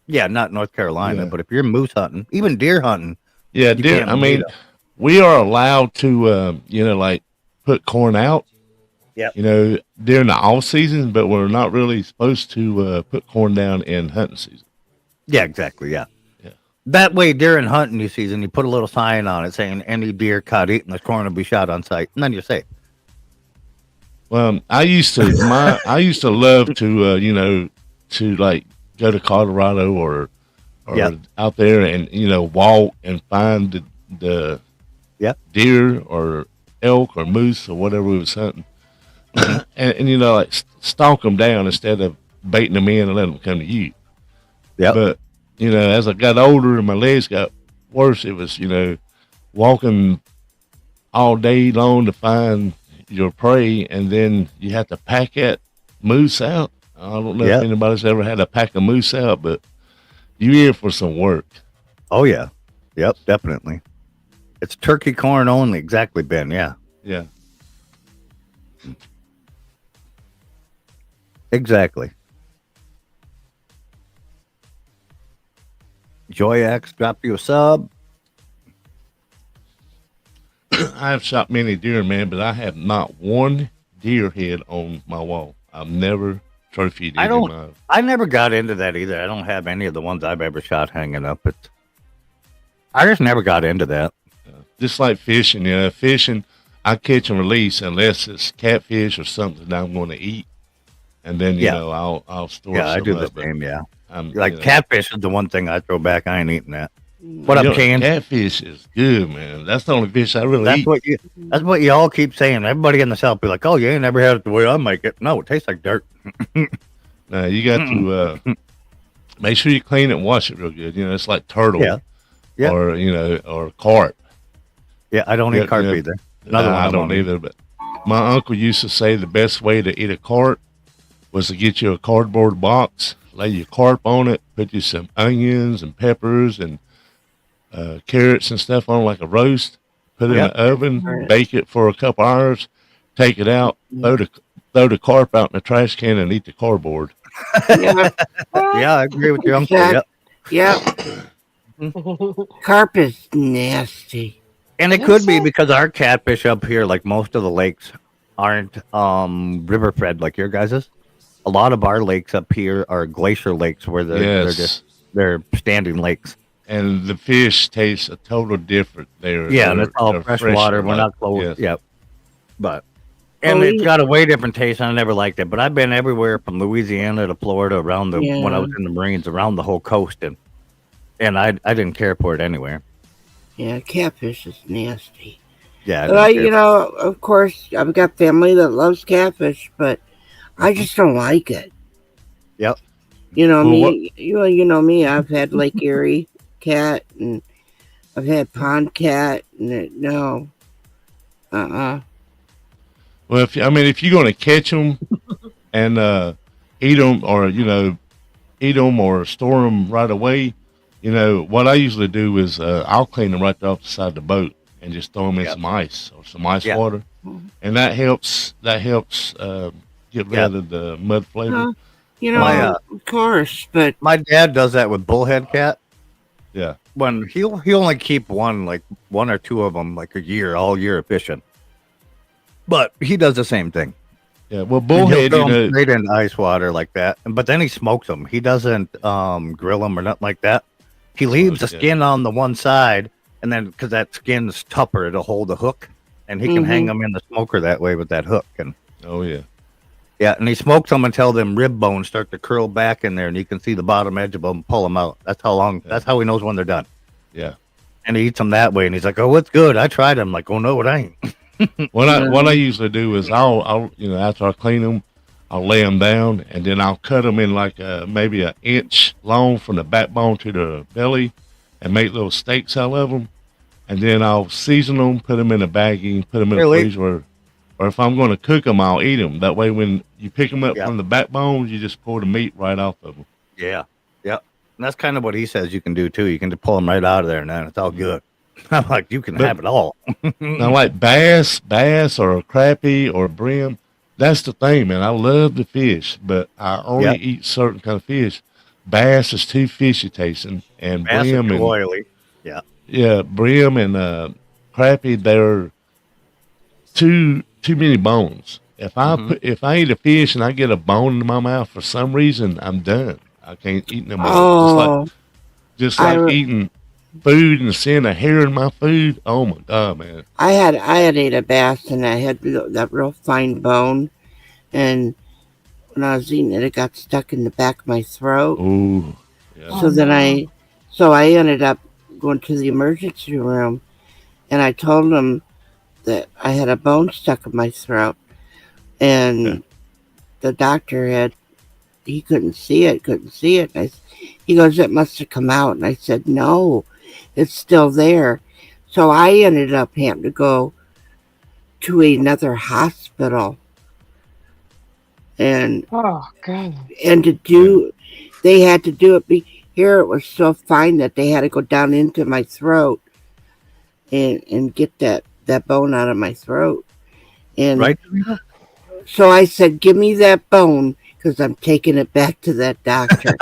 S2: Yeah, not North Carolina,
S6: Yeah.
S2: but if you're moose hunting, even deer hunting,
S6: Yeah,
S2: You
S6: deer.
S2: can't
S6: I mean,
S2: beat 'em.
S6: we are allowed to, like put corn out.
S2: Yep.
S6: During the off season, but we're not really supposed to put corn down in hunting season.
S2: yeah, exactly, yeah.
S6: Yeah.
S2: That way, during hunting season, you put a little sign on it saying any deer caught eating this corn will be shot on sight, and then you're safe.
S6: Well, I used to love to to like go to Colorado or
S2: Yep.
S6: out there and walk and find the
S2: Yep.
S6: deer or elk or moose or whatever we was hunting, and like stalk them down instead of baiting them in and letting them come to you.
S2: Yep.
S6: But as I got older and my legs got worse, it was walking all day long to find your prey, and then you have to pack that moose out. I don't know
S2: Yep.
S6: if anybody's ever had to pack a moose out, but you're in for some work.
S2: Oh, yeah. Yep, definitely. It's turkey corn only. Exactly, Ben. Yeah,
S6: Yeah.
S2: exactly. Joyax dropped you a sub.
S6: I've shot many deer, man, but I have not one deer head on my wall. I've never trophied
S2: I
S6: any
S2: don't-
S6: of my.
S2: I never got into that either. I don't have any of the ones I've ever shot hanging up. I just never got into that.
S6: Just like fishing, fishing, I catch and release unless it's catfish or something that I'm going to eat, and then
S2: Yeah.
S6: I'll store.
S2: Yeah, I
S6: some
S2: do the
S6: up, but
S2: same. Yeah,
S6: I'm,
S2: like catfish is the one thing I throw back. I ain't eating that. What up, Kane?
S6: Catfish is good, man. That's the only fish I really
S2: That's
S6: eat.
S2: That's what you all keep saying. Everybody in the South be like, "Oh, you ain't never had it the way I make it." No, it tastes like dirt.
S6: Now you got to make sure you clean it and wash it real good. It's like turtle,
S2: Yeah. Yeah.
S6: or carp.
S2: Yeah, I don't
S6: Yeah,
S2: eat carp
S6: yeah.
S2: either. Another one
S6: I
S2: I
S6: don't
S2: won't eat.
S6: either. But my uncle used to say the best way to eat a carp was to get you a cardboard box, lay your carp on it, put you some onions and peppers and carrots and stuff on like a roast, put it
S2: Yep.
S6: in the oven, bake it for a couple hours, take it out, throw the carp out in the trash can and eat the cardboard.
S3: Yeah,
S2: Yeah, I agree with your uncle.
S3: Exact-
S2: Yep.
S3: yeah. Carp is nasty.
S2: And it could be because our catfish up here, like most of the lakes, aren't river fed like your guys's. A lot of our lakes up here are glacier lakes where they're standing lakes.
S6: And the fish taste a total different.
S2: Yeah, and it's all fresh water. We're not close.
S6: Yes.
S2: Yep. But And it's
S3: we,
S2: got a way different taste. I never liked it, but I've been everywhere from Louisiana to Florida, around the when I
S3: yeah,
S2: was in the Marines, around the whole coast, and I didn't care for it anywhere.
S3: yeah, catfish is nasty.
S2: Yeah, I
S3: But
S2: didn't care.
S3: of course, I've got family that loves catfish, but I
S2: Mhm.
S3: just don't like it.
S2: Yep.
S3: You know
S6: Well, what?
S3: me. You know me. I've had Lake Erie cat, and I've had pond cat, and no,
S6: Well, if you're going to catch them and eat them, or eat them or store them right away, what I usually do is I'll clean them right off the side of the boat and just throw them in
S2: Yep.
S6: some ice or some ice
S2: Yeah.
S6: water, and that helps. Get
S2: Yeah.
S6: rid of the mud flavor.
S3: uh,
S2: My
S3: of course, but
S2: my dad does that with bullhead cat.
S6: Yeah,
S2: When he'll only keep one or two of them like a year, all year of fishing. But he does the same thing.
S6: yeah. Well,
S2: And he'll
S6: bullhead,
S2: throw them straight into ice water like that. But then he smokes them. He doesn't grill them or nothing like that. He leaves the
S6: yeah.
S2: skin on the one side, and then because that skin's tougher, it'll hold the hook, and he can hang them in the smoker that way with that hook. And
S6: Oh yeah.
S2: yeah, and he smokes them until them rib bones start to curl back in there, and you can see the bottom edge of them, pull them out. That's how long.
S6: Yeah.
S2: That's how he knows when they're done.
S6: Yeah.
S2: And he eats them that way, and he's like, "Oh, it's good. I tried them." Like, "Oh no, it ain't."
S6: What I usually do is I'll after I clean them, I'll lay them down and then I'll cut them in like maybe an inch long from the backbone to the belly, and make little steaks out of them, and then I'll season them, put them in a baggie, put them in a
S2: Really?
S6: freezer, or if I'm going to cook them, I'll eat them. That way, when you pick them up
S2: Yeah.
S6: from the backbone, you just pour the meat right off of them.
S2: Yeah, yep. And that's kind of what he says you can do too. You can just pull them right out of there, and then it's all good. I'm like, you can
S6: But-
S2: have it all.
S6: Now, like bass or crappie or brim, that's the thing, man. I love the fish, but I only
S2: Yep.
S6: eat certain kind of fish. Bass is too fishy tasting, and
S2: Bass
S6: brim
S2: are
S6: and
S2: too oily.
S6: brim and crappie, they're too many bones. If I eat a fish and I get a bone in my mouth for some reason, I'm done. I can't eat no more.
S3: oh,
S6: Just
S3: I
S6: like
S3: re-
S6: eating food and seeing a hair in my food. Oh my god, man!
S3: I had ate a bass, and I had that real fine bone, and when I was eating it, it got stuck in the back of my throat.
S6: Ooh, yeah.
S3: So then I ended up going to the emergency room, and I told them that I had a bone stuck in my throat, and the doctor he couldn't see it. And he goes, "It must have come out," and I said, "No, it's still there." So I ended up having to go to another hospital, and
S1: Oh God.
S3: they had to do it. Here it was so fine that they had to go down into my throat and get that bone out of my throat. And
S2: Right?
S3: so I said, "Give me that bone, because I'm taking it back to that doctor.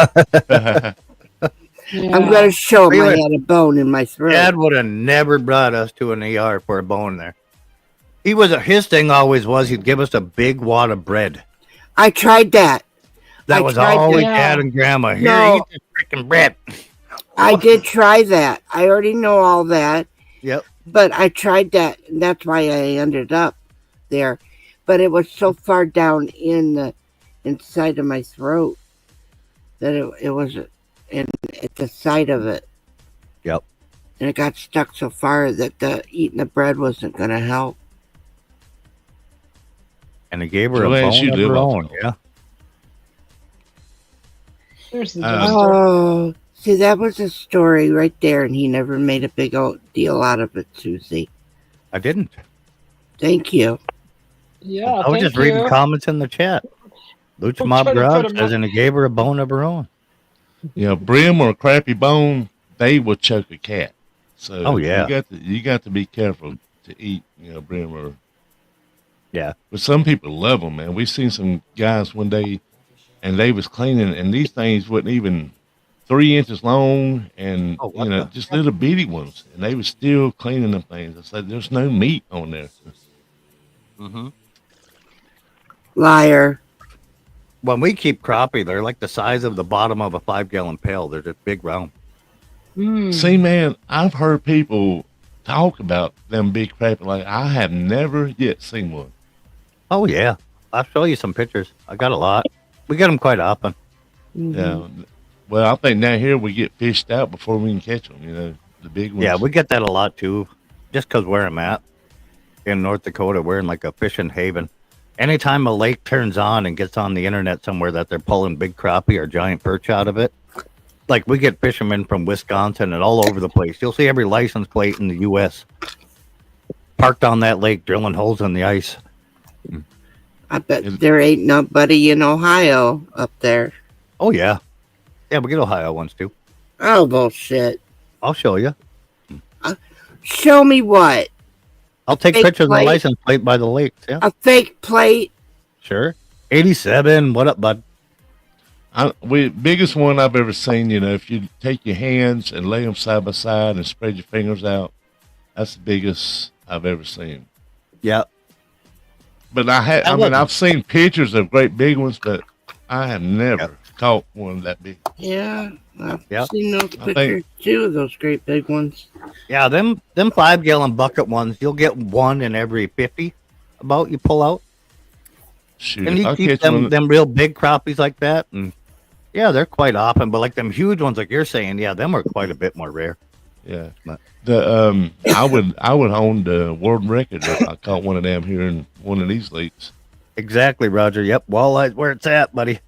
S1: Yeah.
S3: I'm going to show him I
S2: Really?
S3: had a bone in my throat."
S2: Dad would have never brought us to an ER for a bone there. His thing always was he'd give us a big wad of bread.
S3: I tried that.
S2: That
S3: I
S2: was
S3: tried
S2: always
S1: that.
S2: Dad and Grandma. Here,
S3: No.
S2: eat this freaking bread.
S3: I did try that. I already know all that,
S2: Yep.
S3: but I tried that, and that's why I ended up there. But it was so far down in the inside of my throat that it was at the side of it.
S2: Yep.
S3: And it got stuck so far that eating the bread wasn't going to help.
S2: And he gave her
S6: So
S2: a
S6: as
S2: bone
S6: you
S2: of
S6: live
S2: her
S6: off
S2: own.
S6: of-
S2: Yeah.
S1: There's the
S6: Um,
S1: jester.
S3: Oh, see, that was a story right there, and he never made a big old deal out of it, Susie.
S2: I didn't.
S3: Thank you.
S1: Yeah.
S2: I was
S1: thank
S2: just
S1: you.
S2: reading comments in the chat. Lucha
S1: I'm
S2: Mob
S1: trying to put
S2: Garage
S1: 'em
S2: says,
S1: up.
S2: and he gave her a bone of her own.
S6: Brim or crappie bone, they will choke a cat. So
S2: Oh, yeah.
S6: you got to be careful to eat brim or.
S2: Yeah.
S6: But some people love them, man. We seen some guys one day, and they was cleaning, and these things wasn't even 3 inches long, and
S2: Oh, what the-
S6: just little bitty ones, and they was still cleaning them things. I said, "There's no meat on there."
S2: Mm-hmm.
S3: Liar.
S2: When we keep crappie, they're like the size of the bottom of a 5-gallon pail. They're just big round.
S1: Mm.
S6: See, man, I've heard people talk about them big crappie. Like I have never yet seen one.
S2: Oh yeah, I'll show you some pictures. I got a lot. We get them quite often.
S6: Yeah. Well, I think down here we get fished out before we can catch them. You know, the big ones.
S2: Yeah, we get that a lot too. Just because where I'm at in North Dakota, we're in like a fishing haven. Anytime a lake turns on and gets on the internet somewhere that they're pulling big crappie or giant perch out of it, like we get fishermen from Wisconsin and all over the place. You'll see every license plate in the U.S. parked on that lake, drilling holes in the ice.
S3: I bet there ain't nobody in Ohio up there.
S2: Oh yeah, yeah, we get Ohio ones too.
S3: Oh, bullshit.
S2: I'll show you.
S3: Show me what?
S2: I'll take
S3: Fake
S2: pictures of the
S3: plate?
S2: license plate by the lake. Yeah,
S3: A fake plate?
S2: sure. 87. What up, bud?
S6: Biggest one I've ever seen. You know, if you take your hands and lay them side by side and spread your fingers out, that's the biggest I've ever seen.
S2: Yeah.
S6: But I've seen pictures of great big ones, but I have never caught one that big.
S3: Yeah. I've
S2: Yep.
S3: seen those pictures too of those great big ones.
S2: Yeah, them 5-gallon bucket ones, you'll get one in every 50 about you pull out.
S6: Shoot,
S2: And you
S6: I'll
S2: keep
S6: catch
S2: them
S6: one.
S2: real big crappies like that. And yeah, they're quite often, but like them huge ones like you're saying, yeah, them are quite a bit more rare.
S6: Yeah.
S2: But
S6: I would own the world record if I caught one of them here in one of these lakes.
S2: exactly, Roger. Yep, walleye where it's at, buddy.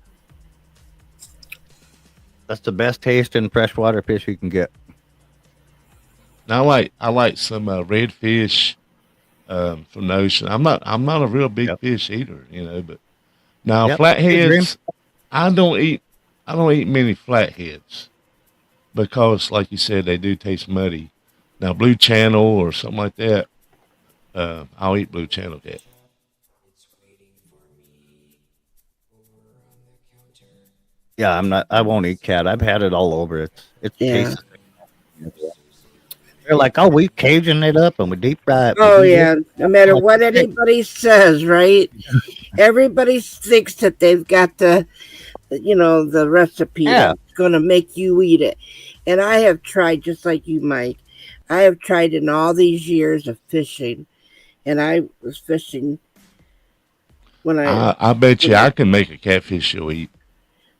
S2: That's the best tasting freshwater fish you can get.
S6: Now I like some redfish from the ocean. I'm not a real big fish eater, you know, but now
S2: Yep.
S6: flatheads, I don't eat many flatheads because like you said, they do taste muddy. Now blue channel or something like that, I'll eat blue channel cat.
S2: Yeah, I won't eat cat. I've had it all over. It's
S3: Yeah.
S2: tastes. They're like, oh, we Cajun it up and we deep fry it.
S3: Oh, yeah. No matter what anybody says, right? Everybody thinks that they've got the recipe
S2: Yeah.
S3: that's going to make you eat it. And I have tried, just like you, Mike. I have tried in all these years of fishing. And I was fishing when
S6: I bet you I can make a catfish you'll eat.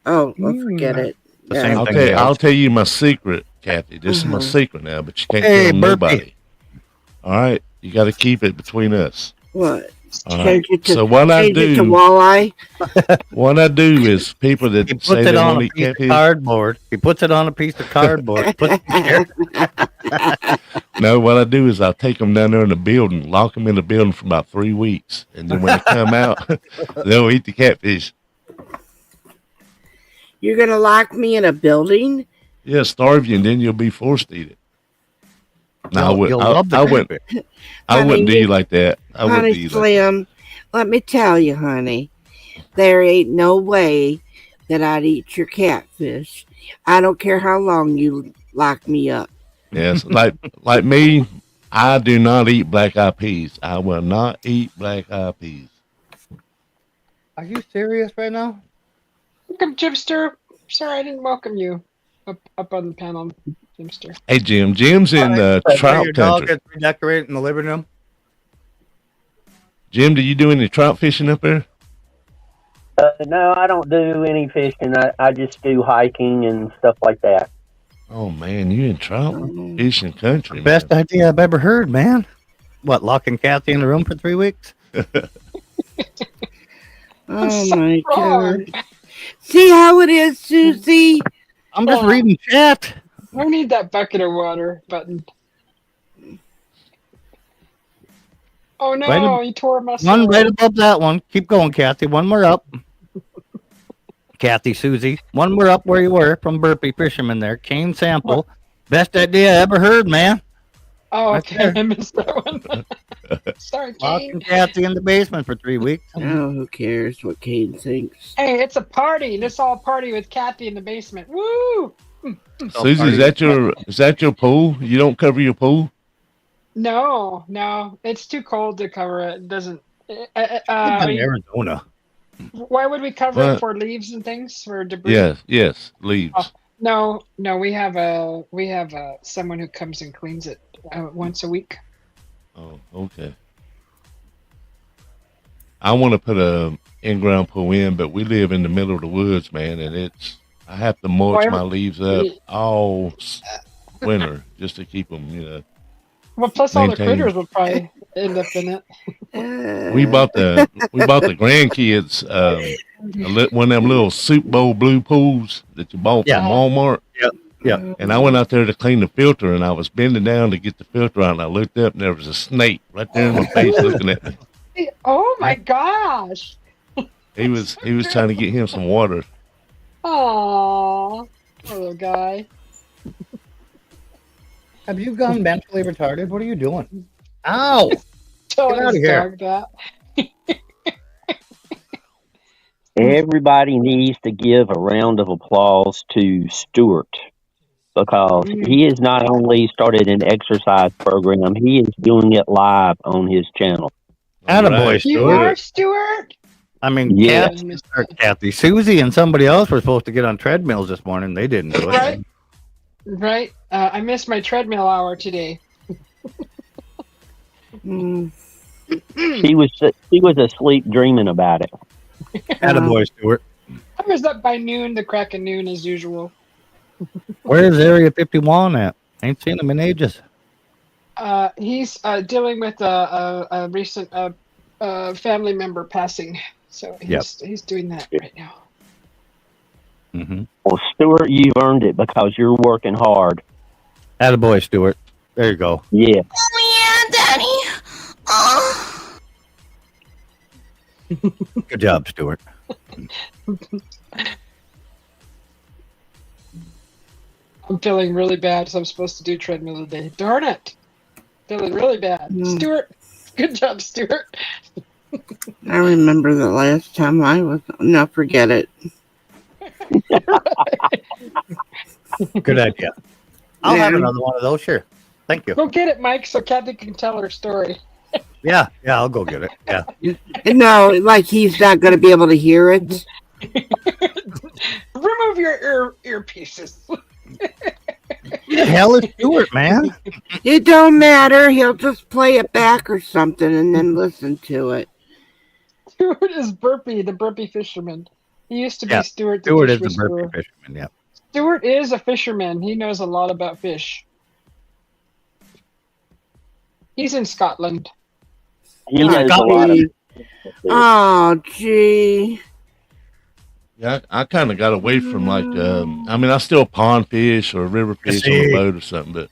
S3: well, forget it.
S2: The
S3: Yeah.
S2: same
S6: I'll
S2: thing.
S6: I'll tell you my secret, Kathy. This is my secret now, but you can't
S2: Hey,
S6: tell
S2: Burpee.
S6: nobody. All right, you got to keep it between us.
S3: What?
S6: All right.
S3: Change it to,
S6: So what I
S3: change it to
S6: do,
S3: walleye?
S6: what I do is people
S2: He
S6: that
S2: puts
S6: say
S2: it
S6: they
S2: on
S6: won't
S2: a
S6: eat
S2: piece of
S6: catfish.
S2: cardboard. He puts it on a piece of cardboard. Puts it there.
S6: No, what I do is I'll take them down there in the building, lock them in the building for about 3 weeks, and then when they come out, they'll eat the catfish.
S3: You're going to lock me in a building?
S6: Yeah, starve you, and then you'll be forced to eat it. No, I wouldn't.
S2: You'll love the
S6: I wouldn't.
S2: catfish.
S6: I
S3: Honey,
S6: wouldn't do you like that. I wouldn't do
S3: Honey
S6: you like that.
S3: Slim, let me tell you, honey, there ain't no way that I'd eat your catfish. I don't care how long you lock me up.
S6: Yes, like me, I do not eat black eyed peas. I will not eat black eyed peas.
S2: Are you serious right now?
S1: Welcome, Jimster. Sorry, I didn't welcome you up on the panel, Jimster.
S6: Hey Jim, Jim's in
S2: Where
S6: trout
S2: your dog
S6: country.
S2: gets redecorated in the living room?
S6: Jim, do you do any trout fishing up there?
S7: No, I don't do any fishing. I just do hiking and stuff like that.
S6: Oh man, you in trout fishing country, man.
S2: Best idea I've ever heard, man. What, locking Kathy in the room for 3 weeks?
S3: Oh
S1: so
S3: my
S1: wrong.
S3: God. See how it is, Susie?
S2: I'm just reading chat.
S1: I need that bucket of water button. Oh no,
S2: Right
S1: you tore my
S2: One
S1: soul.
S2: right above that one. Keep going, Kathy. One more up. Kathy, Susie. One more up where you were from Burpee Fisherman there. Cane sample. Best idea I ever heard, man.
S1: Oh,
S2: Right
S1: okay,
S2: there.
S1: I missed that one. Sorry,
S2: Locking
S1: Kane.
S2: Kathy in the basement for 3 weeks.
S3: Oh, who cares what Kane thinks?
S1: Hey, it's a party. Let's all party with Kathy in the basement. Woo!
S6: Susie, is that your pool? You don't cover your pool?
S1: No, it's too cold to cover it. It doesn't.
S2: In Arizona.
S1: Why would we cover
S6: Well-
S1: it for leaves and things for debris?
S6: Yes, leaves.
S1: Oh. No, we have someone who comes and cleans it. once a week.
S6: Oh, okay. I want to put a in-ground pool in, but we live in the middle of the woods, man, and I have to mulch
S1: Well,
S6: my leaves up all winter just to keep them,
S1: well, plus all the
S6: maintained.
S1: critters will probably end up in it.
S6: We bought the grandkids one of them little soup bowl blue pools that you bought from Walmart.
S2: Yep.
S6: And I went out there to clean the filter, and I was bending down to get the filter out, and I looked up, and there was a snake right there in my face looking at me.
S1: Oh my gosh!
S6: He was trying to get him some water.
S1: Aww, little guy.
S2: Have you gone mentally retarded? What are you doing? Ow!
S1: Telling
S2: outta
S1: his
S2: here.
S1: dog that.
S7: Everybody needs to give a round of applause to Stuart because he has not only started an exercise program, he is doing it live on his channel.
S2: Attaboy,
S6: Right.
S1: You
S2: Stuart.
S1: are Stuart.
S2: I mean,
S7: Yeah.
S2: Kathy, Susie, and somebody else were supposed to get on treadmills this morning. They didn't do it.
S1: Right. Right. I missed my treadmill hour today.
S3: Mm.
S7: He was asleep dreaming about it.
S2: Attaboy, Stuart.
S1: I was up by noon, the crack of noon as usual.
S2: Where's Area 51 at? Ain't seen him in ages.
S1: He's dealing with a recent family member passing, so he's doing that right now.
S2: Mm-hmm.
S7: Well, Stuart, you've earned it because you're working hard.
S2: Attaboy, Stuart. There you go.
S7: Yeah.
S5: Oh, yeah, Daddy. Oh.
S2: Good job, Stuart.
S1: I'm feeling really bad because I'm supposed to do treadmill today. Darn it. Feeling really bad. Stuart, good job, Stuart.
S3: I remember the last time I was. No, forget it.
S2: Good idea. I'll have
S3: Yeah.
S2: another one of those. Sure. Thank you.
S1: Go get it, Mike, so Kathy can tell her story.
S2: Yeah, I'll go get it. Yeah.
S3: No, like he's not going to be able to hear it.
S1: Remove your earpieces.
S2: Who the hell is Stuart, man?
S3: It don't matter. He'll just play it back or something and then listen to it.
S1: Stuart is Burpee, the Burpee fisherman. He used to be
S2: Yeah,
S1: Stuart the
S2: Stuart
S1: fish
S2: is the
S1: whisperer.
S2: Burpee fisherman, yeah.
S1: Stuart is a fisherman. He knows a lot about fish. He's in Scotland.
S7: He knows a lot of.
S3: Oh, gee.
S6: Yeah, I kind of got away from I still pond fish or river fish on a boat or something, but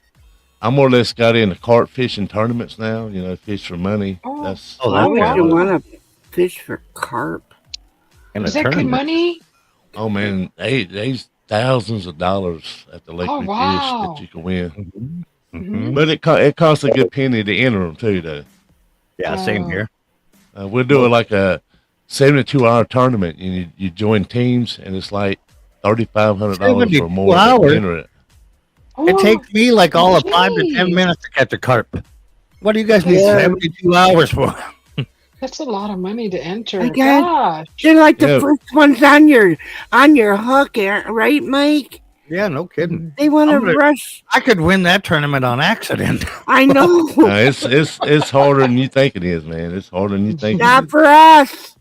S6: I more or less got into carp fishing tournaments now. Fish for money.
S2: that's
S3: Why would
S1: wow.
S3: you want to fish for carp?
S1: Is that good money?
S6: Oh man, there's thousands of dollars at the Lake
S1: Oh,
S6: Fish
S1: wow.
S6: that you can win,
S2: Mm-hmm.
S6: but it costs a good penny to enter them too, though.
S2: Yeah, same
S1: Oh.
S2: here.
S6: We're doing like a 72-hour tournament, and you join teams, and it's like $3,500 or more
S2: 72
S6: to
S2: hours?
S6: enter it.
S2: It takes me like all of 5 to 10
S1: geez.
S2: minutes to catch a carp. What do you guys need
S3: Yeah.
S2: 72 hours for?
S1: That's a lot of money to enter.
S3: I guess.
S1: Gosh.
S3: They're like the
S6: Yeah.
S3: first ones on your hook, right, Mike?
S2: Yeah, no kidding.
S3: They want to
S2: I'm gonna-
S3: rush.
S2: I could win that tournament on accident.
S3: I know.
S6: It's harder than you think it is, man. It's harder than you think.
S3: Not for us.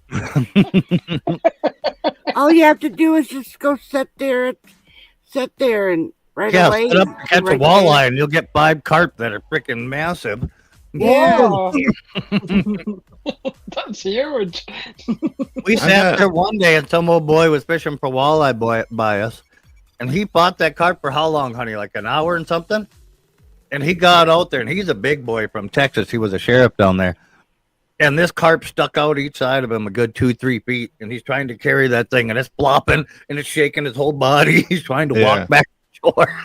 S3: All you have to do is just go sit there and right
S2: Yeah,
S3: away.
S2: set up to catch
S3: right
S2: a walleye and you'll get 5 carp that are freaking massive.
S3: Yeah.
S1: Whoa. That's huge.
S2: We
S6: I
S2: sat
S6: got-
S2: there one day and some old boy was fishing for walleye by us. And he fought that carp for how long, honey? Like an hour and something? And he got out there, and he's a big boy from Texas. He was a sheriff down there. And this carp stuck out each side of him a good 2-3 feet. And he's trying to carry that thing, and it's flopping, and it's shaking his whole body. He's trying to walk back to shore.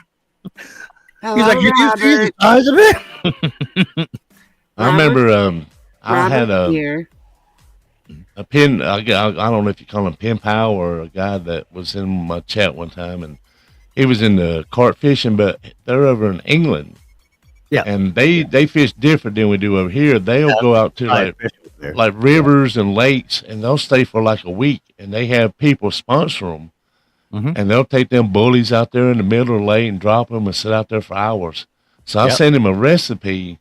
S3: Hello,
S2: He's like, "Can you see the
S3: Robert.
S2: size of it?"
S6: I remember I had
S3: Robert here.
S6: a pin. I don't know if you call him pen pal or a guy that was in my chat one time, and he was in the carp fishing, but they're over in England.
S2: Yeah.
S6: And they fish different than we do over here. They'll go out to like rivers and lakes, and they'll stay for like a week, and they have people sponsor them, and they'll take them bullies out there in the middle of the lake and drop them and sit out there for hours. So I sent him a recipe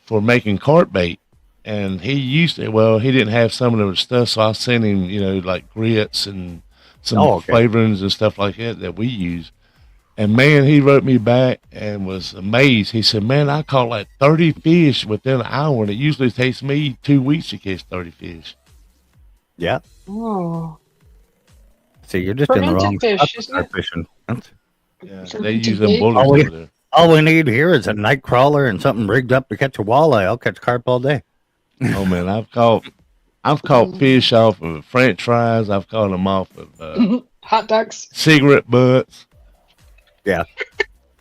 S6: for making carp bait, and he used to. Well, he didn't have some of the stuff, so I sent him, like grits and some
S2: Okay.
S6: flavorings and stuff like that we use. And man, he wrote me back and was amazed. He said, "Man, I caught like 30 fish within an hour, and it usually takes me 2 weeks to catch 30 fish."
S2: Yeah.
S1: Oh,
S2: See, you're just in the
S1: fermented
S2: wrong
S1: fish,
S2: spot to
S1: isn't
S2: start
S1: it?
S2: fishing.
S6: Yeah, they
S1: Fermented
S6: use them
S1: bait.
S6: bullets
S2: All we,
S6: over there.
S2: all we need here is a night crawler and something rigged up to catch a walleye. I'll catch carp all day.
S6: Oh man, I've caught fish off of French fries. I've caught them off of
S1: Hot dogs.
S6: cigarette butts.
S2: Yeah.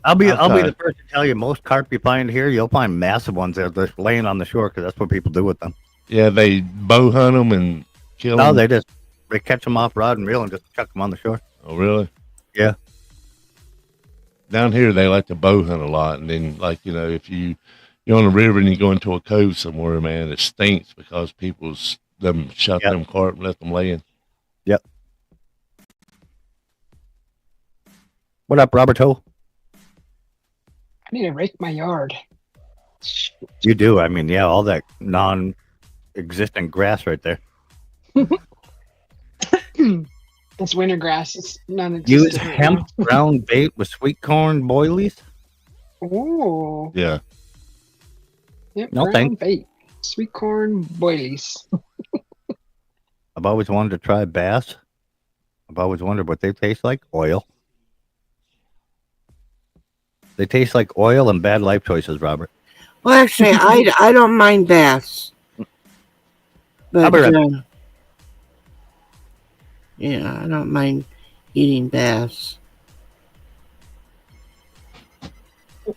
S2: I'll be the
S6: Okay.
S2: first to tell you, most carp you find here, you'll find massive ones that are just laying on the shore because that's what people do with them.
S6: Yeah, they bow hunt them and kill
S2: No,
S6: them.
S2: they catch them off rod and reel and just chuck them on the shore.
S6: Oh, really?
S2: Yeah.
S6: Down here, they like to bow hunt a lot, and then if you're on the river and you go into a cove somewhere, man, it stinks because them shot
S2: Yep.
S6: them carp and let them lay in.
S2: Yep. What up, Roberto?
S1: I need to rake my yard.
S2: You do. I mean, yeah, all that non-existent grass right there.
S1: It's winter grass. It's
S2: Use
S1: non-existent. right
S2: hemp
S1: now.
S2: ground bait with sweet corn boilies.
S1: Ooh.
S6: Yeah.
S1: Yep.
S2: No
S1: ground
S2: thanks.
S1: bait. Sweet corn boilies.
S2: I've always wanted to try bass. I've always wondered what they taste like. Oil. They taste like oil and bad life choices, Robert.
S3: Well, actually, I don't mind bass.
S2: I'll
S3: But,
S2: be right
S3: yeah, I don't mind eating bass.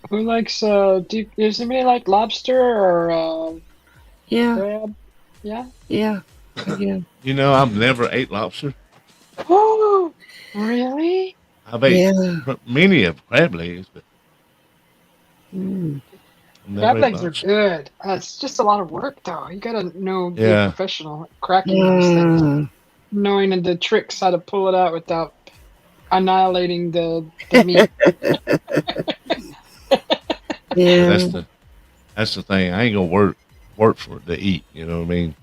S1: Who likes deep? Does anybody like lobster or
S3: Yeah,
S1: crab? Yeah.
S3: yeah, yeah.
S6: I've never ate lobster.
S1: Oh, really?
S6: I've ate
S3: Yeah.
S6: many of crab legs, but
S3: Mm.
S6: I've never
S1: Crab
S6: ate
S1: legs are
S6: lobster.
S1: good. It's just a lot of work, though. You gotta be a
S6: Yeah.
S1: professional at cracking those things,
S3: Mm.
S1: knowing the tricks how to pull it out without annihilating the meat.
S3: Yeah.
S6: That's the thing. I ain't gonna work for it to eat. You know what I mean?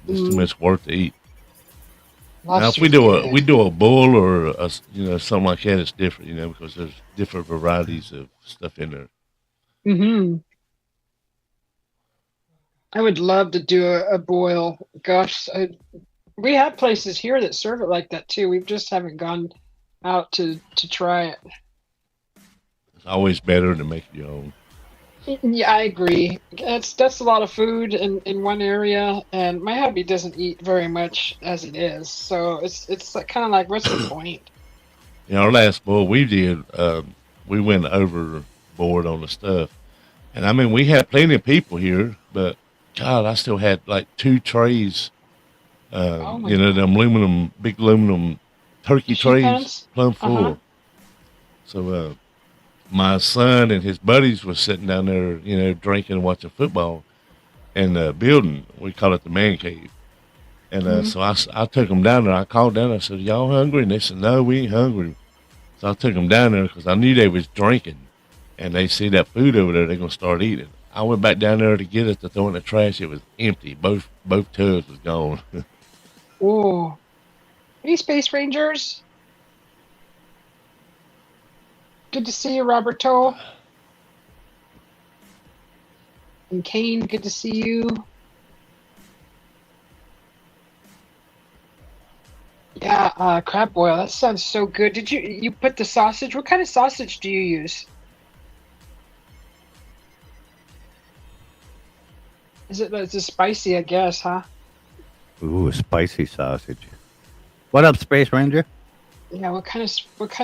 S6: It's too
S1: Mm,
S6: much work to eat. Now, if
S1: lobster's
S6: we
S1: good.
S6: do a bull or something like that, it's different. Because there's different varieties of stuff in there.
S1: Hmm. I would love to do a boil. Gosh, we have places here that serve it like that too. We just haven't gone out to try it.
S6: It's always better to make your own.
S1: Yeah, I agree. That's a lot of food in one area, and my hubby doesn't eat very much as it is. So it's kind of like, what's the point?
S6: Our last bull we did, we went overboard on the stuff, and I mean we had plenty of people here, but God, I still had like 2 trays.
S1: Oh my
S6: The big aluminum turkey
S1: sheep
S6: trays,
S1: pens?
S6: plumb
S1: Uh-huh.
S6: full. So my son and his buddies were sitting down there, drinking and watching football in the building. We call it the man cave. And
S1: Hmm.
S6: so I took them down there. I called down. I said, "Y'all hungry?" And they said, "No, we ain't hungry." So I took them down there because I knew they was drinking, and they see that food over there, they're gonna start eating. I went back down there to get it to throw in the trash. It was empty. Both tubs was gone.
S1: Oh, hey, Space Rangers! Good to see you, Roberto and Kane. Good to see you. Yeah, crab boil. That sounds so good. Did you put the sausage? What kind of sausage do you use? It's a spicy, I guess, huh?
S2: Ooh, spicy sausage. What up, Space Ranger?
S1: Yeah. What kind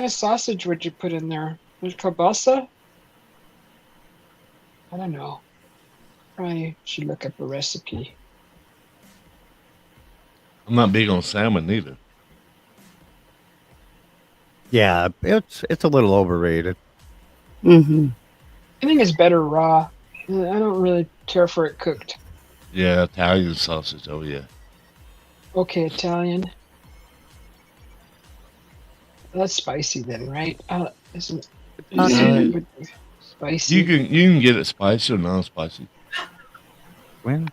S1: of sausage would you put in there? Was it kielbasa? I don't know. Probably should look up a recipe.
S6: I'm not big on salmon neither.
S2: Yeah, it's a little overrated.
S3: Mm-hmm.
S1: I think it's better raw. I don't really care for it cooked.
S6: Yeah, Italian sausage. Oh yeah.
S1: Okay, Italian. That's spicy then, right? Isn't
S3: Uh,
S1: would be spicy?
S6: You can get it spicy or non-spicy.
S2: When?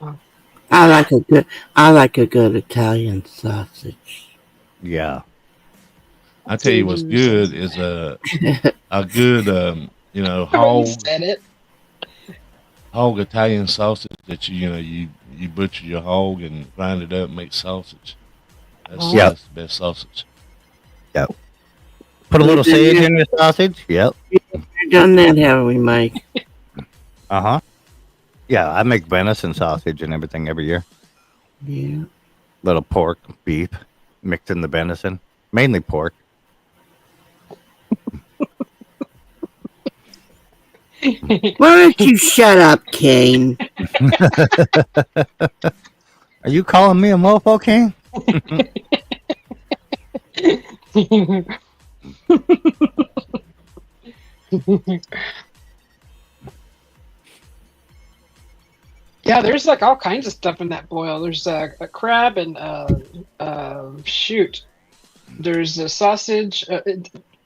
S3: I like a good Italian sausage.
S2: Yeah.
S6: I tell you what's good is a good
S1: The way you
S6: hog
S1: said it.
S6: Italian sausage that you butcher your hog and grind it up and make sausage.
S1: Oh.
S2: Yep.
S6: That's the best sausage.
S2: Yep. Put a little sage in your sausage. Yep.
S3: We've done that, haven't we, Mike?
S2: Uh-huh. Yeah, I make venison sausage and everything every year.
S3: Yeah.
S2: Little pork, beef, mixed in the venison. Mainly pork.
S3: Why don't you shut up, Kane?
S2: Are you calling me a mofo, King?
S1: Yeah, there's like all kinds of stuff in that boil. There's a crab and shoot. There's a sausage,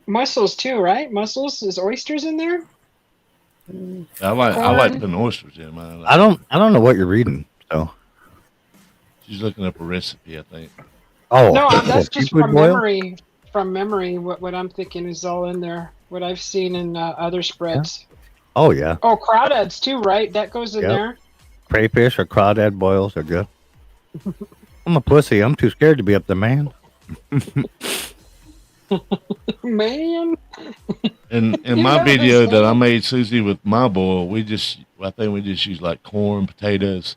S1: mussels too, right? Mussels is oysters in there.
S6: I like putting oysters in mine.
S2: I don't know what you're reading. So
S6: She's looking up a recipe, I think.
S2: oh
S1: No, that's just
S2: seafood
S1: from
S2: boil?
S1: memory. From memory, what I'm thinking is all in there. What I've seen in other spreads.
S2: Oh yeah.
S1: Oh, crawdads too, right? That goes in
S2: Yep.
S1: there.
S2: Crayfish or crawdad boils are good. I'm a pussy. I'm too scared to be up there, man.
S1: Man.
S6: In
S1: You
S6: my
S1: know
S6: video
S1: this,
S6: that I
S1: man.
S6: made Susie with my boil, I think we just use like corn, potatoes,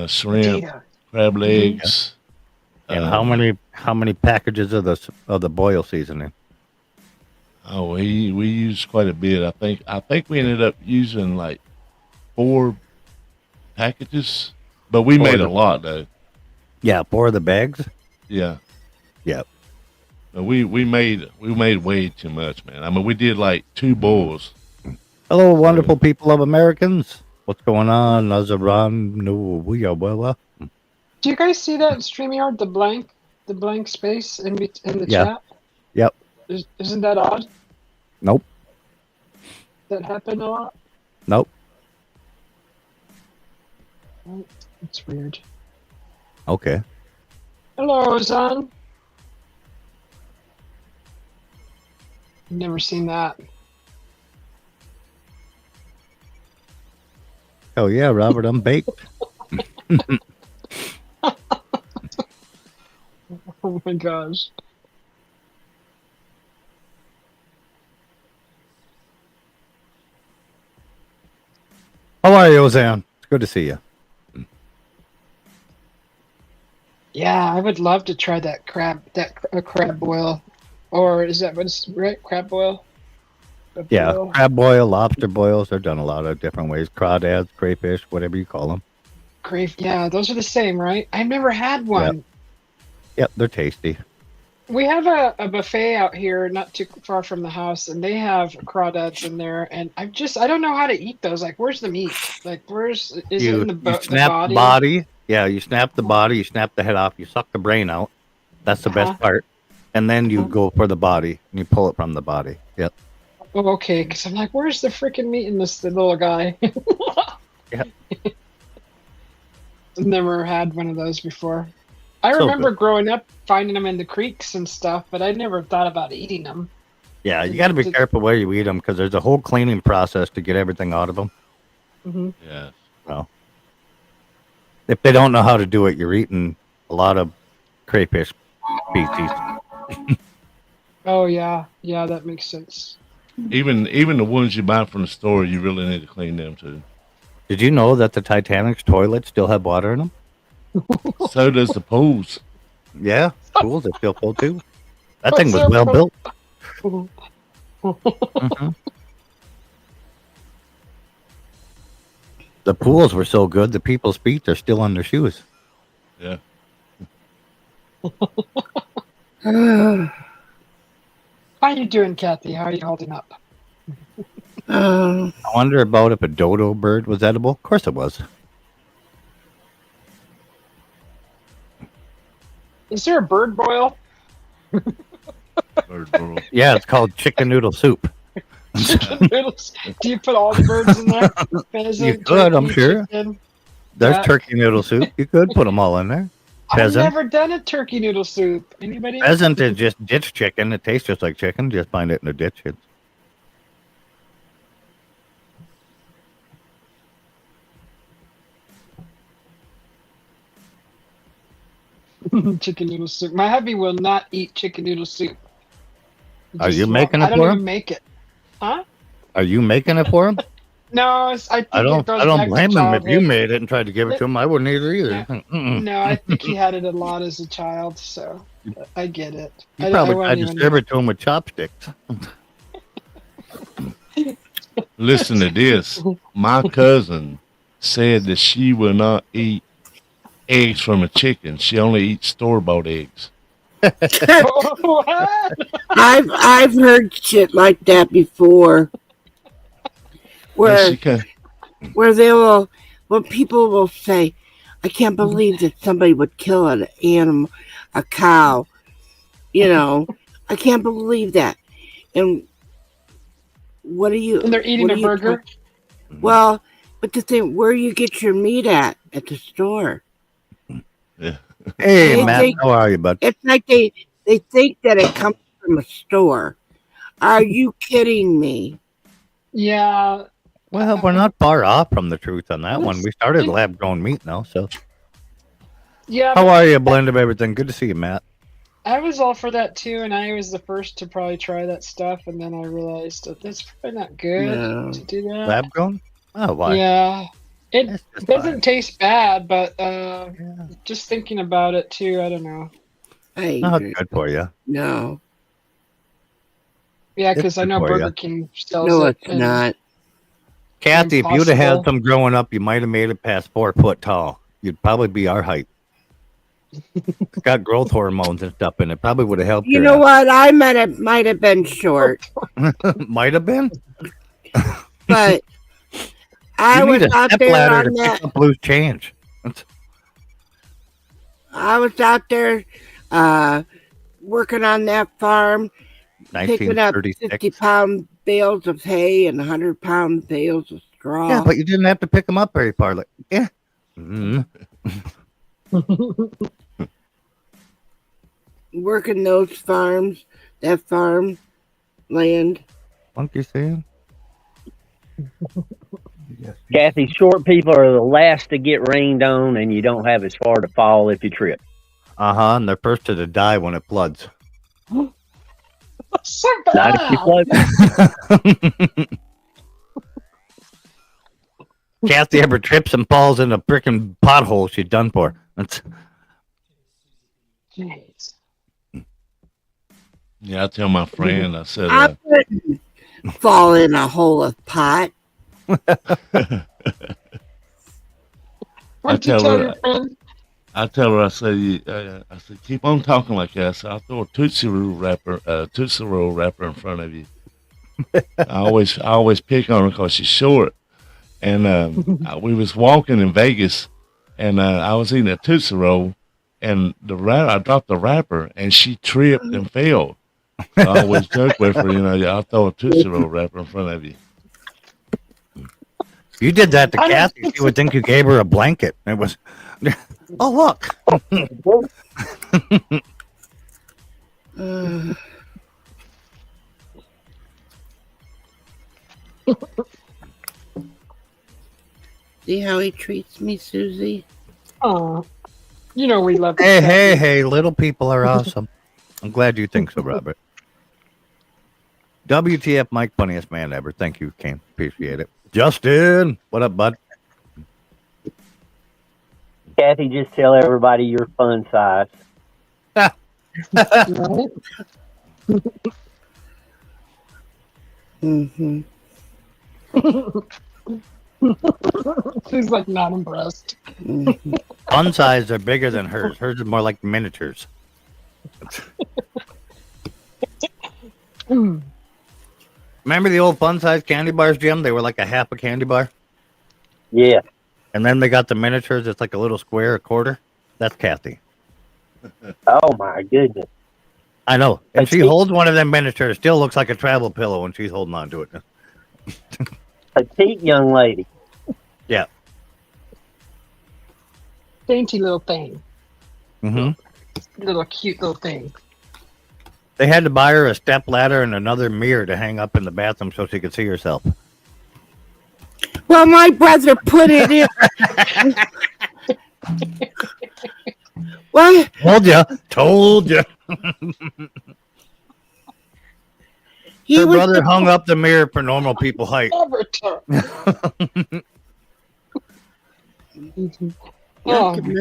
S6: shrimp,
S1: Potato.
S6: crab legs.
S2: And how many packages of the boil seasoning?
S6: Oh, we used quite a bit. I think we ended up using like 4 packages, but we made a lot though.
S2: Yeah, 4 of the bags.
S6: Yeah.
S2: Yep.
S6: But we made way too much, man. I mean, we did like 2 boils.
S2: Hello, wonderful people of Americans. What's going on? Nazaran, no, we are well.
S1: Do you guys see that in StreamYard? The blank space in the
S2: Yeah.
S1: chat.
S2: Yep.
S1: Isn't that odd?
S2: Nope.
S1: That happened a lot.
S2: Nope.
S1: Oh, it's weird.
S2: Okay.
S1: Hello, Zan. Never seen that.
S2: Oh yeah, Robert, I'm baked.
S1: Oh my gosh.
S2: How are you, Ozan? It's good to see you.
S1: Yeah, I would love to try that crab boil, or is that what's right? Crab boil. A
S2: Yeah,
S1: boil?
S2: crab boil, lobster boils. They're done a lot of different ways. Crawdads, crayfish, whatever you call them.
S1: Yeah, those are the same, right? I've never had one.
S2: Yep, they're tasty.
S1: We have a buffet out here not too far from the house, and they have crawdads in there, and I don't know how to eat those. Like, where's the meat? Like, is it in the
S2: You snap the body. Yeah, you snap the body, you snap the head off, you suck the brain out. That's the best part. And then you go for the body, and you pull it from the body. Yep.
S1: Oh, okay, because I'm like, where's the freaking meat in this little guy?
S2: Yeah.
S1: Never had one of those before. I
S2: So
S1: remember
S2: good.
S1: growing up finding them in the creeks and stuff, but I never thought about eating them.
S2: Yeah, you got to be careful where you eat them because there's a whole cleaning process to get everything out of them.
S1: Mm-hmm.
S6: Yeah.
S2: Well, if they don't know how to do it, you're eating a lot of crayfish species.
S1: Oh yeah, yeah, that makes sense.
S6: Even the ones you buy from the store, you really need to clean them too.
S2: Did you know that the Titanic's toilets still have water in them?
S6: So does the pools.
S2: Yeah, pools are still full too. That
S1: What's
S2: thing was
S1: up,
S2: well
S1: bro?
S2: built. Mhm. The pools were so good, the people's feet are still on their shoes.
S6: Yeah.
S1: How you doing, Kathy? How are you holding up?
S2: I wonder about if a dodo bird was edible. Of course it was.
S1: Is there a bird boil?
S6: Bird boil.
S2: Yeah, it's called chicken noodle soup.
S1: Chicken noodles. Do you put all the birds in there? Pheasant,
S2: You could, I'm
S1: turkey,
S2: sure.
S1: chicken?
S2: There's
S1: Yuck.
S2: turkey noodle soup. You could put them all in there.
S1: I've
S2: Pheasant.
S1: never done a turkey noodle soup. Anybody?
S2: Pheasant is just ditch chicken. It tastes just like chicken. Just find it in the ditch. It's
S1: Chicken noodle soup. My hubby will not eat chicken noodle soup.
S2: Are
S1: Just
S2: you making it
S1: I don't
S2: for
S1: even
S2: him?
S1: make it. Huh?
S2: Are you making it for him?
S1: No, I think
S2: I
S1: it
S2: don't.
S1: goes
S2: I don't
S1: back to
S2: blame him if you
S1: childhood.
S2: made it and tried to give it to him. I wouldn't either.
S1: Yeah.
S2: Mm-mm.
S1: No, I think he had it a lot as a child, so I get it.
S2: You
S1: I
S2: probably
S1: won't
S2: tried to
S1: even-
S2: serve it to him with chopsticks.
S6: Listen to this. My cousin said that she will not eat eggs from a chicken. She only eats store-bought eggs.
S1: What?
S3: I've heard shit like that before.
S6: And she
S3: Where they will, when people will say, I can't believe that somebody would kill an animal, a cow. You know, I can't believe that. And what are you?
S1: And they're eating
S3: what
S1: a
S3: are you
S1: burger?
S3: talking- Well, but the thing, where you get your meat at the store?
S6: Yeah.
S2: Hey,
S3: They
S2: Matt,
S3: think-
S2: how are you, bud?
S3: It's like they think that it comes from a store. Are you kidding me?
S1: Yeah.
S2: Well, we're not far off from the truth on that one. We started
S1: it-
S2: lab-grown meat now, so.
S1: Yeah.
S2: How are you, blend of everything? Good to see you, Matt.
S1: I was all for that too, and I was the first to probably try that stuff, and then I realized that that's probably not good
S3: No.
S1: to do that.
S2: Lab-grown? Oh, why?
S1: Yeah. It
S2: It's just
S1: doesn't
S2: fine.
S1: taste bad, but
S2: Yeah.
S1: just thinking about it too, I don't know.
S3: I
S2: Not
S3: agree.
S2: good for you.
S3: No,
S1: Yeah,
S2: It's
S1: because I
S2: good
S1: know
S2: for
S1: Burger
S2: ya.
S1: King sells
S3: no,
S1: it.
S3: it's
S1: and-
S3: not.
S2: Kathy, if you'd have had
S1: Impossible.
S2: some growing up, you might have made it past 4 foot tall. You'd probably be our height. It's got growth hormones and stuff in it. Probably would have helped
S3: You
S2: your
S3: know what? I might have been short,
S2: Might have been.
S3: but I
S2: You
S3: was
S2: need a
S3: out
S2: step
S3: there
S2: ladder
S3: on
S2: to
S3: that.
S2: pick up loose change.
S3: I was out there working on that farm, picking up
S2: 1936.
S3: 50-pound bales of hay and 100-pound bales of straw.
S2: Yeah, but you didn't have to pick them up very far. Like, yeah. Mhm.
S3: Working those farms, that farm land.
S2: Funky saying?
S7: Kathy, short people are the last to get rained on, and you don't have as far to fall if you trip.
S2: And they're first to die when it floods.
S1: So
S7: Not if you
S1: bad.
S7: float.
S2: Kathy ever trips and falls in a freaking pothole, she's done for. That's
S1: Jeez.
S6: Yeah, I tell my friend, I said,
S3: I wouldn't fall in a hole of pot.
S1: What'd you
S6: tell
S1: tell
S6: her-
S1: your friend?
S6: I tell her, I said, keep on talking like that. So I'll throw a Tootsie Roll wrapper in front of you. I always pick on her because she's short. And we was walking in Vegas, and I was eating a Tootsie Roll, and I dropped the wrapper, and she tripped and fell. So I always joke with her, I'll throw a Tootsie Roll wrapper in front of you.
S2: You did that to
S1: I don't-
S2: Kathy. She would think you gave her a blanket. It was, oh, look.
S3: Uh, see how he treats me, Susie?
S1: Oh, you know we love.
S2: Hey, little people are awesome. I'm glad you think so, Robert. WTF Mike, funniest man ever. Thank you, Kane. Appreciate it. Justin, what up, bud?
S7: Kathy, just tell everybody your fun size.
S3: Mm-hmm.
S1: She's like not impressed.
S3: Mm-hmm.
S2: Fun size are bigger than hers. Hers is more like miniatures. Remember the old fun size candy bars, Jim? They were like a half a candy bar.
S7: Yeah.
S2: And then they got the miniatures. It's like a little square, a quarter. That's Kathy.
S7: Oh my goodness.
S2: I know. And she
S7: Petite-
S2: holds one of them miniatures. Still looks like a travel pillow when she's holding on to it.
S7: Petite young lady.
S2: Yeah.
S1: dainty little thing.
S2: Mm-hmm.
S1: Little cute little thing.
S2: They had to buy her a step ladder and another mirror to hang up in the bathroom so she could see herself.
S3: Well, my brother put it in. What?
S2: Told you. Her brother hung up the mirror for normal people height.
S1: Oh my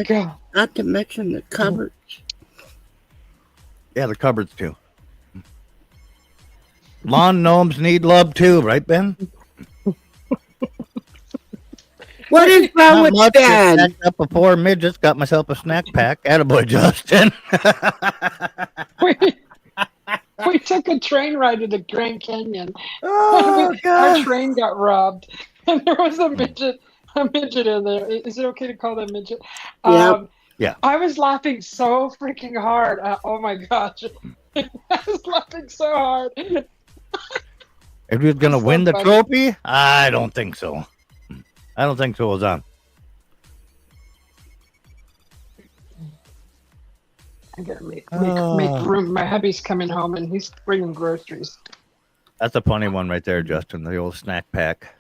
S1: God.
S3: Not to mention the cupboards.
S2: Yeah, the cupboards too. Lawn gnomes need love too, right, Ben?
S3: What is wrong with
S2: much.
S3: Ben?
S2: Stacked up of 4 midgets. Got myself a snack pack. Attaboy, Justin.
S1: We took a train ride to the Grand Canyon.
S2: Oh,
S1: Our train got robbed, and there was a midget in there. Is it okay to call that midget?
S2: Yeah.
S1: I was laughing so freaking hard. Oh my gosh, I was laughing so hard.
S2: If he was gonna win the trophy, I don't think so. I don't think so, Ozan.
S1: I gotta make room. My hubby's coming home and he's bringing groceries.
S2: That's a funny one right there, Justin. The old snack pack.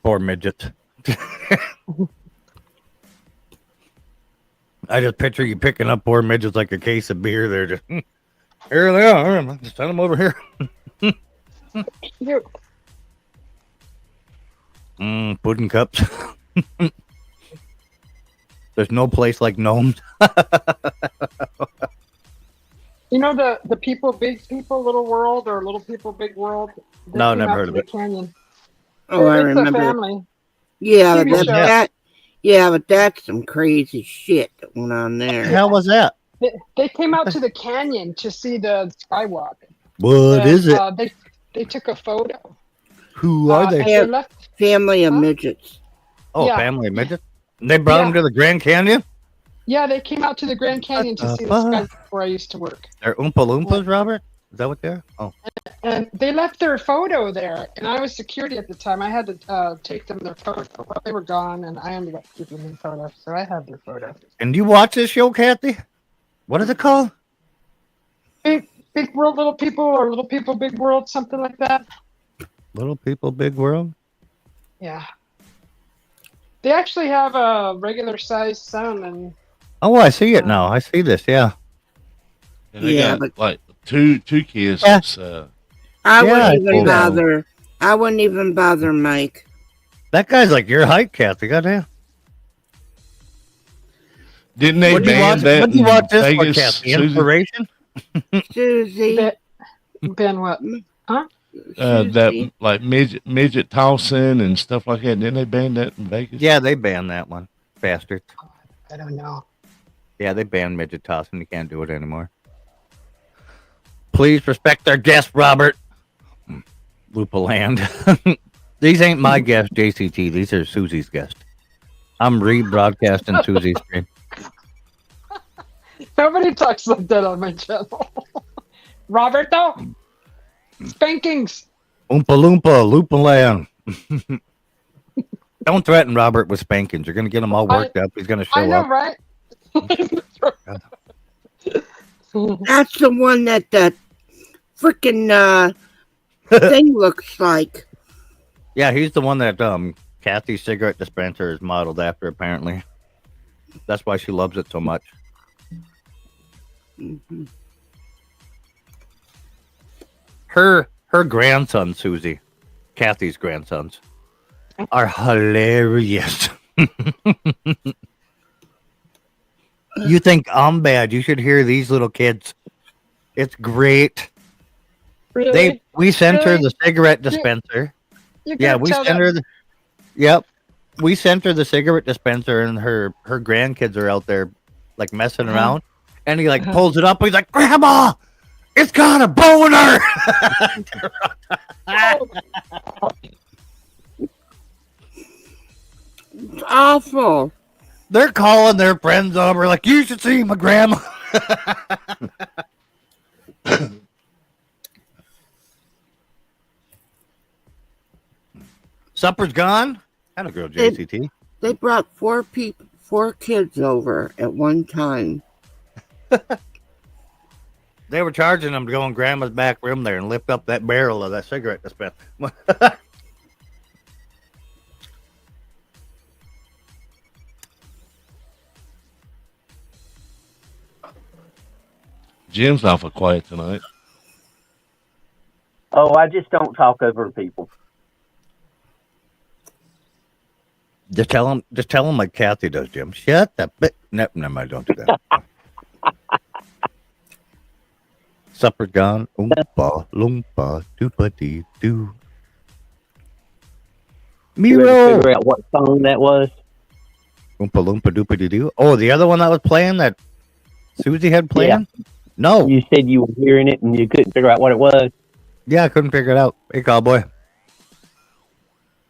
S2: 4 midgets. I just picture you picking up 4 midgets like a case of beer. They're just here they are. Just send them over here. Pudding cups. There's no place like gnomes.
S1: You know the people, big people, little world, or little people, big world.
S2: No, never heard of it.
S1: Canyon.
S3: Oh, I remember.
S1: A family.
S3: Yeah, but that's some crazy shit that went on there.
S2: What the hell was that?
S1: They came out to the canyon to see the skywalk.
S2: What is it?
S1: They took a photo.
S2: Who are they?
S3: Family of midgets.
S2: Oh, yeah. Family of midgets? They brought them to the Grand Canyon?
S1: Yeah, they came out to the Grand Canyon to see the sky where I used to work.
S2: They're Oompa Loompas, Robert? Is that what they are? Oh.
S1: And they left their photo there, and I was security at the time. I had to take them their photo. Well, they were gone, and I ended up keeping their photo, so I have their photo.
S2: And you watch this show, Kathy? What is it called?
S1: Big World, Little People, or Little People, Big World, something like that.
S2: Little People, Big World?
S1: Yeah. They actually have a regular-sized son, and
S2: oh, I see it now. I see this, yeah.
S6: And they got like two kids.
S2: Yeah.
S3: I wouldn't even bother. I wouldn't even bother Mike.
S2: That guy's like your height, Kathy. Goddamn.
S6: Didn't they ban that?
S2: What did you watch this
S6: Vegas,
S2: for, Kathy? Inspiration?
S3: Susie.
S1: Ben what? Huh?
S6: That like midget tossing and stuff like that. Didn't they ban that in Vegas?
S2: Yeah, they banned that one. Bastards.
S1: I don't know.
S2: Yeah, they banned midget tossing. You can't do it anymore. Please respect our guest, Robert. Lupaland. These ain't my guests, JCT. These are Susie's guests. I'm rebroadcasting Susie's screen.
S1: Nobody talks like that on my channel. Roberto, spankings.
S2: Oompa Loompa, Lupaland. Don't threaten Robert with spankings. You're going to get him all worked up. He's going to show
S1: up. I know,
S2: up.
S1: right?
S3: That's the one that the freaking thing looks like.
S2: Yeah, he's the one that Kathy's cigarette dispenser is modeled after, apparently. That's why she loves it so much.
S3: Mm-hmm.
S2: Her grandson, Susie, Kathy's grandsons, are hilarious. You think I'm bad? You should hear these little kids. It's great.
S1: Really?
S2: We sent her the cigarette dispenser.
S1: Yeah,
S2: we sent her the. Yep, we sent her the cigarette dispenser, and her grandkids are out there like messing around, and he like pulls it up. He's like, "Grandma, it's got a boner."
S3: It's awful.
S2: They're calling their friends over, like, "You should see my grandma." Supper's gone. Had a girl, JCT.
S3: They brought 4 kids over at one time.
S2: They were charging them to go in Grandma's back room there and lift up that barrel of that cigarette dispenser.
S6: Jim's awful quiet tonight.
S7: Oh, I just don't talk over people.
S2: Just tell them like Kathy does, Jim. Shut the bit. Never mind, don't do that. Supper's gone. Oompa, loompa, doopa-dee doo.
S7: You ever
S2: Miro.
S7: figure out what song that was?
S2: Oompa, loompa, doopa-dee doo. Oh, the other one that was playing that Susie had playing?
S7: Yeah.
S2: No.
S7: You said you were hearing it and you couldn't figure out what it was.
S2: Yeah, I couldn't figure it out. Hey, cowboy.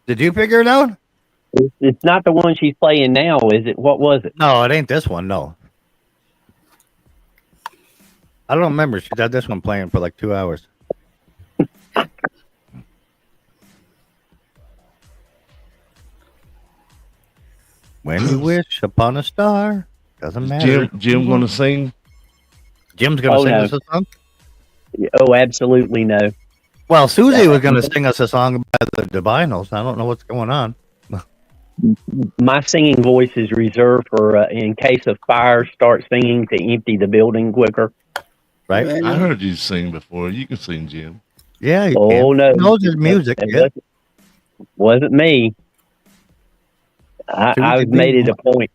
S2: Did you figure it out?
S7: It's not the one she's playing now, is it? What was it?
S2: No, it ain't this one, no. I don't remember. She had this one playing for like 2 hours. When you wish upon a star, doesn't matter.
S6: Jim going to sing?
S2: Jim's going to sing us a song?
S7: Oh, absolutely no.
S2: Well, Susie was going to sing us a song by the Divinyls. I don't know what's going on.
S7: My singing voice is reserved for in case of fire, start singing to empty the building quicker.
S2: Right?
S6: I heard you sing before. You can sing, Jim.
S2: Yeah, you
S7: Oh,
S2: can.
S7: no.
S2: He knows his music.
S7: It wasn't me. I've made it a point.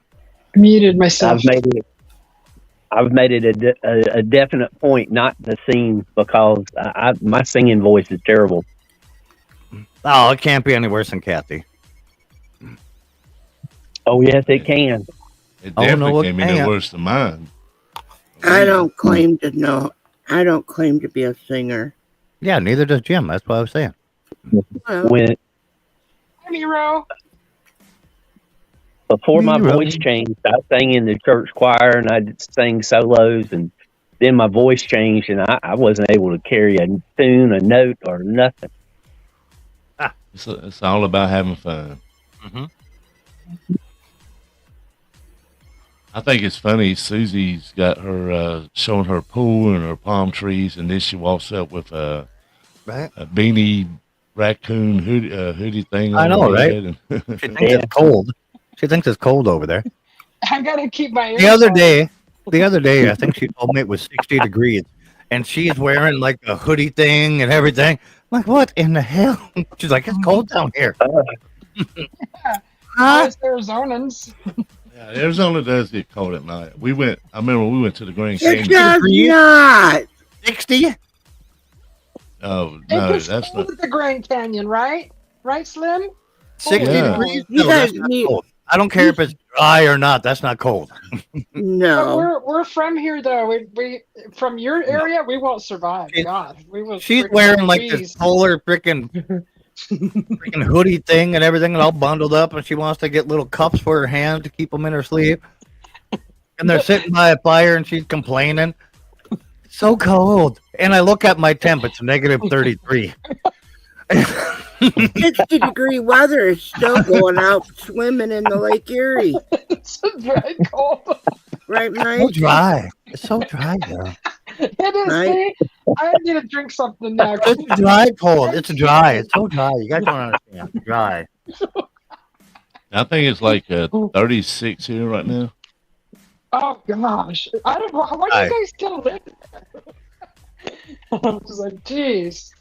S1: Muted myself.
S7: I've made it a definite point not to sing because my singing voice is terrible.
S2: Oh, it can't be any worse than Kathy.
S7: Oh, yes, it can.
S6: It definitely
S2: no,
S6: can't be no worse than mine.
S3: I don't claim to know. I don't claim to be a singer.
S2: Yeah, neither does Jim. That's what I was saying.
S3: Well,
S7: When
S1: Miro.
S7: before my voice changed, I sang in the church choir and I sang solos, and then my voice changed and I wasn't able to carry a tune, a note, or nothing.
S6: It's all about having fun.
S2: Mm-hmm.
S6: I think it's funny. Susie's got her showing her pool and her palm trees, and then she walks up with a beanie raccoon hoodie thing.
S2: I know, right?
S6: And
S2: she thinks it's cold. She thinks it's cold over there.
S1: I gotta keep my ears
S2: The other
S1: on.
S2: day, I think she told me it was 60 degrees, and she's wearing like a hoodie thing and everything. I'm like, what in the hell? She's like, it's cold down here.
S1: Huh? Arizonans.
S6: yeah, Arizona does get cold at night. I remember we went to the Grand
S3: it
S6: Canyon.
S3: does not.
S2: 60?
S6: Oh
S1: It
S6: no,
S1: gets
S6: that's
S1: cold
S6: not.
S1: at the Grand Canyon, right? Right, Slim?
S2: 60
S6: Yeah.
S2: degrees?
S3: You
S2: No,
S3: guys
S2: that's not
S3: need-
S2: cold. I don't care if it's dry or not. That's not cold.
S1: But
S3: No.
S1: we're from here though. We from your area, we won't survive. God, we will.
S2: She's
S1: freaking
S2: wearing like
S1: freeze.
S2: this polar freaking hoodie thing and everything, and all bundled up, and she wants to get little cups for her hands to keep them in her sleeve. And they're sitting by a fire, and she's complaining. It's so cold. And I look at my temp; it's negative 33.
S3: 60-degree weather is still going out swimming in the Lake Erie.
S1: It's very cold.
S3: Right,
S2: So
S3: Mike?
S2: dry. It's so dry, girl.
S1: It is.
S3: Right.
S1: See? I need to drink something now.
S2: It's dry, cold. It's dry. It's so dry. You guys don't understand. It's dry.
S6: I think it's like 36 here right now.
S1: Oh gosh, I don't know. Why do you guys still live there? I'm just like, jeez.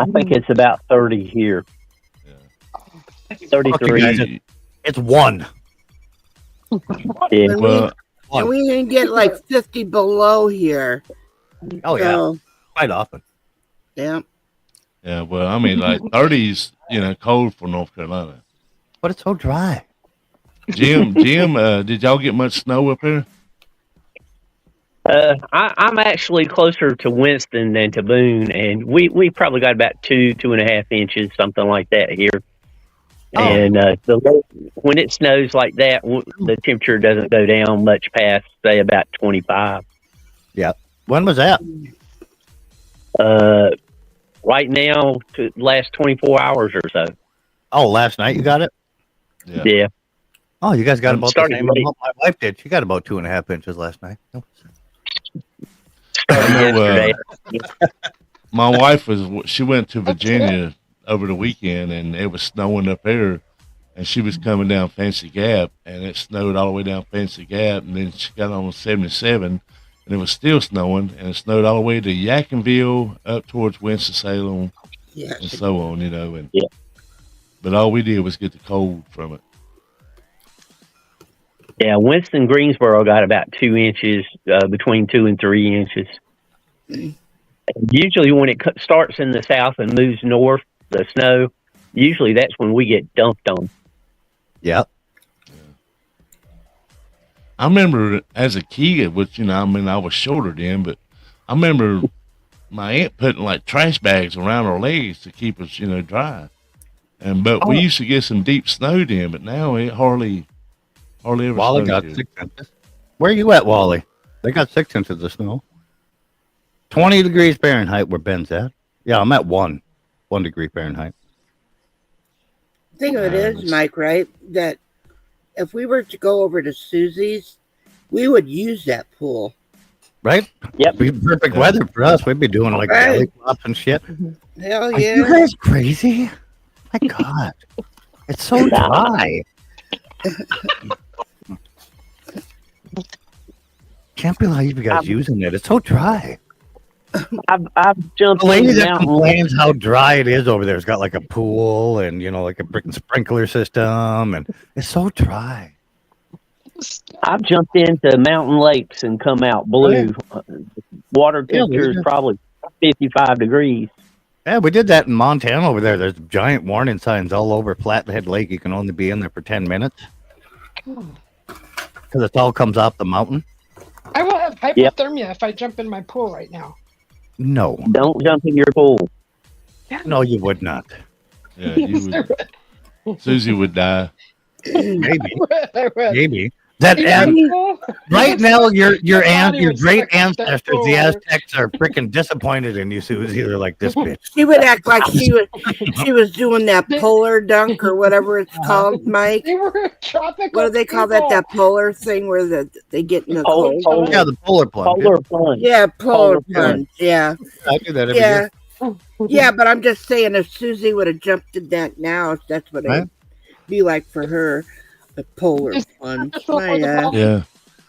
S7: I think it's about 30 here.
S6: Yeah.
S7: 33.
S2: Okay, it's 1.
S7: Yeah.
S6: Well,
S3: And we can get like 50 below here.
S2: Oh yeah,
S3: So,
S2: quite often.
S3: yeah.
S6: yeah. Well, I mean, like 30s, cold for North Carolina.
S2: But it's so dry.
S6: Jim, did y'all get much snow up here?
S7: I'm actually closer to Winston than to Boone, and we probably got about 2.5 inches, something like that here.
S2: Oh.
S7: And when it snows like that, the temperature doesn't go down much past, say, about 25.
S2: Yeah. When was that?
S7: Right now, to last 24 hours or so.
S2: Oh, last night you got it?
S7: Yeah.
S2: Oh, you guys got
S7: I'm
S2: about the
S7: starting
S2: same
S7: late.
S2: amount my wife did. She got about 2.5 inches last night.
S6: I
S7: Started
S6: know
S7: yesterday.
S6: my wife she went to Virginia over the weekend, and it was snowing up there, and she was coming down Fancy Gap, and it snowed all the way down Fancy Gap, and then she got on 77, and it was still snowing, and it snowed all the way to Yadkinville up towards Winston-Salem
S3: Yes.
S6: and so on, you know. And
S7: Yeah.
S6: but all we did was get the cold from it.
S7: Yeah, Winston Greensboro got about 2 inches, between 2 and 3 inches. Usually, when it starts in the south and moves north, the snow. Usually, that's when we get dumped on.
S2: Yep.
S6: I remember as a kid, which I was shorter then, but I remember my aunt putting like trash bags around our legs to keep us, dry. But we used to get some deep snow then, but now it hardly ever
S2: Wally
S6: snows
S2: got
S6: here.
S2: 6 inches. Where you at, Wally? They got 6 inches of snow. 20 degrees Fahrenheit where Ben's at. Yeah, I'm at 1 degree Fahrenheit.
S3: Thing of it is, Mike, right? That if we were to go over to Susie's, we would use that pool.
S2: Right?
S7: Yep.
S2: Be perfect weather for us. We'd be doing like
S3: Right.
S2: belly flops and shit.
S3: Hell
S2: Are you
S3: yeah.
S2: guys crazy? My God. It's so dry. Can't believe you guys using it. It's so dry.
S7: I've jumped
S2: The lady
S7: in the
S2: that
S7: mountain.
S2: complains how dry it is over there has got like a pool and, like a freaking sprinkler system. And it's so dry.
S7: I've jumped into mountain lakes and come out blue. Water
S2: Yeah,
S7: temperature is probably 55 degrees.
S2: Yeah, we did that in Montana over there. There's giant warning signs all over Flathead Lake. You can only be in there for 10 minutes. Because it all comes off the mountain.
S1: I will have hypothermia if I jump in my pool right now.
S2: No.
S7: Don't jump in your pool.
S2: No, you would not.
S6: Yeah, you would. Susie would die.
S2: Maybe.
S1: I would.
S2: Maybe. That
S1: In
S2: and
S1: my pool?
S2: right now, your
S1: body would
S2: great
S1: suck up that
S2: ancestors, the
S1: pool.
S2: Aztecs, are freaking disappointed in you, Susie. They're like, this bitch.
S3: She would act like she was doing that polar dunk or whatever it's called, Mike.
S1: They were tropical.
S3: What do they call that?
S1: people.
S3: That polar thing where they get in the cold.
S2: Yeah, the polar plunge.
S7: Polar plunge.
S3: Yeah, polar
S7: Polar plunge.
S3: plunge. Yeah,
S2: I do that every
S3: yeah,
S2: year.
S3: yeah. But I'm just saying, if Susie would have jumped in that now, that's what
S2: Right.
S3: it'd be like for her. The polar plunge.
S6: Yeah,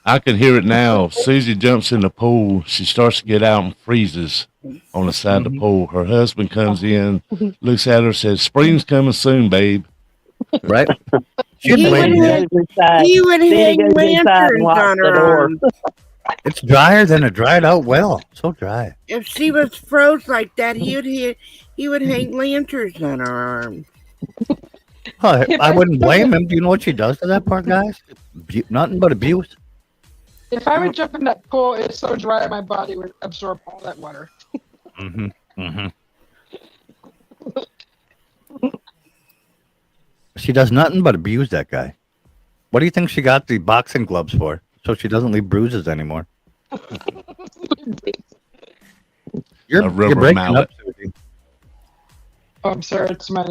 S6: I can hear it now. Susie jumps in the pool. She starts to get out and freezes on the side of the pool. Her husband comes in, looks at her, says, "Spring's coming soon, babe."
S2: Right?
S3: He would
S7: Then he
S3: hang,
S7: goes inside.
S3: he would
S7: Then he
S3: hang
S7: goes inside and
S3: lanterns
S7: locks
S3: on
S7: the
S3: her
S7: door.
S3: arm.
S2: It's drier than it dried out well. So dry.
S3: If she was froze like that, he would hang lanterns on her arm.
S2: Oh, I wouldn't blame him. Do you know what she does to that poor guy? Nothing but abuse.
S1: If I would jump in that pool, it's so dry my body would absorb all that water.
S2: Mm-hmm. Mm-hmm. She does nothing but abuse that guy. What do you think she got the boxing gloves for? So she doesn't leave bruises anymore. You're
S6: rubber
S2: breaking
S6: mallet.
S2: up, Susie.
S1: Oh, I'm sorry, it's my.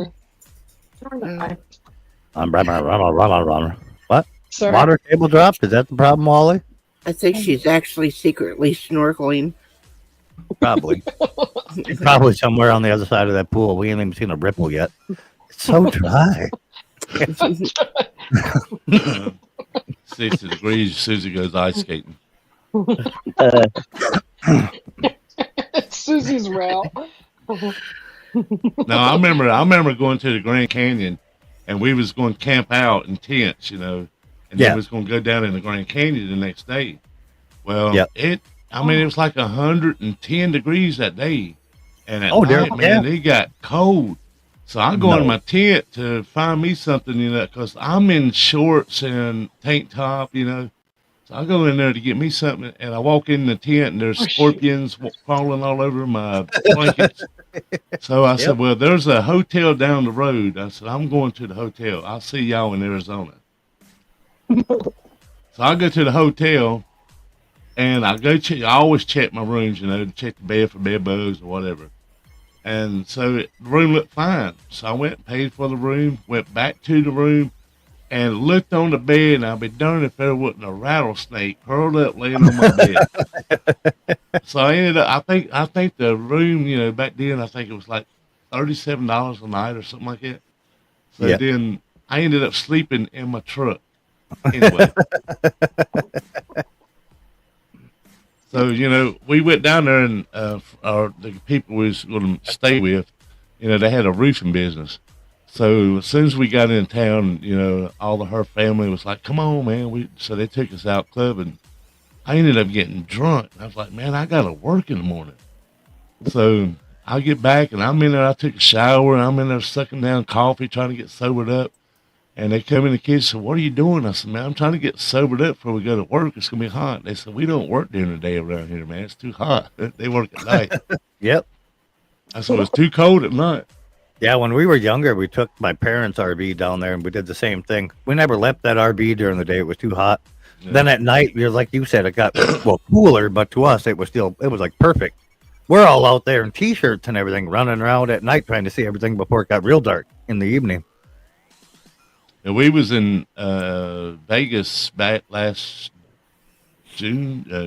S2: What?
S1: Sorry.
S2: Water table drop? Is that the problem, Wally?
S3: I think she's actually secretly snorkeling.
S2: Probably. She's probably somewhere on the other side of that pool. We ain't even seen a ripple yet. It's so dry.
S6: 60 degrees. Susie goes ice skating.
S1: Susie's well.
S6: No, I remember going to the Grand Canyon, and we was going to camp out in tents, and then we was going to go down in the Grand Canyon the next day. Well, it was like 110 degrees that day, and at night, man, it got cold. So I go in my tent to find me something, because I'm in shorts and tank top, So I go in there to get me something, and I walk in the tent, and there's scorpions crawling all over my blankets. So I said, well, there's a hotel down the road. I said, I'm going to the hotel. I'll see y'all in Arizona. So I go to the hotel, and I always check my rooms, to check the bed for bed bugs or whatever. And so the room looked fine. So I went and paid for the room, went back to the room, and looked on the bed, and I'd be darned if there wasn't a rattlesnake curled up laying on my bed. So I ended up. I think the room, back then, I think it was like $37 a night or something like that. So
S2: Yeah.
S6: then I ended up sleeping in my truck. Anyway. So, we went down there, and the people we was going to stay with, they had a roofing business. So as soon as we got in town, all of her family was like, "Come on, man!" So they took us out clubbing. I ended up getting drunk. I was like, "Man, I gotta work in the morning." So I get back, and I'm in there. I took a shower, and I'm in there sucking down coffee, trying to get sobered up. And they come in the kitchen, said, "What are you doing?" I said, "Man, I'm trying to get sobered up before we go to work. It's going to be hot." They said, "We don't work during the day around here, man. It's too hot." They work at night.
S2: Yep.
S6: I said, "It's too cold at night."
S2: Yeah, when we were younger, we took my parents' RV down there, and we did the same thing. We never left that RV during the day. It was too hot.
S6: Yeah.
S2: Then at night, like you said, it got, cooler, but to us, it was like perfect. We're all out there in T-shirts and everything, running around at night trying to see everything before it got real dark in the evening.
S6: And we was in Vegas back last January,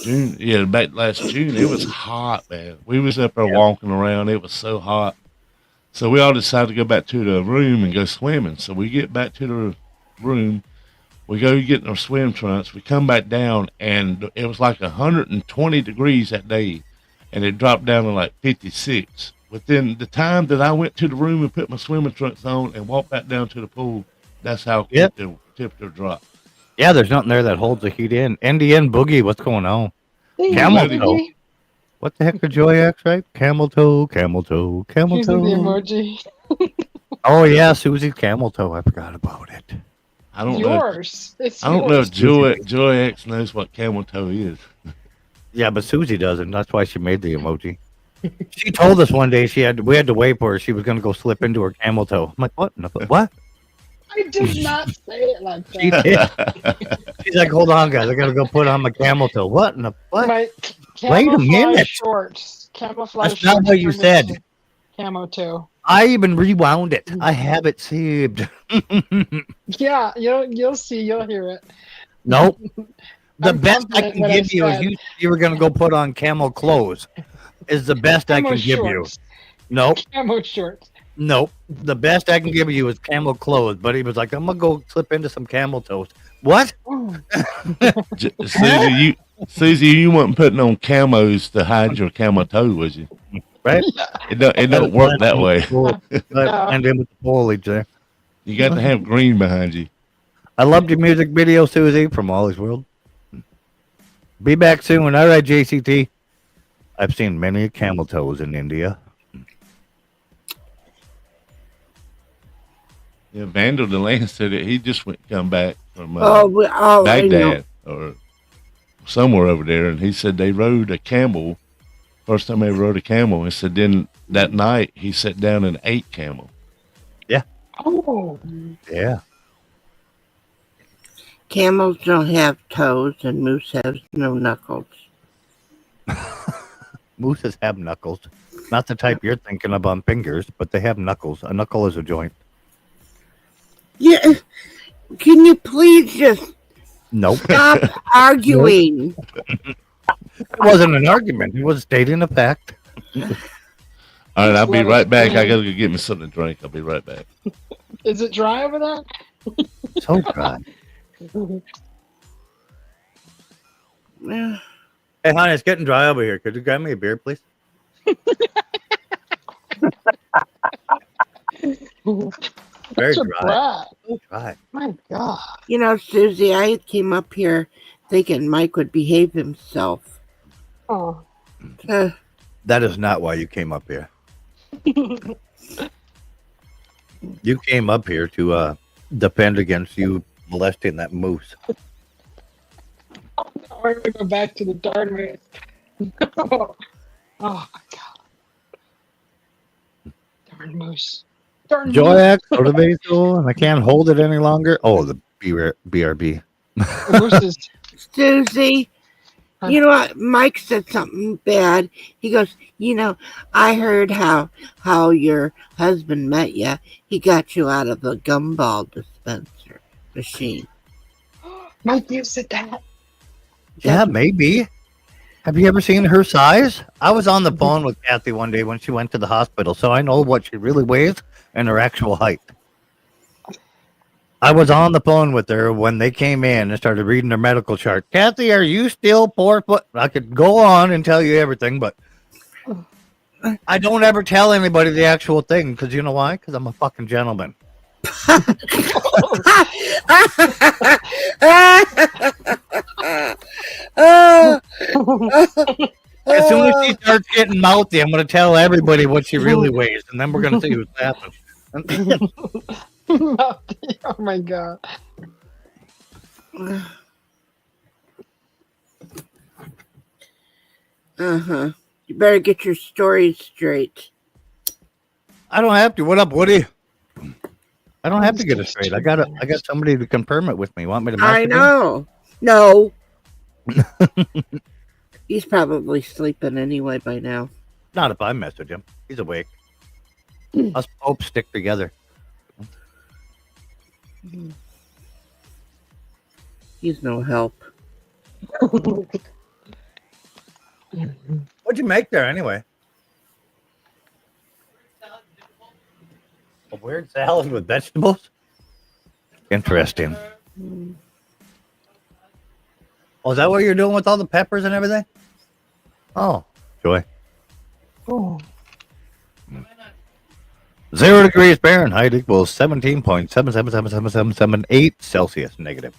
S6: June. Yeah, back last June. It was hot, man. We was up there walking around. It was so hot. So we all decided to go back to the room and go swimming. So we get back to the room. We go get in our swim trunks. We come back down, and it was like 120 degrees that day, and it dropped down to like 56. Within the time that I went to the room and put my swimming trunks on and walked back down to the pool, that's how quick the temperature dropped.
S2: Yeah, there's nothing there that holds the heat in. NDN Boogie, what's going on? Camel toe. What the heck did Joy X, right? Camel toe, camel toe, camel
S1: Using
S2: toe.
S1: the emoji.
S2: Oh, yeah, Susie's camel toe. I forgot about it.
S6: I don't
S1: yours.
S6: know.
S1: It's
S6: I don't know if Joy X knows what camel toe is.
S2: Yeah, but Susie doesn't. That's why she made the emoji. She told us one day we had to wait for her. She was going to go slip into her camel toe. I'm like, what? What?
S1: I did not say it like that.
S2: She did. She's like, hold on, guys. I got to go put on my camel toe. What in the what?
S1: My
S2: Wait a minute.
S1: Shorts. Camouflage
S2: That's not what you said.
S1: Camo toe.
S2: I even rewound it. I have it saved.
S1: Yeah, you'll see. You'll hear it.
S2: Nope. The
S1: I'm
S2: best I
S1: confident
S2: can
S1: what I
S2: give you
S1: said.
S2: is you were going to go put on camel clothes. Is the best I
S1: Camo
S2: can give you.
S1: shorts.
S2: Nope.
S1: Camo shorts.
S2: Nope. The best I can give you is camel clothes. But he was like, I'm going to go slip into some camel toes. What?
S6: Susie, you weren't putting on camos to hide your camel toe, was you?
S2: Right?
S6: It don't work that way.
S2: And in with the foliage there.
S6: You got to have green behind you.
S2: I loved your music video, Susie, from Ollie's World. Be back soon. All right, JCT. I've seen many camel toes in India.
S6: Yeah, Vandal DeLance said that he just come back from Baghdad or somewhere over there, and he said they rode a camel. First time they rode a camel, and said then that night he sat down and ate camel.
S2: Yeah.
S1: Oh.
S2: Yeah.
S3: Camels don't have toes, and moose has no knuckles.
S2: Mooses have knuckles. Not the type you're thinking of on fingers, but they have knuckles. A knuckle is a joint.
S3: Yeah. Can you please just stop arguing?
S2: It wasn't an argument. It was stating a fact.
S6: All right, I'll be right back. I gotta go get me something to drink. I'll be right back.
S1: Is it dry over there?
S2: So dry.
S3: Well,
S2: Hey, honey, it's getting dry over here. Could you grab me a beer, please? Very dry. So dry.
S1: My God.
S3: you know, Susie, I came up here thinking Mike would behave himself.
S1: Oh.
S2: That is not why you came up here. You came up here to defend against you molesting that moose.
S1: We're going to go back to the darn moose. Oh, my God. Darn moose. Darn
S2: Joy
S1: moose.
S2: X, motivational, and I can't hold it any longer. Oh, the BRB.
S1: The moose is...
S3: Susie, You know what? Mike said something bad. He goes, I heard how your husband met you. He got you out of the gumball dispenser machine.
S1: Mike, you said that.
S2: Yeah, maybe. Have you ever seen her size? I was on the phone with Kathy one day when she went to the hospital, so I know what she really weighs and her actual height. I was on the phone with her when they came in and started reading their medical chart. Kathy, are you still 4 foot? I could go on and tell you everything, but I don't ever tell anybody the actual thing because you know why? Because I'm a fucking gentleman. As soon as she starts getting mouthy, I'm going to tell everybody what she really weighs, and then we're going to see what's happening.
S1: Oh my god.
S3: You better get your stories straight.
S2: I don't have to. What up, Woody? I don't have to get it straight. I got somebody to confirm it with me. Want me to message
S3: I know. No. He's probably sleeping anyway by now.
S2: Not if I message him. He's awake. Us popes stick together.
S3: He's no help.
S2: What'd you make there anyway? A weird salad with vegetables? Interesting. Oh, is that what you're doing with all the peppers and everything? Oh, joy.
S1: Oh.
S2: 0 degrees Fahrenheit equals 17.777778 Celsius negative.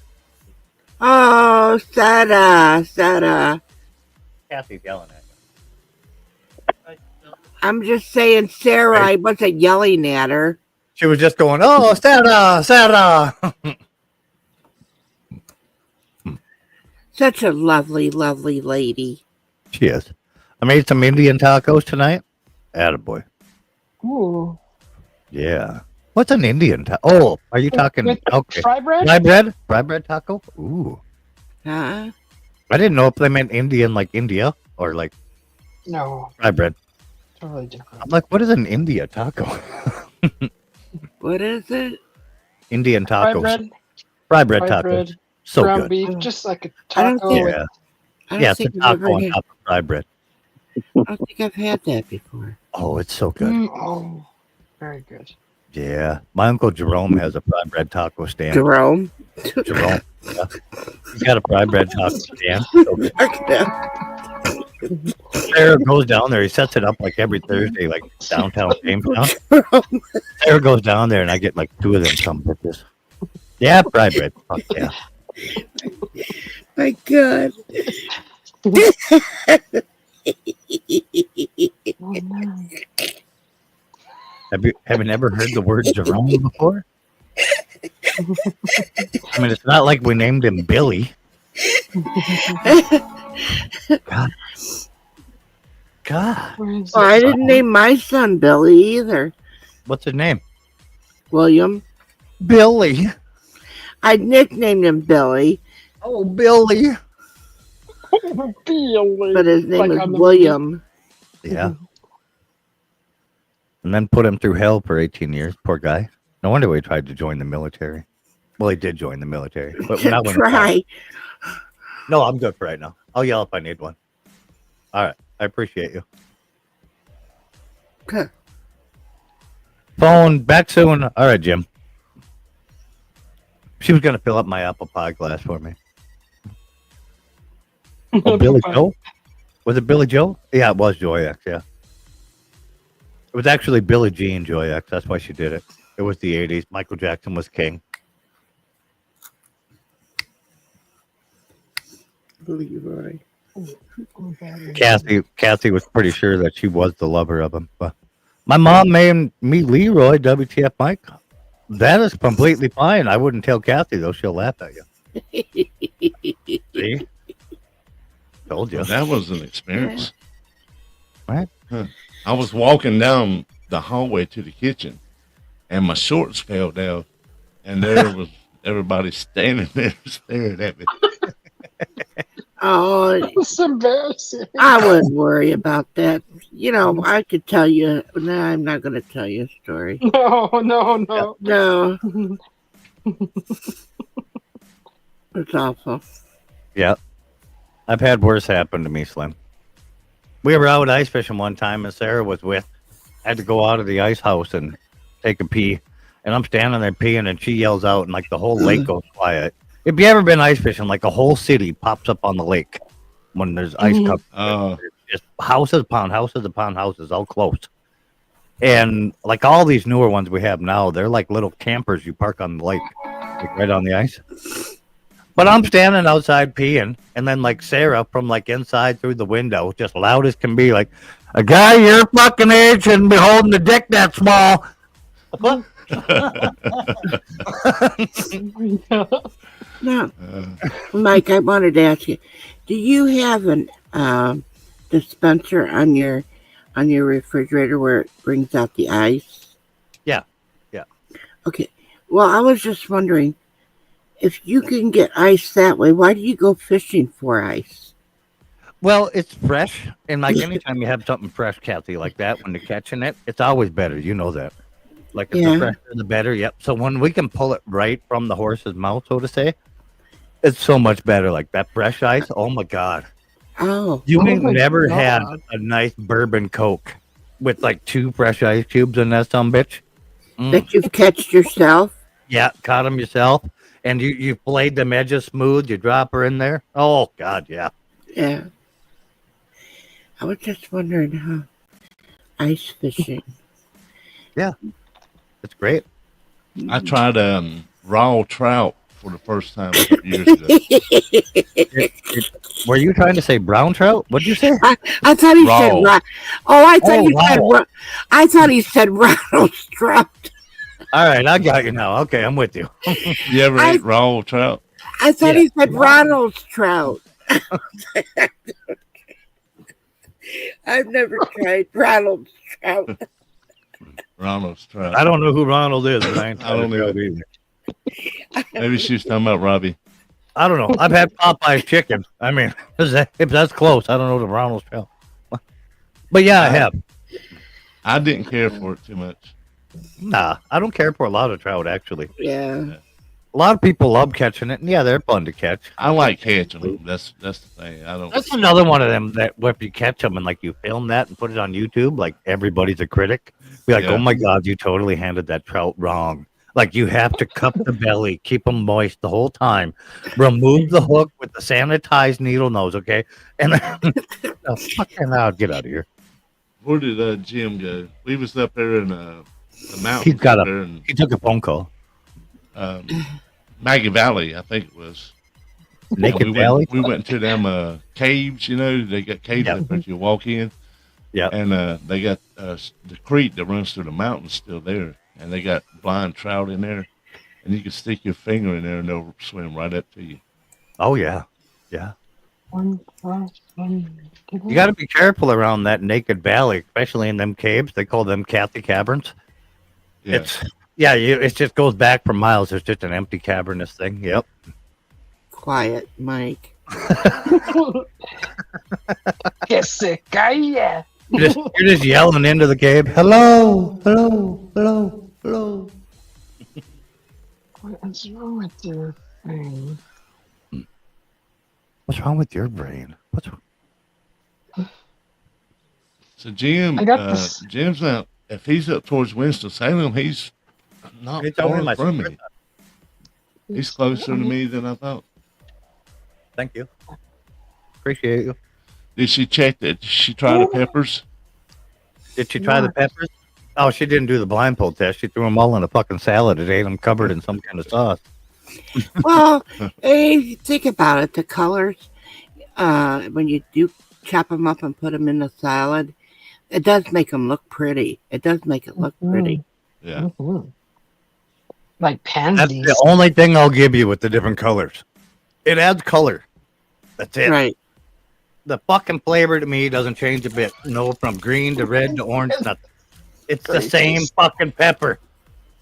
S3: Oh, Sarah.
S2: Kathy's yelling at you.
S3: I'm just saying, Sarah, I wasn't yelling at her.
S2: She was just going, oh, Sarah.
S3: Such a lovely, lovely lady.
S2: She is. I made some Indian tacos tonight. Attaboy.
S1: Ooh.
S2: Yeah. What's an Indian taco? Oh, are you talking? Okay.
S1: Fry bread?
S2: Fry bread taco? Ooh.
S3: Huh?
S2: I didn't know if they meant Indian like India or like
S1: No.
S2: fry bread.
S1: Totally different.
S2: I'm like, what is an India taco?
S3: What is it?
S2: Indian
S1: Fry
S2: tacos.
S1: bread?
S2: Fry bread
S1: Fry
S2: tacos.
S1: bread,
S2: So
S1: ground
S2: good.
S1: beef, just like a
S3: I don't
S1: taco.
S3: think-
S1: with-
S2: Yeah.
S3: I don't
S2: Yeah, it's a
S3: think I've
S2: taco on
S3: ever
S2: top of fry bread.
S3: I don't think I've had that before.
S2: Oh, it's so good.
S1: Oh, very good.
S2: Yeah. My Uncle Jerome has a fry bread taco stand.
S3: Jerome?
S2: Jerome. Yeah. He's got a fry bread taco stand. So good. Sarah goes down there. He sets it up like every Thursday, like downtown Jamestown. Sarah goes down there, and I get like 2 of them some bitches. Yeah, fry bread. Fuck yeah.
S3: My God.
S1: Oh, no.
S2: Have you never heard the word Jerome before? I mean, it's not like we named him Billy. God.
S1: Where is
S3: Well,
S1: it?
S3: I didn't name my son Billy either.
S2: What's his name?
S3: William.
S2: Billy.
S3: I nicknamed him Billy,
S2: Oh, Billy.
S1: Billy.
S3: but his name
S1: Like
S3: is
S1: on the
S3: William.
S2: Yeah. And then put him through hell for 18 years. Poor guy. No wonder he tried to join the military. Well, he did join the military. But not when
S3: Try.
S2: No, I'm good for right now. I'll yell if I need one. All right. I appreciate you.
S3: Huh.
S2: Phone back soon. All right, Jim. She was going to fill up my apple pie glass for me. Oh, Billy Joe? Was it Billy Joe? Yeah, it was Joy X, yeah. It was actually Billie Jean Joy X. That's why she did it. It was the 80s. Michael Jackson was king.
S3: Leroy.
S2: Kathy was pretty sure that she was the lover of him. But my mom named me Leroy, WTF Mike. That is completely fine. I wouldn't tell Kathy, though. She'll laugh at you. See? Told you.
S6: That was an experience.
S2: Right?
S6: I was walking down the hallway to the kitchen, and my shorts fell down, and there was everybody standing there staring at me.
S3: Oh,
S1: It's embarrassing.
S3: I wouldn't worry about that. You know, I could tell you. No, I'm not going to tell you a story.
S1: No, no.
S3: No, it's awful.
S2: Yeah. I've had worse happen to me, Slim. We were out ice fishing one time, and Sarah was with. I had to go out of the ice house and take a pee. And I'm standing there peeing, and she yells out, and like the whole lake goes quiet. If you ever been ice fishing, like a whole city pops up on the lake when there's ice cover. Just houses upon houses upon houses, all close. And like all these newer ones we have now, they're like little campers you park on the lake, like right on the ice. But I'm standing outside peeing, and then like Sarah from like inside through the window, just loud as can be, like, a guy your fucking age shouldn't be holding the dick that small.
S3: No, Mike, I wanted to ask you: do you have an dispenser on your refrigerator where it brings out the ice?
S2: Yeah.
S3: Okay. Well, I was just wondering, if you can get ice that way, why do you go fishing for ice?
S2: Well, it's fresh, and like anytime you have something fresh, Kathy, like that, when you're catching it, it's always better. You know that. Like the fresher, the better. Yep. So when we can pull it right from the horse's mouth, so to say, it's so much better. Like that fresh ice. Oh my God.
S3: Oh,
S2: You ain't
S1: my
S2: never
S1: God.
S2: had a nice bourbon Coke with like 2 fresh ice cubes in that bitch.
S3: that you've catched yourself?
S2: Yeah, caught them yourself, and you flayed them edges smooth. You drop her in there. Oh God, yeah.
S3: Yeah. I was just wondering how ice fishing.
S2: It's great.
S6: I tried raw trout for the first time a couple years ago.
S2: Were you trying to say brown trout? What'd you say?
S3: I thought he said
S6: Raw.
S3: Oh, I thought
S2: Oh,
S3: he said
S2: wow.
S3: I thought he said Ronald Trout.
S2: All right, I got you now. Okay, I'm with you.
S6: You ever
S3: I-
S6: ate raw trout?
S3: I thought
S2: Yeah.
S3: he said Ronald's Trout. I've never tried Ronald's Trout.
S6: Ronald's trout.
S2: I don't know who Ronald is, but I ain't
S6: I don't
S2: know
S6: either. Maybe she was talking about Robbie.
S2: I don't know. I've had Popeye's chicken. I mean, if that's close, I don't know the Ronald's trout. But yeah, I have.
S6: I didn't care for it too much.
S2: Nah, I don't care for a lot of trout, actually.
S3: Yeah.
S2: A lot of people love catching it, and yeah, they're fun to catch.
S6: I like catching them. That's the thing. I don't.
S2: That's another one of them that if you catch them and like you film that and put it on YouTube, like everybody's a critic. Be like,
S6: Yeah.
S2: oh my God, you totally handled that trout wrong. Like you have to cup the belly, keep them moist the whole time, remove the hook with the sanitized needle nose, okay? And then, oh, fucking out, get out of here.
S6: Where did Jim go? We was up there in the mountains.
S2: He's got
S6: up
S2: a-
S6: there in
S2: He took a phone call.
S6: Maggie Valley, I think it was.
S2: Naked
S6: we
S2: Valley.
S6: Went, we went to them caves. You know, they got caves
S2: Yeah.
S6: up there you walk in.
S2: Yeah.
S6: And they got the creek that runs through the mountains still there, and they got blind trout in there, and you can stick your finger in there and they'll swim right up to you.
S2: Oh yeah, yeah.
S1: You
S2: You got to be careful around that Naked Valley, especially in them caves. They call them Kathy caverns.
S6: Yeah.
S2: It just goes back for miles. It's just an empty cavernous thing. Yep.
S3: Quiet, Mike.
S1: Que se calla.
S2: You're just yelling into the cave. Hello, hello, hello, hello.
S1: What is wrong with your thing?
S2: What's wrong with your brain? What's wrong?
S6: So Jim,
S1: I got this-
S6: Jim's not. If he's up towards Winston-Salem, he's not
S2: It's over
S6: far
S2: my
S6: from
S2: secret.
S6: me. He's closer to me than I thought.
S2: Thank you. Appreciate you.
S6: Did she check that? Did she try the peppers?
S2: Did she try the peppers? Oh, she didn't do the blindfold test. She threw them all in a fucking salad and ate them covered in some kind of sauce.
S3: Well, hey, think about it. The colors, when you do chop them up and put them in the salad, it does make them look pretty. It does make it look pretty.
S6: Yeah.
S1: Like
S2: That's
S1: pansies.
S2: the only thing I'll give you with the different colors. It adds color. That's it.
S3: Right.
S2: The fucking flavor to me doesn't change a bit. No, from green to red to orange, nothing. It's the same fucking pepper.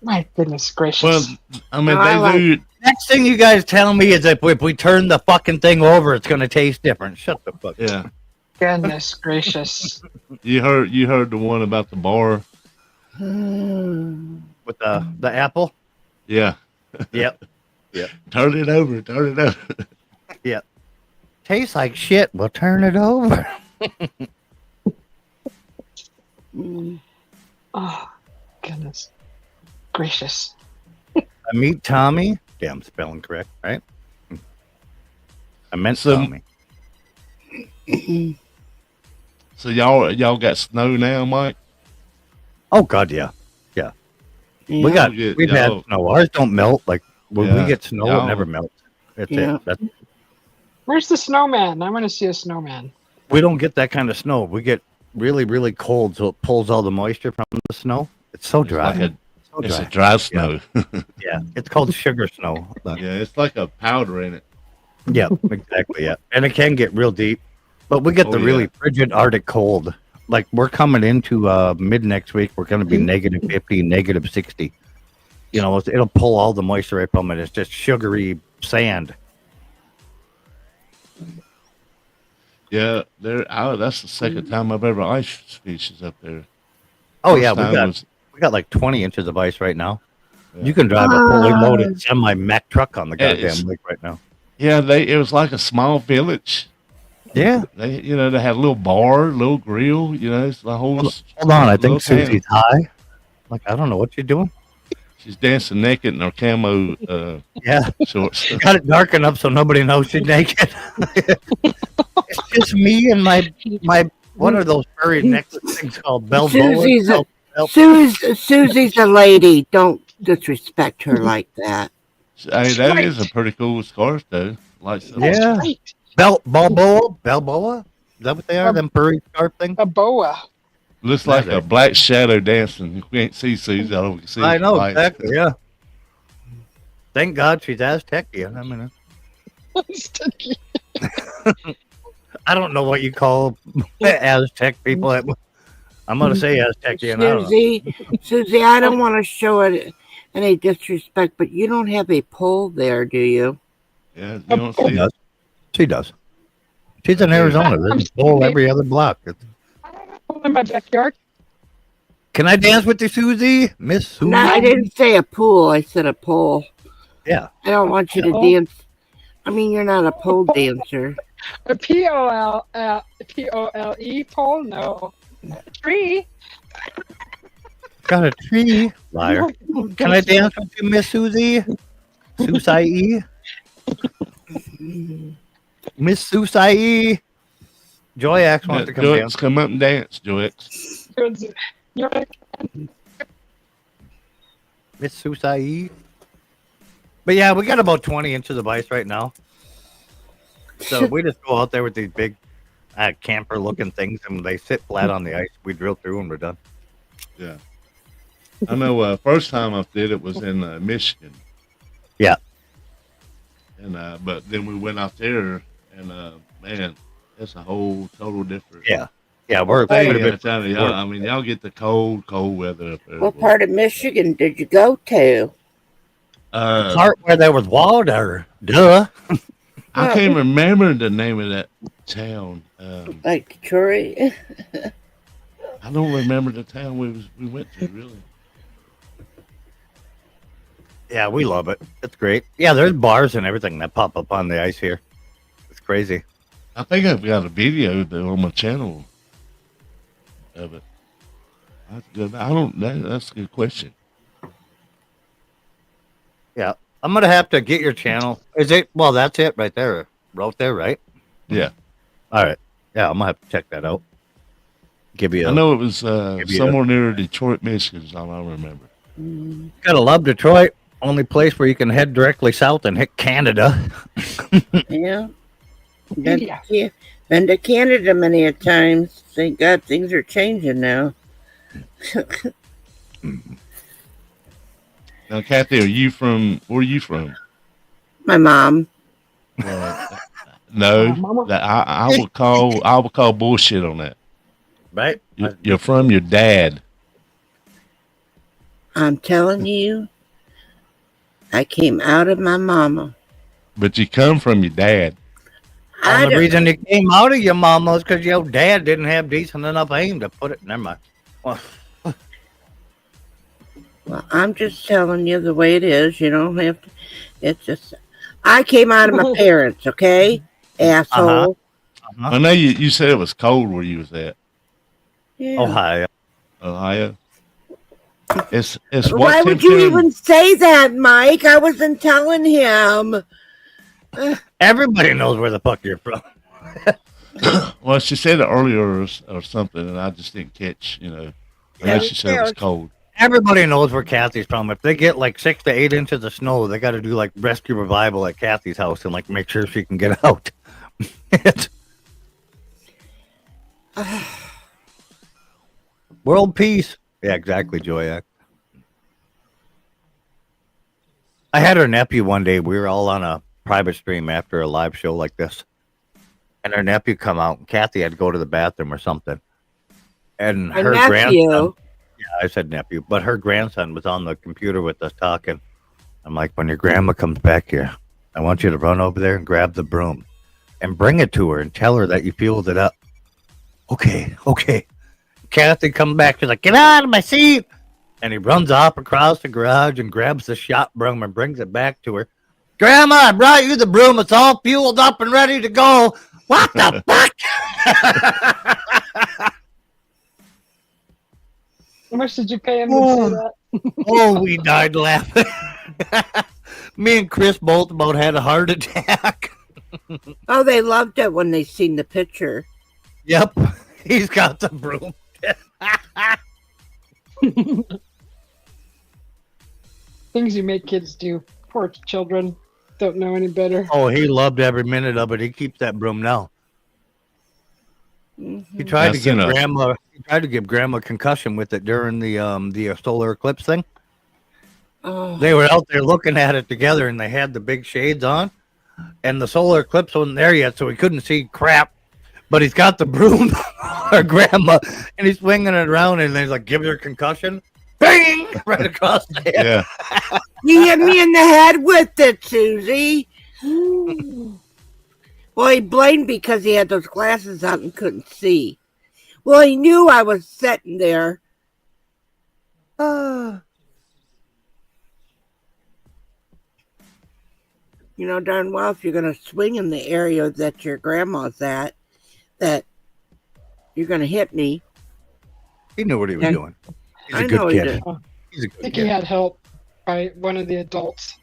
S1: My goodness gracious.
S6: Well, I mean,
S3: No, I
S2: Next thing you guys tell me is if we turn the fucking thing over, it's gonna taste different. Shut the fuck up.
S6: Yeah.
S1: Goodness gracious.
S6: You heard the one about the bar?
S2: With the apple?
S6: Yeah.
S2: Yep.
S6: Turn it over.
S2: Yep. Tastes like shit. We'll turn it over.
S1: Oh, goodness gracious.
S2: I meet Tommy. Yeah, I'm spelling correct, right? I meant Tommy.
S6: So y'all got snow now, Mike?
S2: Oh God, yeah. We've had snow. Ours don't melt. Like when we get snow, it never melts. That's it.
S1: Where's the snowman? I want to see a snowman.
S2: We don't get that kind of snow. We get really, really cold, so it pulls all the moisture from the snow. It's so dry.
S6: It's a dry snow.
S2: Yeah, it's called sugar snow.
S6: Yeah, it's like a powder in it.
S2: Yeah, exactly. Yeah, and it can get real deep, but we get the really frigid Arctic cold. Like we're coming into mid next week. We're going to be negative 50, negative 60. You know, it'll pull all the moisture right from it. It's just sugary sand.
S6: Yeah, that's the second time I've ever ice fishes up there.
S2: Oh yeah, we got like 20 inches of ice right now. Yeah. You can drive a fully loaded semi-Mack truck on the goddamn lake right now.
S6: Yeah, it was like a small village.
S2: Yeah,
S6: they had a little bar, little grill. It's the whole.
S2: Hold on, I think Susie's high. Like I don't know what you're doing.
S6: She's dancing naked in her camo shorts.
S2: Got it dark enough so nobody knows she's naked. It's just me and my what are those furry necklace things called?
S3: Susie's a lady. Don't disrespect her like that.
S6: Hey, that is a pretty cool scarf though. Like
S2: Balboa? Is that what they are? Them furry scarf things?
S1: A boa.
S6: Looks like a black shadow dancing. You can't see Susie.
S2: I know, exactly, yeah. Thank God she's Aztecian. I mean, I don't know what you call Aztec people. I'm going to say Aztecian.
S3: Susie, I don't want to show it any disrespect, but you don't have a pole there, do you?
S6: Yeah, you don't see it.
S2: She does. She's in Arizona. There's a pole every other block.
S1: In my backyard.
S2: Can I dance with you, Susie? Miss Susie?
S3: No, I didn't say a pool. I said a pole.
S2: Yeah.
S3: I don't want you to dance. I mean, you're not a pole dancer.
S1: A P-O-L-E pole? No. Tree.
S2: Got a tree. Liar. Can I dance with you, Miss Susie? Susie? Miss Susie? Joy X wants to come dance.
S6: Come up and dance, Joy X.
S2: Miss Susie. But yeah, we got about 20 inches of ice right now. So we just go out there with these big camper looking things and they sit flat on the ice. We drill through and we're done.
S6: Yeah. I know first time I did it was in Michigan.
S2: Yeah.
S6: And but then we went out there and man, it's a whole total different.
S2: Yeah. Yeah, we're
S6: I mean, y'all get the cold weather up there.
S3: What part of Michigan did you go to?
S2: The part where there was water. Duh.
S6: I can't remember the name of that town.
S3: Like Detroit?
S6: I don't remember the town we went to, really.
S2: Yeah, we love it. It's great. Yeah, there's bars and everything that pop up on the ice here. It's crazy.
S6: I think I've got a video though on my channel of it. That's good. That's a good question.
S2: Yeah, I'm gonna have to get your channel. Is it? Well, that's it right there. Right there, right?
S6: Yeah.
S2: All right. Yeah, I'm gonna have to check that out.
S6: I know it was somewhere near Detroit, Michigan. Is all I remember.
S2: Gotta love Detroit. Only place where you can head directly south and hit Canada.
S3: Yeah. Been to Canada many a times. Thank God things are changing now.
S6: Now, Kathy, where are you from?
S3: My mom.
S6: No, I would call bullshit on that.
S2: Right?
S6: You're from your dad.
S3: I'm telling you, I came out of my mama.
S6: But you come from your dad.
S3: I
S2: Only
S3: don't-
S2: reason it came out of your mama is because your dad didn't have decent enough aim to put it. Never mind. Well,
S3: well, I'm just telling you the way it is. You don't have to. It's just. I came out of my parents, okay? Asshole.
S6: I know you said it was cold where you was at.
S3: Yeah.
S2: Ohio.
S6: Ohio. It's
S3: Why
S6: what
S3: would you
S6: temperature?
S3: even say that, Mike? I wasn't telling him.
S2: Everybody knows where the fuck you're from.
S6: Well, she said it earlier or something, and I just didn't catch. I know she said it was cold.
S2: Everybody knows where Kathy's from. If they get like 6 to 8 inches of snow, they got to do like rescue revival at Kathy's house and like make sure she can get out. World peace. Yeah, exactly, Joyak. I had her nephew one day. We were all on a private stream after a live show like this, and her nephew come out, and Kathy had to go to the bathroom or something. And her grandson. Yeah, I said nephew, but her grandson was on the computer with us talking. I'm like, when your grandma comes back here, I want you to run over there and grab the broom and bring it to her and tell her that you fueled it up. Okay. Kathy come back. She's like, get out of my seat. And he runs off across the garage and grabs the shot broom and brings it back to her. Grandma, I brought you the broom. It's all fueled up and ready to go. What the fuck?
S1: How much did you pay him to say that?
S2: Oh, we died laughing. Me and Chris both about had a heart attack.
S3: Oh, they loved it when they seen the picture.
S2: Yep, he's got the broom.
S1: Things you make kids do. Poor children don't know any better.
S2: Oh, he loved every minute of it. He keeps that broom now. He tried to give grandma. He tried to give grandma concussion with it during the solar eclipse thing.
S3: Oh.
S2: They were out there looking at it together, and they had the big shades on, and the solar eclipse wasn't there yet, so he couldn't see crap. But he's got the broom, or grandma, and he's swinging it around, and he's like, "Give her concussion." Bang! Right across the head.
S6: Yeah.
S3: He hit me in the head with it, Susie. Well, he blamed because he had those glasses on and couldn't see. Well, he knew I was sitting there. You know darn well if you're going to swing in the area that your grandma's at, that you're going to hit me.
S2: He knew what he was doing. He's a
S3: I know
S2: good
S3: he
S2: kid.
S3: did.
S2: He's a
S1: I
S2: good
S1: think
S2: kid.
S1: he had help by one of the adults.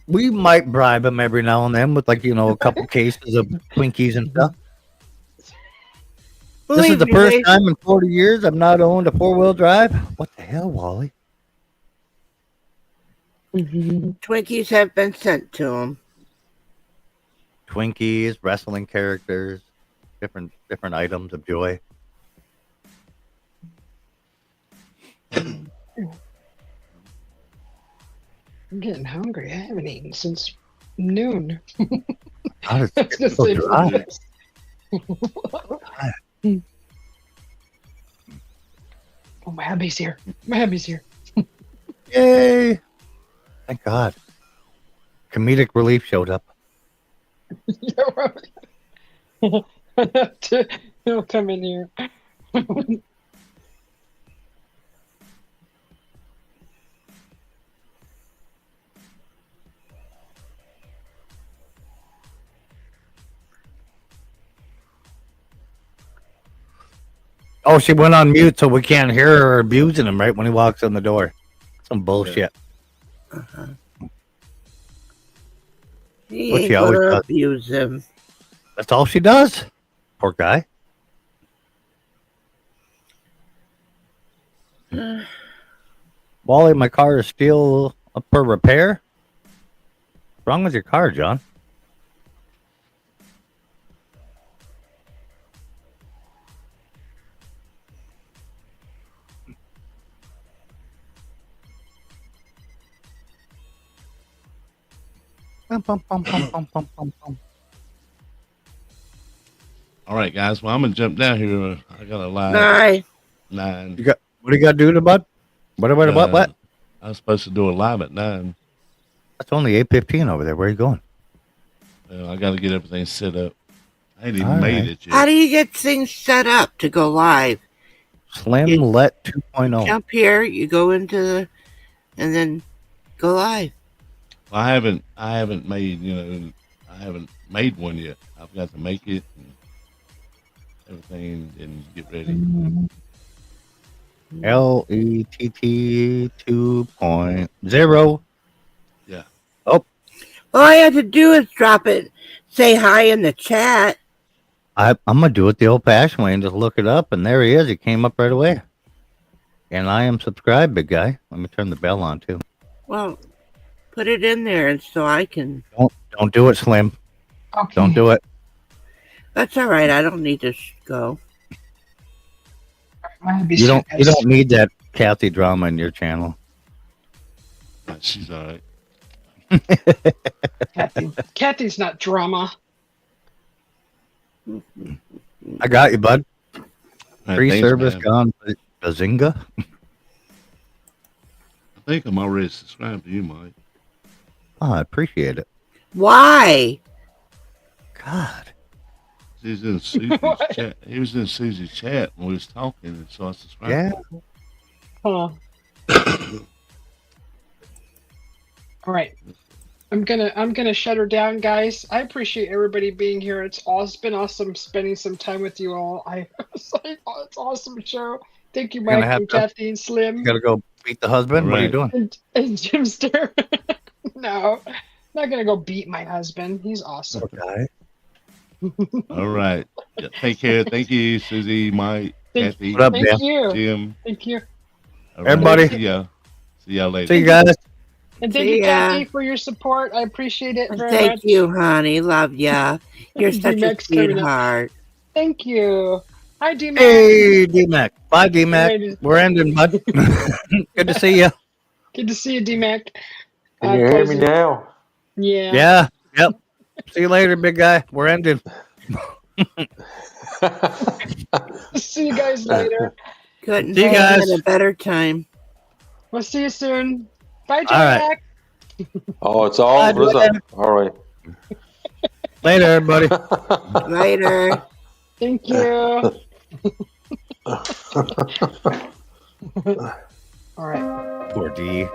S2: We might bribe him every now and then with, like, a couple cases of Twinkies and stuff. This is the first time in 40 years I've not owned a 4-wheel drive. What the hell, Wally?
S3: Twinkies have been sent to him.
S2: Twinkies, wrestling characters, different items of joy.
S1: I'm getting hungry. I haven't eaten since noon.
S2: How does
S1: That's
S2: it
S1: the
S2: so
S1: same
S2: dry?
S1: place. Oh, my hubby's here. My hubby's here.
S2: Yay! Thank God. Comedic relief showed up.
S1: He'll come in here.
S2: Oh, she went on mute so we can't hear her abusing him right when he walks in the door. Some bullshit.
S3: He
S2: What
S3: ain't
S2: she always
S3: gonna
S2: does.
S3: abuse him.
S2: That's all she does. Poor guy. Wally, my car is still up for repair. What's wrong with your car, John? Bum, bum, bum, bum, bum, bum, bum, bum.
S6: All right, guys. Well, I'm gonna jump down here. I got a live
S3: Bye.
S6: 9.
S2: What do you got to do to bud? What?
S6: I was supposed to do a live at 9.
S2: It's only 8:15 over there. Where are you going?
S6: Well, I got to get everything set up. I ain't even
S2: All
S6: made
S2: right.
S6: it
S3: How
S6: yet.
S3: do you get things set up to go live?
S2: Slim
S3: You-
S2: Let 2.0.
S3: Jump here, you go into the, and then go live.
S6: I haven't made, I haven't made one yet. I've got to make it and everything and get ready.
S2: LETT 2.0.
S6: Yeah.
S3: All I had to do is drop it, say hi in the chat.
S2: I'm gonna do it the old-fashioned way and just look it up, and there he is. He came up right away. And I am subscribed, big guy. Let me turn the bell on too.
S3: Well, put it in there, and so I can.
S2: Don't do it, Slim.
S1: Okay.
S2: Don't do it.
S3: That's all right. I don't need to go.
S2: You don't need that Kathy drama in your channel.
S6: She's all right.
S1: Kathy's not drama.
S2: I got you, bud.
S6: All right,
S2: Free
S6: thanks,
S2: service
S6: man.
S2: gone. Bazinga.
S6: I think I'm already subscribed to you, Mike.
S2: Oh, I appreciate it.
S3: Why?
S2: God.
S6: He's in Susie's chat. He was in Susie's chat when we was talking, and so I subscribed.
S2: Yeah.
S1: Huh. All right. I'm gonna shut her down, guys. I appreciate everybody being here. It's been awesome spending some time with you all. I was like, oh, it's awesome show. Thank you,
S2: You're gonna
S1: Mike
S2: have
S1: and
S2: to-
S1: Kathy and Slim
S2: You gotta go beat the husband.
S6: All
S2: What are you
S6: right.
S2: doing?
S1: and Jimster. No, not gonna go beat my husband. He's awesome.
S2: Okay.
S6: All right. Yeah, take care. Thank you, Susie, Mike, Kathy,
S2: What up,
S1: Thank
S2: Dan?
S1: you.
S6: Jim.
S1: Thank you.
S6: All right.
S2: Everybody.
S6: See y'all later.
S2: See you guys.
S1: And thank
S3: See
S1: you,
S3: ya.
S1: Kathy, for your support. I appreciate it very
S3: Thank
S1: much.
S3: you, honey. Love ya. You're such a
S1: D-Mac's coming up.
S3: sweetheart.
S1: Thank you. Hi, D-Mac.
S2: Hey, D-Mac. Bye, D-Mac.
S1: Alrighty.
S2: We're ending, bud. Good to see you.
S1: Good to see you, D-Mac.
S8: Can you hear me
S1: Cousin.
S8: now?
S1: Yeah.
S2: Yeah. Yep. See you later, big guy. We're ending.
S1: See you guys later.
S3: Couldn't
S2: See you
S3: have
S2: guys.
S3: had a better time.
S1: We'll see you soon. Bye,
S2: All right.
S1: Jack.
S8: Oh, it's all
S2: Bye,
S8: over.
S2: Dad.
S8: All right.
S2: Later, everybody.
S3: Later.
S1: Thank you. All right.
S2: Poor D.